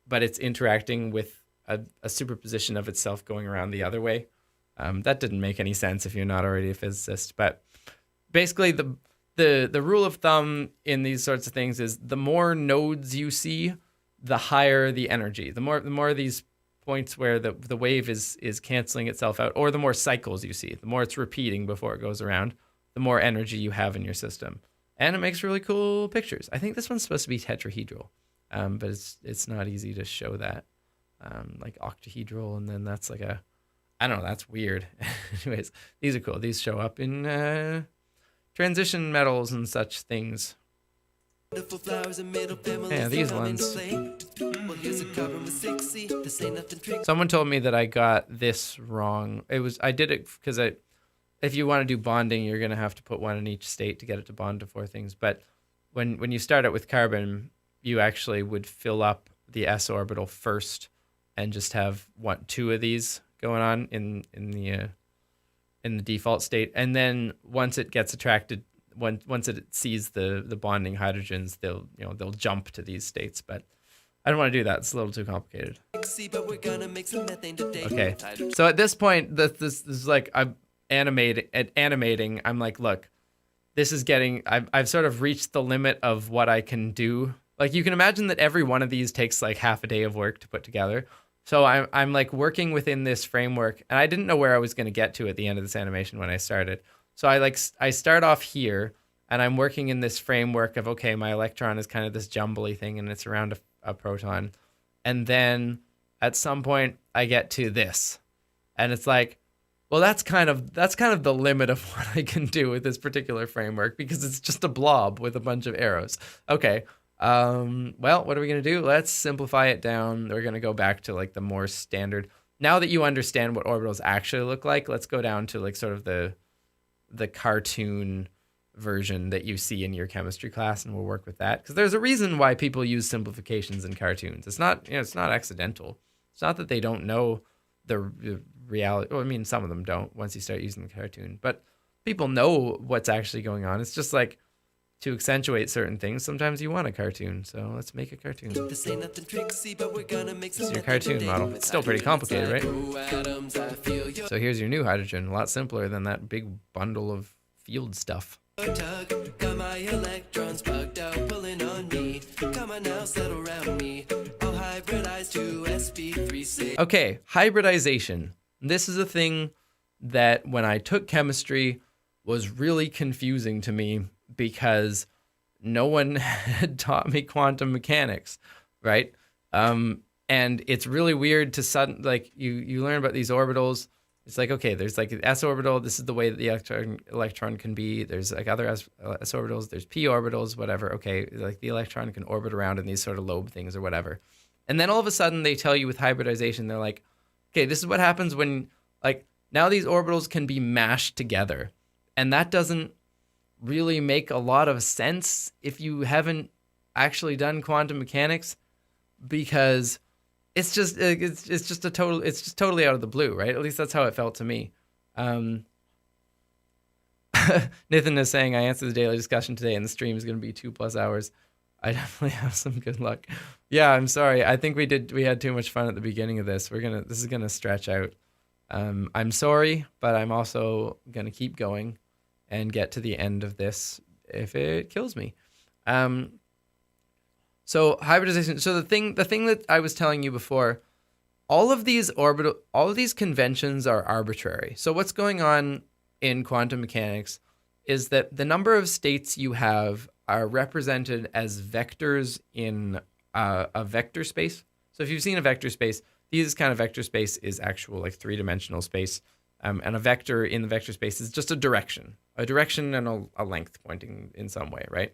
[SPEAKER 4] but it's interacting with a superposition of itself going around the other way. That didn't make any sense if you're not already a physicist, but basically the rule of thumb in these sorts of things is the more nodes you see, the higher the energy. The more these points where the wave is canceling itself out, or the more cycles you see, the more it's repeating before it goes around, the more energy you have in your system. And it makes really cool pictures. I think this one's supposed to be tetrahedral, but it's not easy to show that. Like octahedral, and then that's like I don't know, that's weird. Anyways, these are cool. These show up in transition metals and such things. Yeah, these ones. Someone told me that I got this wrong. I did it because if you want to do bonding, you're going to have to put one in each state to get it to bond to four things. But when you start out with carbon, you actually would fill up the s orbital first and just have two of these going on in the default state. And then once it gets attracted, once it sees the bonding hydrogens, they'll jump to these states. But I don't want to do that. It's a little too complicated. Okay. So at this point, this is like I'm animating. I'm like, look, this is getting. I've sort of reached the limit of what I can do. Like you can imagine that every one of these takes like half a day of work to put together. So I'm like working within this framework, and I didn't know where I was going to get to at the end of this animation when I started. So I start off here, and I'm working in this framework of, okay, my electron is kind of this jumbly thing, and it's around a proton. And then at some point I get to this, and it's like, well, that's kind of the limit of what I can do with this particular framework, because it's just a blob with a bunch of arrows. Okay. Well, what are we going to do? Let's simplify it down. We're going to go back to like the more standard. Now that you understand what orbitals actually look like, let's go down to like sort of the cartoon version that you see in your chemistry class, and we'll work with that, because there's a reason why people use simplifications in cartoons. It's not, it's not accidental. It's not that they don't know the reality. Well, I mean, some of them don't once you start using the cartoon, but people know what's actually going on. It's just like, to accentuate certain things, sometimes you want a cartoon. So let's make a cartoon.
[SPEAKER 1] This ain't nothing tricksy, but we're gonna make
[SPEAKER 4] This is your cartoon model. It's still pretty complicated, right? So here's your new hydrogen. A lot simpler than that big bundle of field stuff.
[SPEAKER 1] Got my electrons bugged out, pulling on me. Come on now, settle around me. I'll hybridize to sp3.
[SPEAKER 4] Okay, hybridization. This is a thing that when I took chemistry was really confusing to me, because no one had taught me quantum mechanics, right? And it's really weird to like you learn about these orbitals. It's like, okay, there's like an s orbital. This is the way that the electron can be. There's like other s orbitals. There's p orbitals, whatever. Okay, like the electron can orbit around in these sort of lobe things or whatever. And then all of a sudden they tell you with hybridization, they're like, okay, this is what happens when, like, now these orbitals can be mashed together. And that doesn't really make a lot of sense if you haven't actually done quantum mechanics, because it's just totally out of the blue, right? At least that's how it felt to me. Nathan is saying, I answered the daily discussion today and the stream is going to be 2+ hours. I definitely have some good luck. Yeah, I'm sorry. I think we had too much fun at the beginning of this. This is gonna stretch out. I'm sorry, but I'm also gonna keep going and get to the end of this if it kills me. So hybridization. So the thing that I was telling you before, all of these conventions are arbitrary. So what's going on in quantum mechanics is that the number of states you have are represented as vectors in a vector space. So if you've seen a vector space, this kind of vector space is actual like 3-dimensional space. And a vector in the vector space is just a direction and a length pointing in some way, right?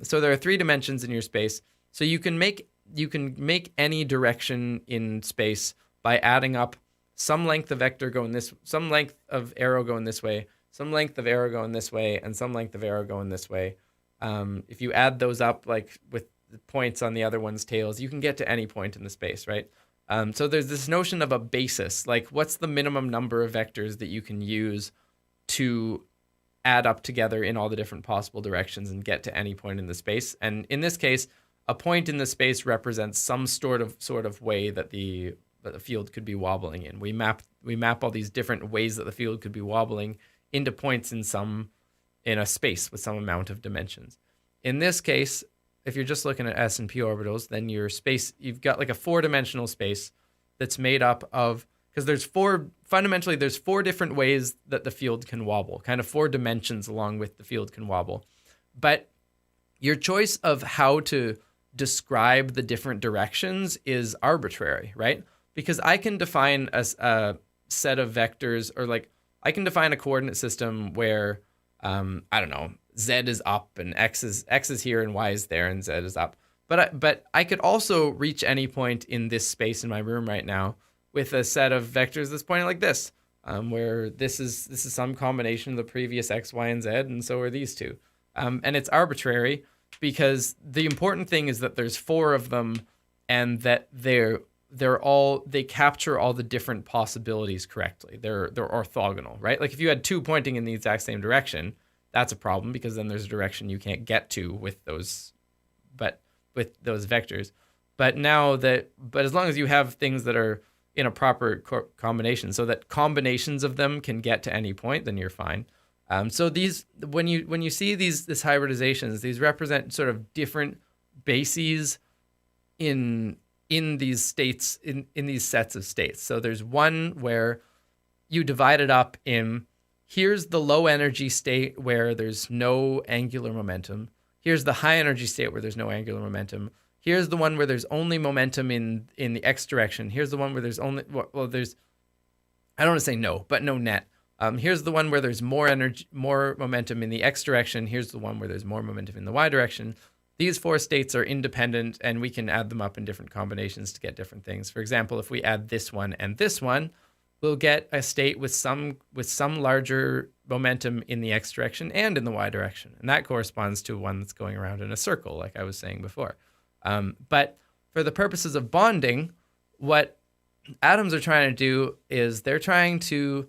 [SPEAKER 4] So there are 3 dimensions in your space. So you can make any direction in space by adding up some length of vector going this, some length of arrow going this way, some length of arrow going this way, and some length of arrow going this way. If you add those up, like with the points on the other one's tails, you can get to any point in the space, right? So there's this notion of a basis, like what's the minimum number of vectors that you can use to add up together in all the different possible directions and get to any point in the space. And in this case, a point in the space represents some sort of way that the field could be wobbling in. We map all these different ways that the field could be wobbling into points in a space with some amount of dimensions. In this case, if you're just looking at s and p orbitals, then your space, you've got like a 4-dimensional space that's made up of, because there's 4 different ways that the field can wobble, kind of 4 dimensions along with the field can wobble. But your choice of how to describe the different directions is arbitrary, right? Because I can define a set of vectors, or like I can define a coordinate system where, I don't know, z is up and x is here and y is there and z is up. But I could also reach any point in this space in my room right now with a set of vectors that's pointing like this, where this is some combination of the previous x, y, and z, and so are these two. And it's arbitrary because the important thing is that there's 4 of them, and that they capture all the different possibilities correctly. They're orthogonal, right? Like if you had 2 pointing in the exact same direction, that's a problem, because then there's a direction you can't get to with those vectors. But as long as you have things that are in a proper combination, so that combinations of them can get to any point, then you're fine. So these, when you see these hybridizations, these represent sort of different bases in these states, in these sets of states. So there's one where you divide it up in, here's the low energy state where there's no angular momentum. Here's the high energy state where there's no angular momentum. Here's the one where there's only momentum in the x direction. Here's the one where there's only, well, there's, I don't want to say no, but no net. Here's the one where there's more energy, more momentum in the x direction. Here's the one where there's more momentum in the y direction. These 4 states are independent, and we can add them up in different combinations to get different things. For example, if we add this one and this one, we'll get a state with some larger momentum in the x direction and in the y direction, and that corresponds to one that's going around in a circle, like I was saying before. But for the purposes of bonding, what atoms are trying to do is they're trying to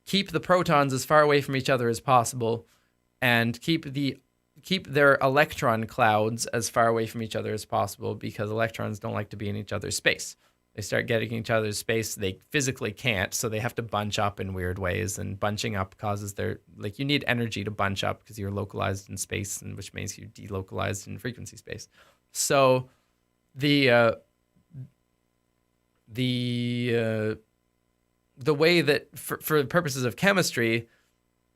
[SPEAKER 4] keep the protons as far away from each other as possible, and keep their electron clouds as far away from each other as possible, because electrons don't like to be in each other's space. They start getting in each other's space, they physically can't, so they have to bunch up in weird ways, and bunching up causes you need energy to bunch up because you're localized in space, and which means you delocalized in frequency space. So the way that for purposes of chemistry,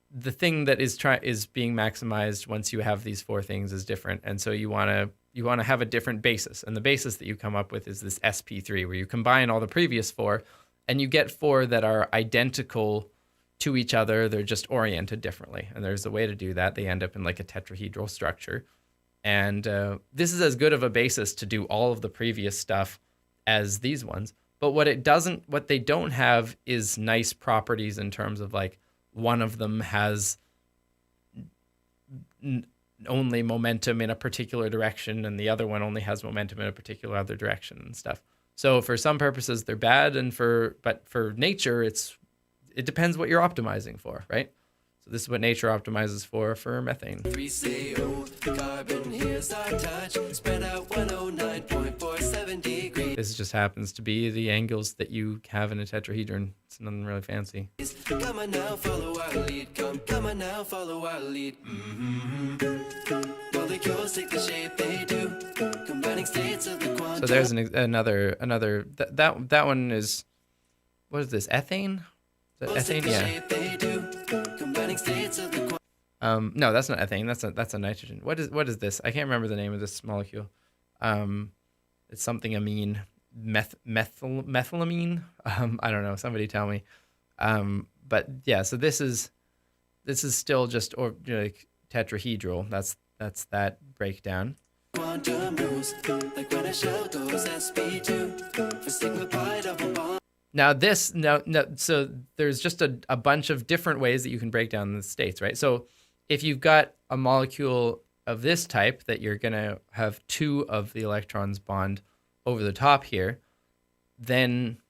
[SPEAKER 4] the thing that is being maximized once you have these 4 things is different, and so you want to have a different basis, and the basis that you come up with is this sp3, where you combine all the previous 4, and you get 4 that are identical to each other. They're just oriented differently, and there's a way to do that. They end up in like a tetrahedral structure, and this is as good of a basis to do all of the previous stuff as these ones. But what they don't have is nice properties in terms of like one of them has only momentum in a particular direction and the other one only has momentum in a particular other direction and stuff. So for some purposes they're bad, but for nature it depends what you're optimizing for, right? So this is what nature optimizes for methane.
[SPEAKER 1] 3CO, carbon, here's our touch, spread out 109.47 degrees.
[SPEAKER 4] This just happens to be the angles that you have in a tetrahedron. It's nothing really fancy.
[SPEAKER 1] Come on now, follow our lead. Come on now, follow our lead. Molecules take the shape they do, combining states of the quantum.
[SPEAKER 4] So there's another that one is, what is this, ethane? Is that ethane? Yeah. No, that's not ethane. That's a nitrogen. What is this? I can't remember the name of this molecule. It's something amine, methylamine. I don't know. Somebody tell me. But yeah, so this is still just like tetrahedral. That's that breakdown.
[SPEAKER 1] Quantum rules, like when a shell goes sp2 for sigma pi double bond.
[SPEAKER 4] Now so there's just a bunch of different ways that you can break down the states, right? So if you've got a molecule of this type that you're going to have 2 of the electrons bond over the top here, then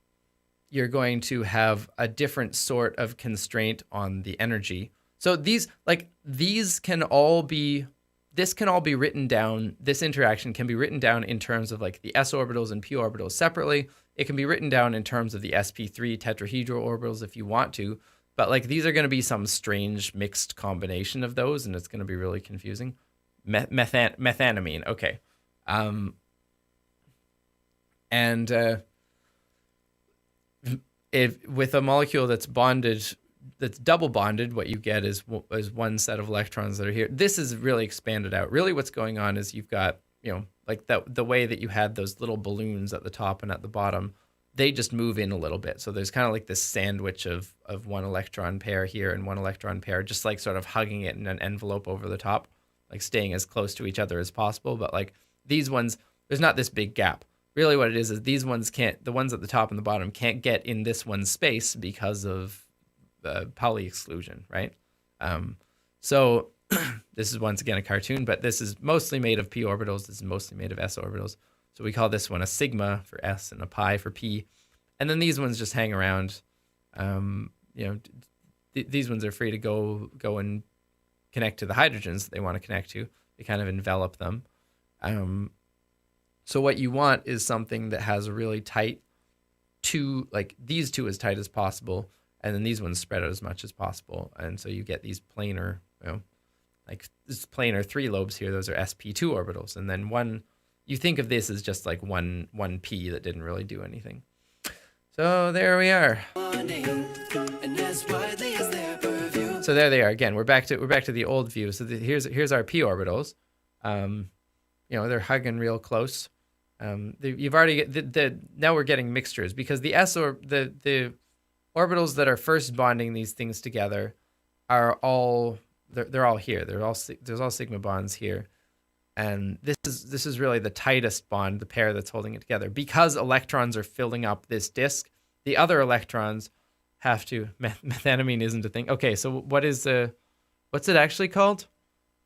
[SPEAKER 4] you're going to have a different sort of constraint on the energy. So this can all be written down. This interaction can be written down in terms of like the s orbitals and p orbitals separately. It can be written down in terms of the sp3 tetrahedral orbitals if you want to, but like these are going to be some strange mixed combination of those, and it's going to be really confusing. Methanamine, okay. With a molecule that's double bonded, what you get is one set of electrons that are here. This is really expanded out. Really what's going on is you've got, like the way that you had those little balloons at the top and at the bottom, they just move in a little bit. So there's kind of like this sandwich of one electron pair here and one electron pair, just like sort of hugging it in an envelope over the top, like staying as close to each other as possible. But like these ones, there's not this big gap. Really what it is these ones the ones at the top and the bottom can't get in this one space because of Pauli exclusion, right? So this is once again a cartoon, but this is mostly made of p orbitals. This is mostly made of s orbitals. So we call this one a sigma for s and a pi for p. And then these ones just hang around. These ones are free to go and connect to the hydrogens that they want to connect to. They kind of envelop them. So what you want is something that has a really tight like these 2 as tight as possible, and then these ones spread out as much as possible. And so you get these planar, like this planar 3 lobes here. Those are sp2 orbitals. And then you think of this as just like one p that didn't really do anything. So there we are.
[SPEAKER 1] And as widely as they're pervading.
[SPEAKER 4] So there they are again. We're back to the old view. So here's our p orbitals. They're hugging real close. You've already now we're getting mixtures because the the orbitals that are first bonding these things together are all they're all here. There's all sigma bonds here, and this is really the tightest bond, the pair that's holding it together. Because electrons are filling up this disk, the other electrons have to. Methanamine isn't a thing. Okay, so what's it actually called?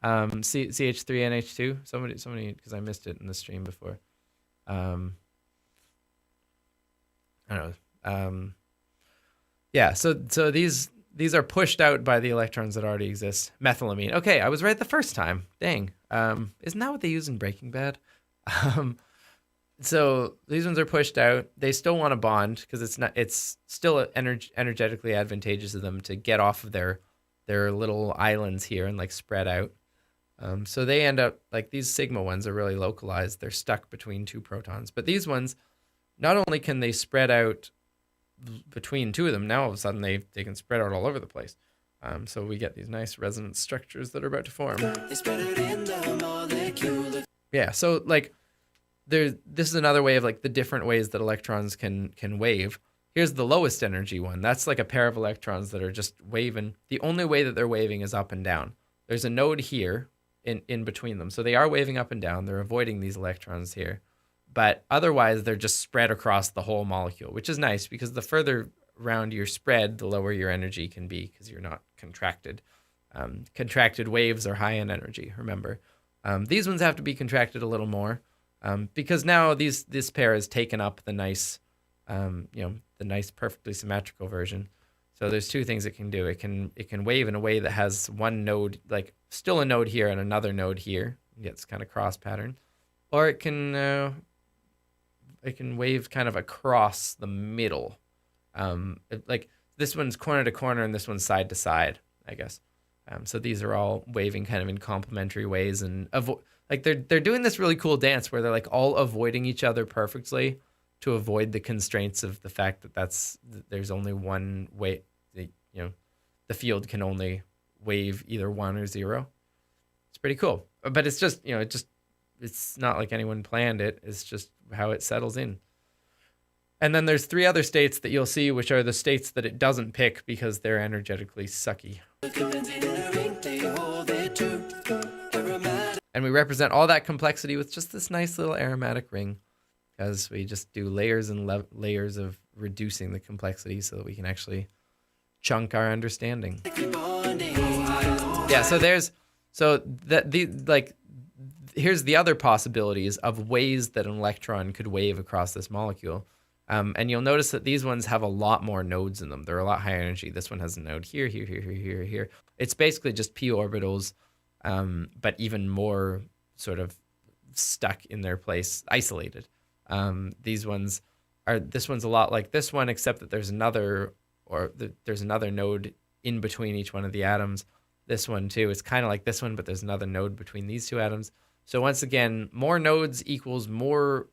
[SPEAKER 4] CH3NH2. Somebody, because I missed it in the stream before. I don't know. Yeah. So these are pushed out by the electrons that already exist. Methylamine. Okay, I was right the first time. Dang. Isn't that what they use in Breaking Bad? So these ones are pushed out. They still want to bond because it's still energetically advantageous to them to get off of their little islands here and like spread out. So they end up like these sigma ones are really localized. They're stuck between two protons. But these ones, not only can they spread out between two of them, now all of a sudden they can spread out all over the place. So we get these nice resonance structures that are about to form. Yeah, so like this is another way of like the different ways that electrons can wave. Here's the lowest energy one. That's like a pair of electrons that are just waving. The only way that they're waving is up and down. There's a node here in between them. So they are waving up and down. They're avoiding these electrons here. But otherwise, they're just spread across the whole molecule, which is nice because the further around you're spread, the lower your energy can be because you're not contracted. Contracted waves are high in energy, remember. These ones have to be contracted a little more because now this pair has taken up the nice, the nice perfectly symmetrical version. So there's two things it can do. It can wave in a way that has one node, like still a node here and another node here. It gets kind of cross pattern, or it can wave kind of across the middle. Like this one's corner to corner and this one's side to side, I guess. So these are all waving kind of in complementary ways and they're doing this really cool dance where they're like all avoiding each other perfectly to avoid the constraints of the fact that there's only one way. The field can only wave either 1 or 0. It's pretty cool, but it's just it's not like anyone planned it. It's just how it settles in. And then there's 3 other states that you'll see, which are the states that it doesn't pick because they're energetically sucky. And we represent all that complexity with just this nice little aromatic ring, because we just do layers and layers of reducing the complexity so that we can actually chunk our understanding. Yeah, here's the other possibilities of ways that an electron could wave across this molecule. And you'll notice that these ones have a lot more nodes in them. They're a lot higher energy. This one has a node here, here, here, here, here, here. It's basically just p orbitals, but even more sort of stuck in their place, isolated. This one's a lot like this one, except that there's another node in between each one of the atoms. This one too, it's kind of like this one, but there's another node between these two atoms. So once again, more nodes equals more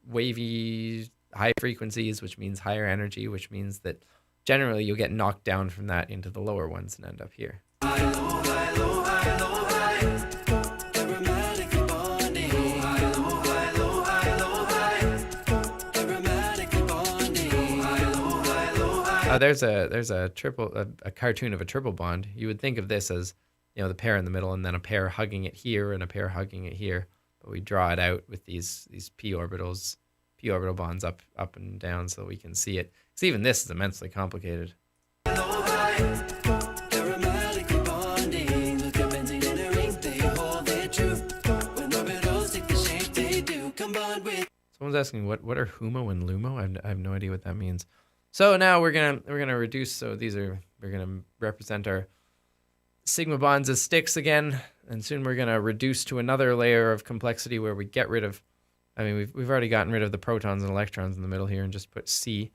[SPEAKER 4] wavy high frequencies, which means higher energy, which means that generally you'll get knocked down from that into the lower ones and end up here. There's a cartoon of a triple bond. You would think of this as, the pair in the middle and then a pair hugging it here and a pair hugging it here. But we draw it out with these p orbital bonds up and down so we can see it. Because even this is immensely complicated. Someone's asking what are HUMO and LUMO? I have no idea what that means. So now we're gonna reduce. So we're gonna represent our sigma bonds as sticks again, and soon we're gonna reduce to another layer of complexity where we get rid of. I mean, we've already gotten rid of the protons and electrons in the middle here and just put C.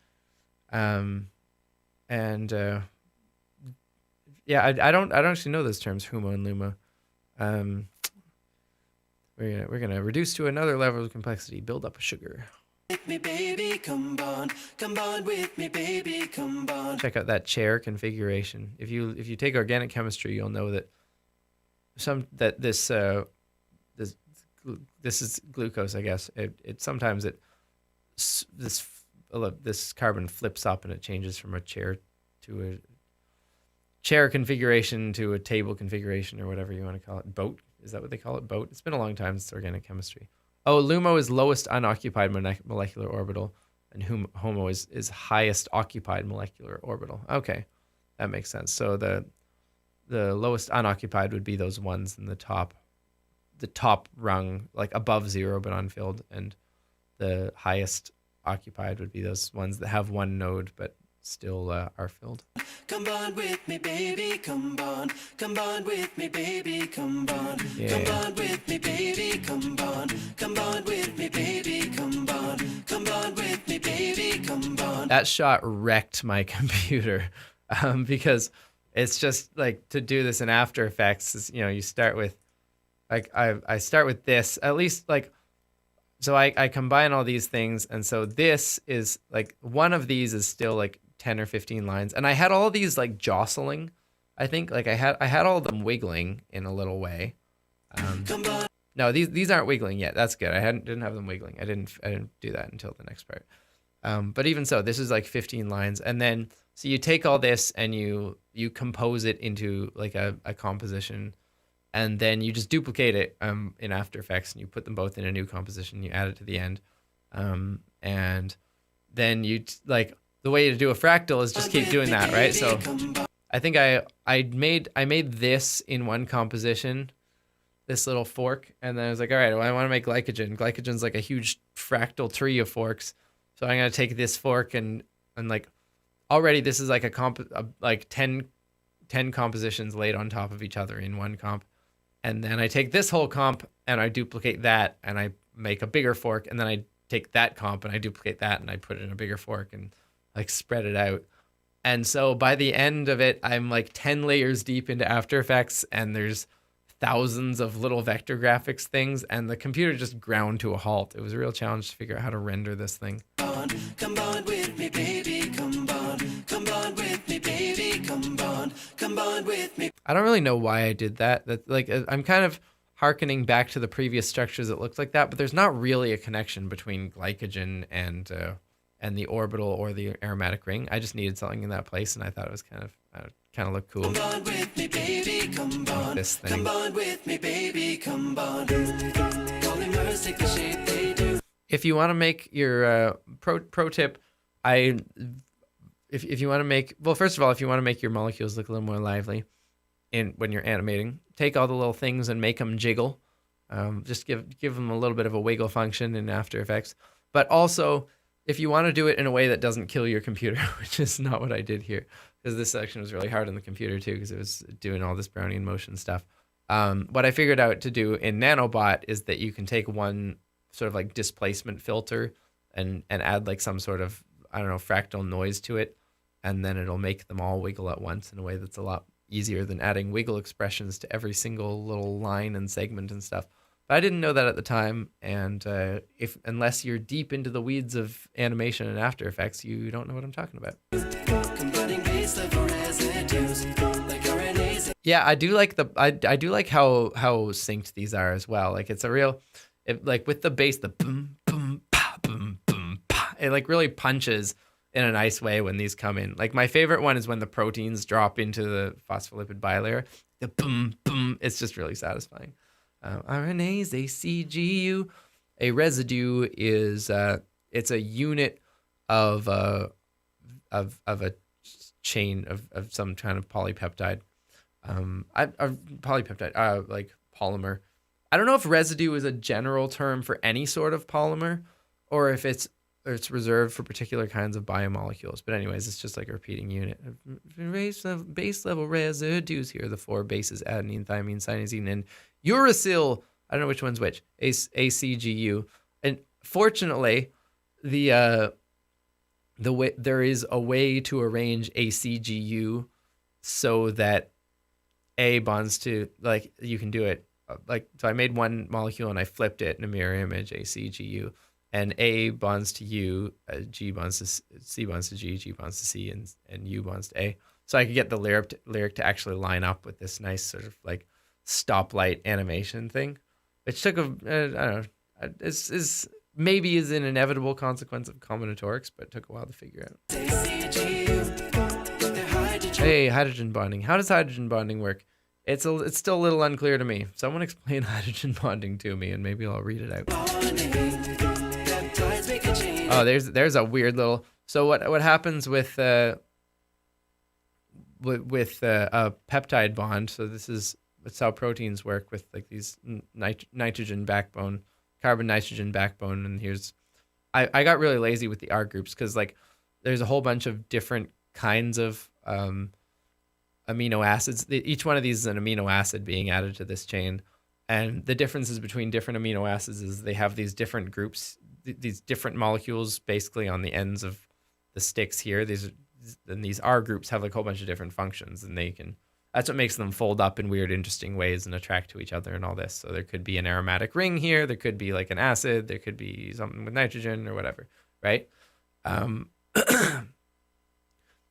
[SPEAKER 4] I don't actually know those terms, HUMO and LUMO. We're gonna reduce to another level of complexity, build up a sugar.
[SPEAKER 3] me, baby, come bond with me, baby, come bond.
[SPEAKER 4] Check out that chair configuration. If you take organic chemistry, you'll know that this is glucose, I guess. This carbon flips up and it changes from a chair configuration to a table configuration, or whatever you want to call it. Boat, is that what they call it? Boat. It's been a long time since organic chemistry. Oh, LUMO is lowest unoccupied molecular orbital, and HOMO is highest occupied molecular orbital. Okay, that makes sense. So the lowest unoccupied would be those ones in the top rung, like above zero but unfilled, and the highest occupied would be those ones that have one node but still are filled.
[SPEAKER 3] Come bond with me, baby, come bond with me, baby, come bond.
[SPEAKER 4] Yeah.
[SPEAKER 3] Come bond with me, baby, come bond with me, baby, come bond with me, baby, come bond.
[SPEAKER 4] That shot wrecked my computer because it's just like, to do this in After Effects is, you start with, like, I start with this, at least, like, so I combine all these things, and so this is like, one of these is still like 10 or 15 lines, and I had all these like jostling, I think, like I had all of them wiggling in a little way. No, these aren't wiggling yet. That's good. Didn't have them wiggling. I didn't do that until the next part. But even so, this is like 15 lines, and then so you take all this and you compose it into like a composition, and then you just duplicate it in After Effects, and you put them both in a new composition. You add it to the end, and then like, the way to do a fractal is just keep doing that, right? So I think I made this in one composition, this little fork, and then I was like, all right, well, I want to make glycogen. Glycogen's like a huge fractal tree of forks, so I'm gonna take this fork and like, already this is like like 10 compositions laid on top of each other in one comp, and then I take this whole comp and I duplicate that and I make a bigger fork, and then I take that comp and I duplicate that and I put it in a bigger fork and like spread it out. And so by the end of it, I'm like 10 layers deep into After Effects, and there's thousands of little vector graphics things, and the computer just ground to a halt. It was a real challenge to figure out how to render this thing.
[SPEAKER 3] Come bond with me, baby, come bond with me, baby, come bond with me.
[SPEAKER 4] I don't really know why I did that. Like, I'm kind of hearkening back to the previous structures that looked like that, but there's not really a connection between glycogen and the orbital or the aromatic ring. I just needed something in that place, and I thought it was kind of looked cool.
[SPEAKER 3] Come bond with me, baby, come bond.
[SPEAKER 4] This thing.
[SPEAKER 3] Come bond with me, baby, come bond. Polymers take the shape they do.
[SPEAKER 4] If you want to make your pro tip, if you want to make, well, first of all, if you want to make your molecules look a little more lively when you're animating, take all the little things and make them jiggle. Just give them a little bit of a wiggle function in After Effects. But also, if you want to do it in a way that doesn't kill your computer, which is not what I did here, because this section was really hard on the computer too, because it was doing all this Brownian motion stuff. What I figured out to do in Nanobot is that you can take one sort of like displacement filter and add like some sort of, I don't know, fractal noise to it, and then it'll make them all wiggle at once in a way that's a lot easier than adding wiggle expressions to every single little line and segment and stuff. But I didn't know that at the time, and unless you're deep into the weeds of animation and After Effects, you don't know what I'm talking about.
[SPEAKER 3] Combining base level residues like RNAs.
[SPEAKER 4] Yeah, I do like I do like how synced these are as well. Like, it's a real, like with the bass, the boom boom pa boom boom pa, it like really punches in a nice way when these come in. Like, my favorite one is when the proteins drop into the phospholipid bilayer. The boom boom, it's just really satisfying. RNAs, ACGU. A residue is it's a unit of a chain of some kind of polypeptide. Polypeptide, like polymer. I don't know if residue is a general term for any sort of polymer, or if it's reserved for particular kinds of biomolecules. But anyways, it's just like a repeating unit. Base level residues here. The four bases: adenine, thymine, cytosine, and uracil. I don't know which one's which. ACGU. And fortunately, the way there is a way to arrange ACGU so that A bonds to, like, you can do it like, so I made one molecule and I flipped it in a mirror image ACGU, and A bonds to U, G bonds to C bonds to G bonds to C, and U bonds to A. So I could get the lyric to actually line up with this nice sort of like stoplight animation thing, which took I don't know, is maybe is an inevitable consequence of combinatorics, but it took a while to figure out. Hey, hydrogen bonding. How does hydrogen bonding work? It's still a little unclear to me. Someone explain hydrogen bonding to me, and maybe I'll read it out. Oh, there's a weird little. So what happens with a peptide bond? So that's how proteins work with like these nitrogen backbone, carbon nitrogen backbone. And here's, I got really lazy with the R groups because like there's a whole bunch of different kinds of amino acids. Each one of these is an amino acid being added to this chain. And the differences between different amino acids is they have these different groups, these different molecules basically on the ends of the sticks here. These R groups have like a whole bunch of different functions, and that's what makes them fold up in weird, interesting ways and attract to each other and all this. So there could be an aromatic ring here. There could be like an acid. There could be something with nitrogen or whatever, right?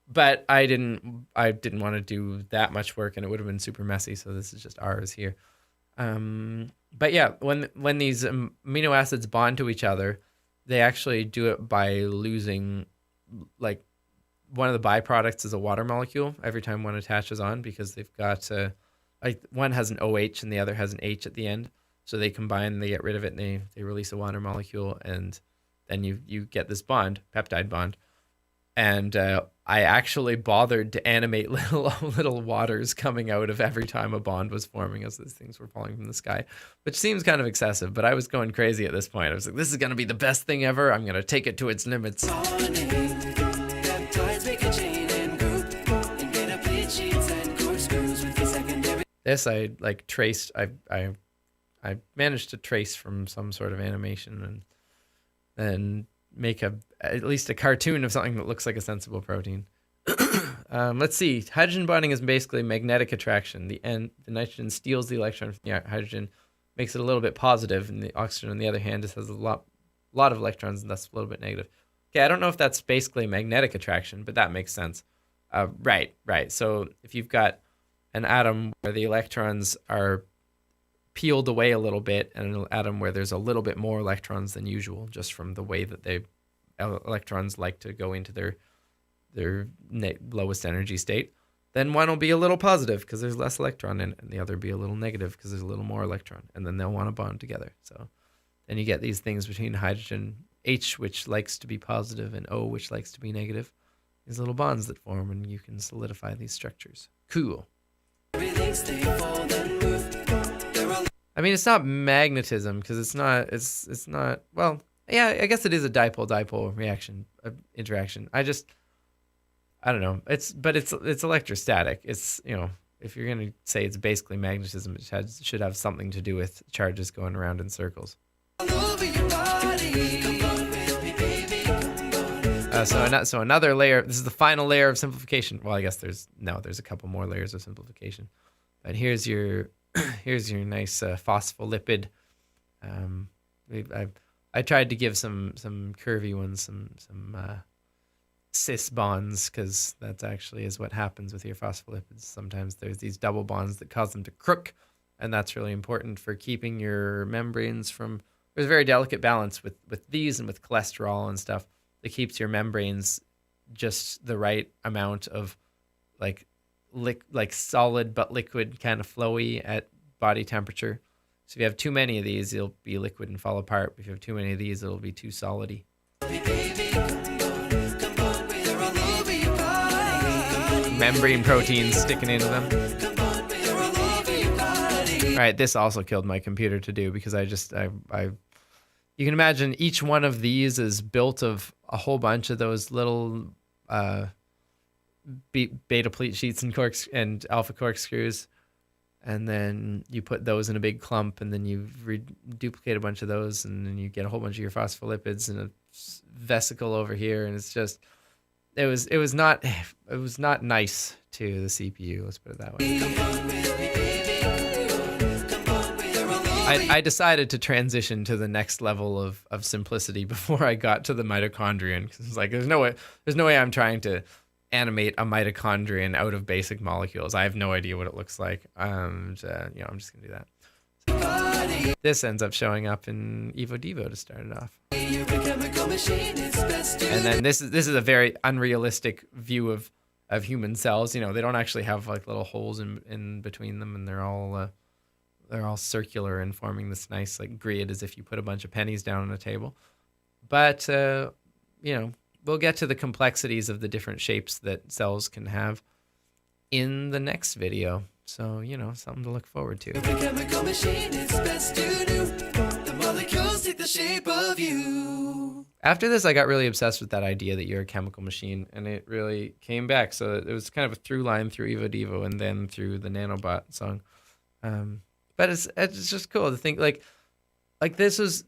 [SPEAKER 4] But I didn't want to do that much work, and it would have been super messy. So this is just R's here. But yeah, when these amino acids bond to each other, they actually do it by losing, like, one of the byproducts is a water molecule every time one attaches on, because they've got like one has an OH and the other has an H at the end. So they combine, they get rid of it, and they release a water molecule, and then you get this bond, peptide bond. And I actually bothered to animate little waters coming out of every time a bond was forming as these things were falling from the sky, which seems kind of excessive, but I was going crazy at this point. I was like, this is going to be the best thing ever. I'm going to take it to its limits. This I like traced. I managed to trace from some sort of animation and then make at least a cartoon of something that looks like a sensible protein. Let's see. Hydrogen bonding is basically magnetic attraction. The nitrogen steals the electron from the hydrogen, makes it a little bit positive, and the oxygen, on the other hand, just has a lot of electrons, and that's a little bit negative. Okay, I don't know if that's basically magnetic attraction, but that makes sense. Right. So if you've got an atom where the electrons are peeled away a little bit, and an atom where there's a little bit more electrons than usual, just from the way that electrons like to go into their lowest energy state, then one will be a little positive because there's less electron in it, and the other be a little negative because there's a little more electron, and then they'll want to bond together. So then you get these things between hydrogen H, which likes to be positive, and O, which likes to be negative. These little bonds that form, and you can solidify these structures. Cool. I mean, it's not magnetism because it's not. Well, yeah, I guess it is a dipole reaction interaction. I don't know. It's electrostatic. It's, if you're gonna say it's basically magnetism, it should have something to do with charges going around in circles. So another layer. This is the final layer of simplification. Well, I guess there's a couple more layers of simplification, but here's your nice phospholipid. I tried to give some curvy ones some cis bonds, because that actually is what happens with your phospholipids. Sometimes there's these double bonds that cause them to crook, and that's really important for keeping your membranes from. There's a very delicate balance with these and with cholesterol and stuff that keeps your membranes just the right amount of like solid but liquid, kind of flowy at body temperature. So if you have too many of these, it'll be liquid and fall apart. If you have too many of these, it'll be too solidy. Membrane proteins sticking into them. All right, this also killed my computer to do, because you can imagine each one of these is built of a whole bunch of those little beta pleat sheets and alpha corkscrews. And then you put those in a big clump, and then you duplicate a bunch of those, and then you get a whole bunch of your phospholipids in a vesicle over here. And it's just, it was not nice to the CPU. Let's put it that way. I decided to transition to the next level of simplicity before I got to the mitochondrion, because it's like there's no way I'm trying to animate a mitochondrion out of basic molecules. I have no idea what it looks like. I'm just gonna do that. This ends up showing up in Evo Devo to start it off. And then this is a very unrealistic view of human cells. They don't actually have like little holes in between them, and they're all circular and forming this nice like grid as if you put a bunch of pennies down on a table. But we'll get to the complexities of the different shapes that cells can have in the next video. So, something to look forward to.
[SPEAKER 1] The chemical machine is best to do. The molecules take the shape of you.
[SPEAKER 4] After this, I got really obsessed with that idea that you're a chemical machine, and it really came back. So it was kind of a through line through Evo Devo and then through the Nanobot song. But it's just cool to think like that's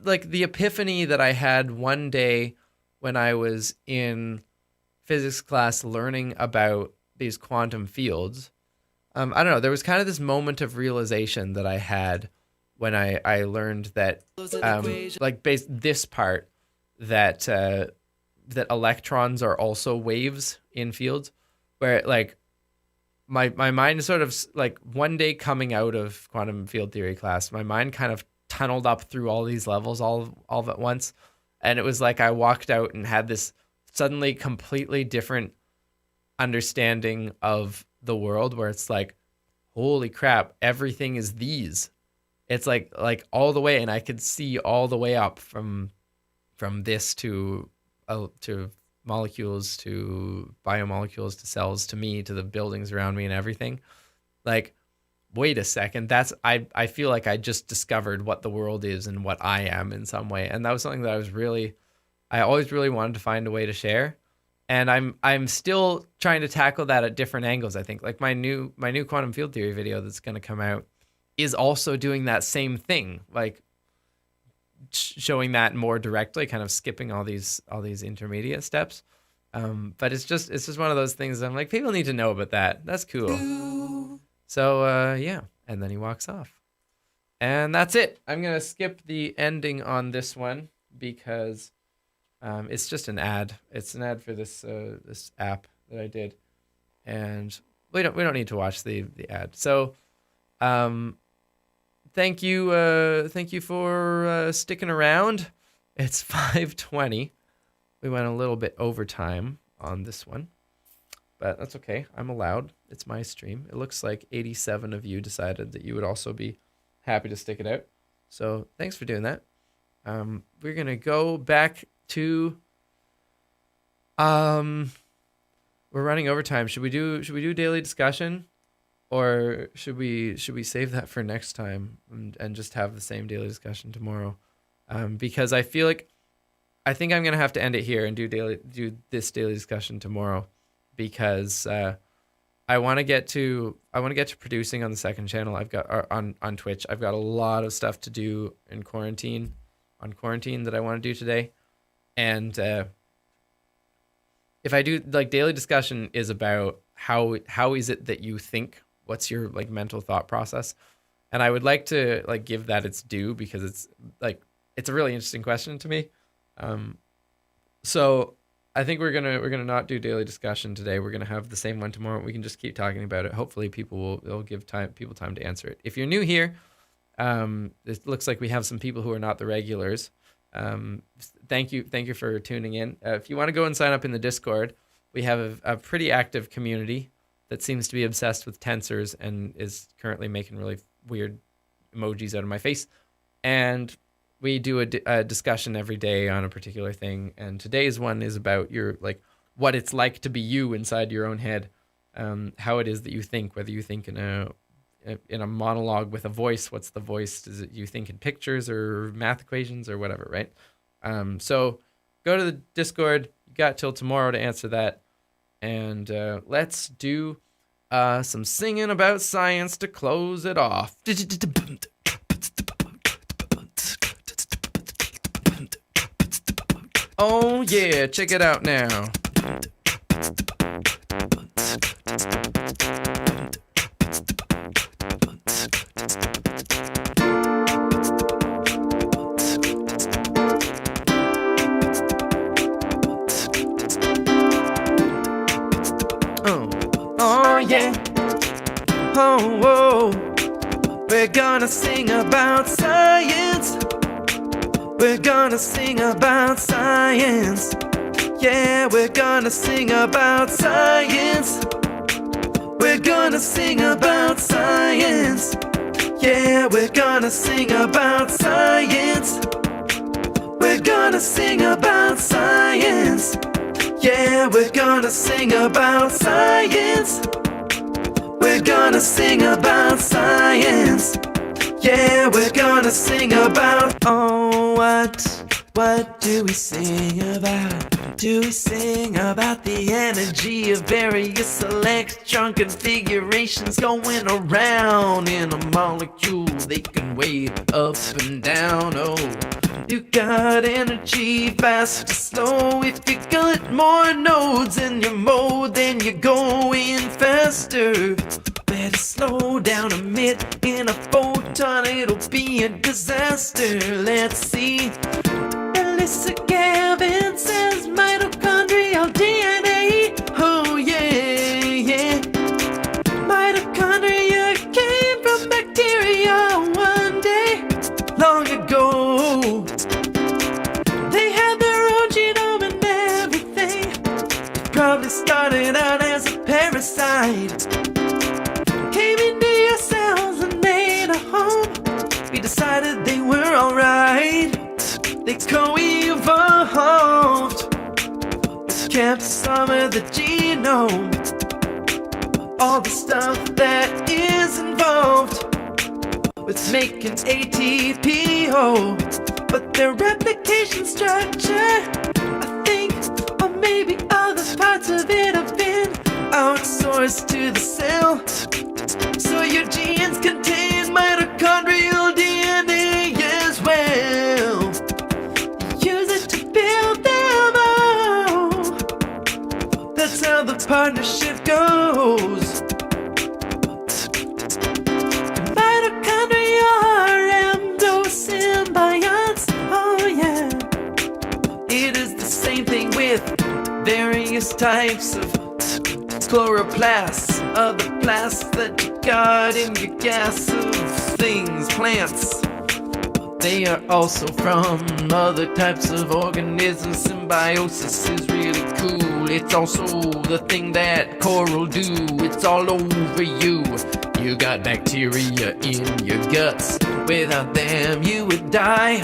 [SPEAKER 4] like the epiphany that I had one day when I was in physics class learning about these quantum fields. I don't know. There was kind of this moment of realization that I had when I learned that, this part that electrons are also waves in fields, where like my mind sort of like one day coming out of quantum field theory class, my mind kind of tunneled up through all these levels all at once, and it was like I walked out and had this suddenly completely different understanding of the world, where it's like, holy crap, everything is these. It's like all the way, and I could see all the way up from this to molecules, to biomolecules, to cells, to me, to the buildings around me and everything. Like, wait a second, I feel like I just discovered what the world is and what I am in some way. And that was something that I always really wanted to find a way to share. And I'm still trying to tackle that at different angles. I think like my new quantum field theory video that's going to come out is also doing that same thing, like showing that more directly, kind of skipping all these intermediate steps. But it's just one of those things that I'm like, people need to know about that. That's cool. So yeah, and then he walks off, and that's it. I'm gonna skip the ending on this one because it's just an ad. It's an ad for this app that I did, and we don't need to watch the ad. So thank you for sticking around. It's 5:20. We went a little bit overtime on this one, but that's okay. I'm allowed. It's my stream. It looks like 87 of you decided that you would also be happy to stick it out. So thanks for doing that. We're gonna go back to we're running overtime. Should we do daily discussion, or should we save that for next time and just have the same daily discussion tomorrow? Because I think I'm gonna have to end it here and do this daily discussion tomorrow, because I want to get to producing on the second channel. I've got on Twitch. I've got a lot of stuff to do in quarantine that I want to do today. And if I do, like, daily discussion is about how is it that you think, what's your like mental thought process, and I would like to like give that its due, because it's a really interesting question to me. So I think we're gonna not do daily discussion today. We're gonna have the same one tomorrow. We can just keep talking about it. Hopefully it'll give people time to answer it. If you're new here, it looks like we have some people who are not the regulars. Thank you for tuning in. If you want to go and sign up in the Discord, we have a pretty active community that seems to be obsessed with tensors and is currently making really weird emojis out of my face. And we do a discussion every day on a particular thing. And today's one is about what it's like to be you inside your own head, how it is that you think, whether you think in a monologue with a voice. What's the voice? Does it you think in pictures or math equations or whatever, right? So go to the Discord. You got till tomorrow to answer that. And let's do some singing about science to close it off. Oh yeah, check it out now.
[SPEAKER 3] We're gonna sing about science. We're gonna sing about science. Yeah, we're gonna sing about science. We're gonna sing about science. Yeah, we're gonna sing about science. We're gonna sing about science. Yeah, we're gonna sing about science. We're gonna sing about science. Yeah, we're gonna sing about. Oh, what do we sing about? Do we sing about the energy of various electron configurations going around in a molecule? They can wave up and down. Oh, you got energy fast or slow. If you got more nodes in your mode, then you're going faster. Better slow down a bit. In a photon, it'll be a disaster. Let's see. Alyssa Gavin says mitochondrial DNA. Oh yeah, yeah. Mitochondria came from bacteria one day long ago. They had their own genome and everything. It probably started out as a parasite. Came into your cells and made a home. We decided they were alright. They co-evolved. Kept some of the genome. All the stuff that is involved with making ATP. Oh, but their replication structure, I think, or maybe other parts of it have been outsourced to the cell. So your genes contain mitochondrial DNA as well. Use it to build them all. That's how the partnership goes. Mitochondria are endosymbionts. Oh yeah. It is the same thing with various types of chloroplasts, other plasts that you got in your gas of things, plants. They are also from other types of organisms. Symbiosis is really cool. It's also the thing that coral do. It's all over you. You got bacteria in your guts. Without them, you would die.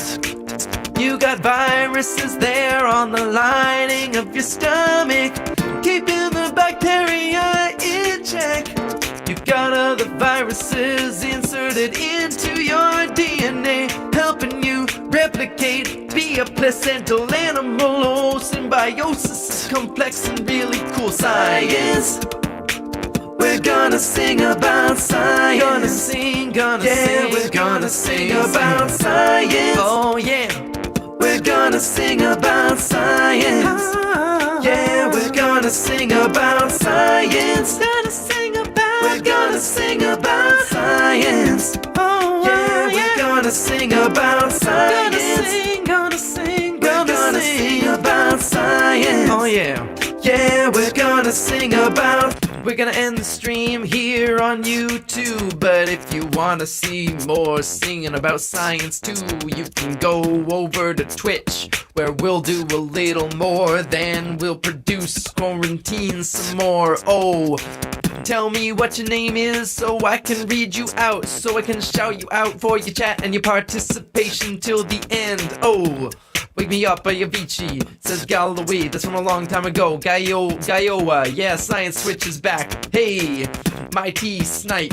[SPEAKER 3] You got viruses there on the lining of your stomach, keeping the bacteria in check. You got other viruses inserted into your DNA, helping you replicate, be a placental animal. Oh, symbiosis is complex and really cool science. We're gonna sing about science. Gonna sing, we're gonna sing about science. Oh yeah. We're gonna sing about science. Yeah, we're gonna sing about science. We're gonna sing about science. Oh, yeah, we're gonna sing about science. We're gonna sing about science. Oh yeah. Yeah, we're gonna sing about. We're gonna end the stream here on YouTube, but if you wanna see more singing about science too, you can go over to Twitch, where we'll do a little more, then we'll produce quarantine some more. Oh, tell me what your name is so I can read you out, so I can shout you out for your chat and your participation till the end. Oh, wake me up by Avicii, says Galloway, that's from a long time ago. Gaiowa, yeah, Science Switch is back. Hey, Mighty Snipe,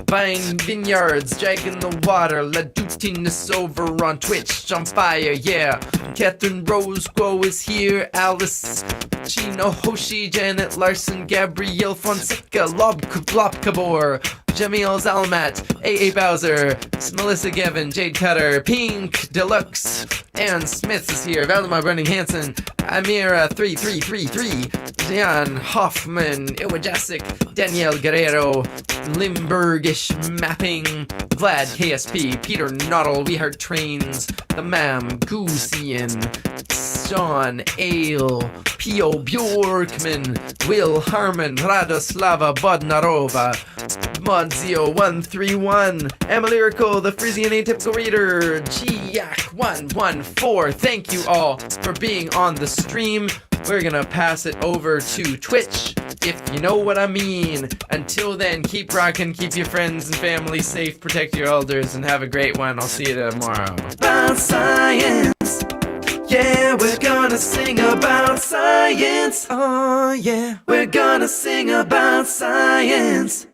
[SPEAKER 3] Vine Vineyards, Dragging the Water, Ladutinus over on Twitch, on fire, yeah. Catherine Rose Guo is here, Alice Chino Hoshi, Janet Larson, Gabrielle Fonseca, Lobkabor, Jamil Zalmat, A.A. Bowser, Melissa Gavin, Jade Cutter, Pink Deluxe, Ann Smith is here, Valdemar Brenning Hansen, Amira 3333,
[SPEAKER 4] Sebastian Hoffman, Iwajasic, Danielle Guerrero, Limburgish Mapping, Vlad KSP, Peter Noddle, We Heart Trains, The Mam, Goosian, Sean Ale, Pio Bjorkman, Will Harmon, Radoslava Bodnarova, Modzio131, Emilirico, the Frisian Atypical Reader, Giak114. Thank you all for being on the stream. We're gonna pass it over to Twitch, if you know what I mean. Until then, keep rocking, keep your friends and family safe, protect your elders, and have a great one. I'll see you tomorrow.
[SPEAKER 1] About science. Yeah, we're gonna sing about science. Oh, yeah, we're gonna sing about science.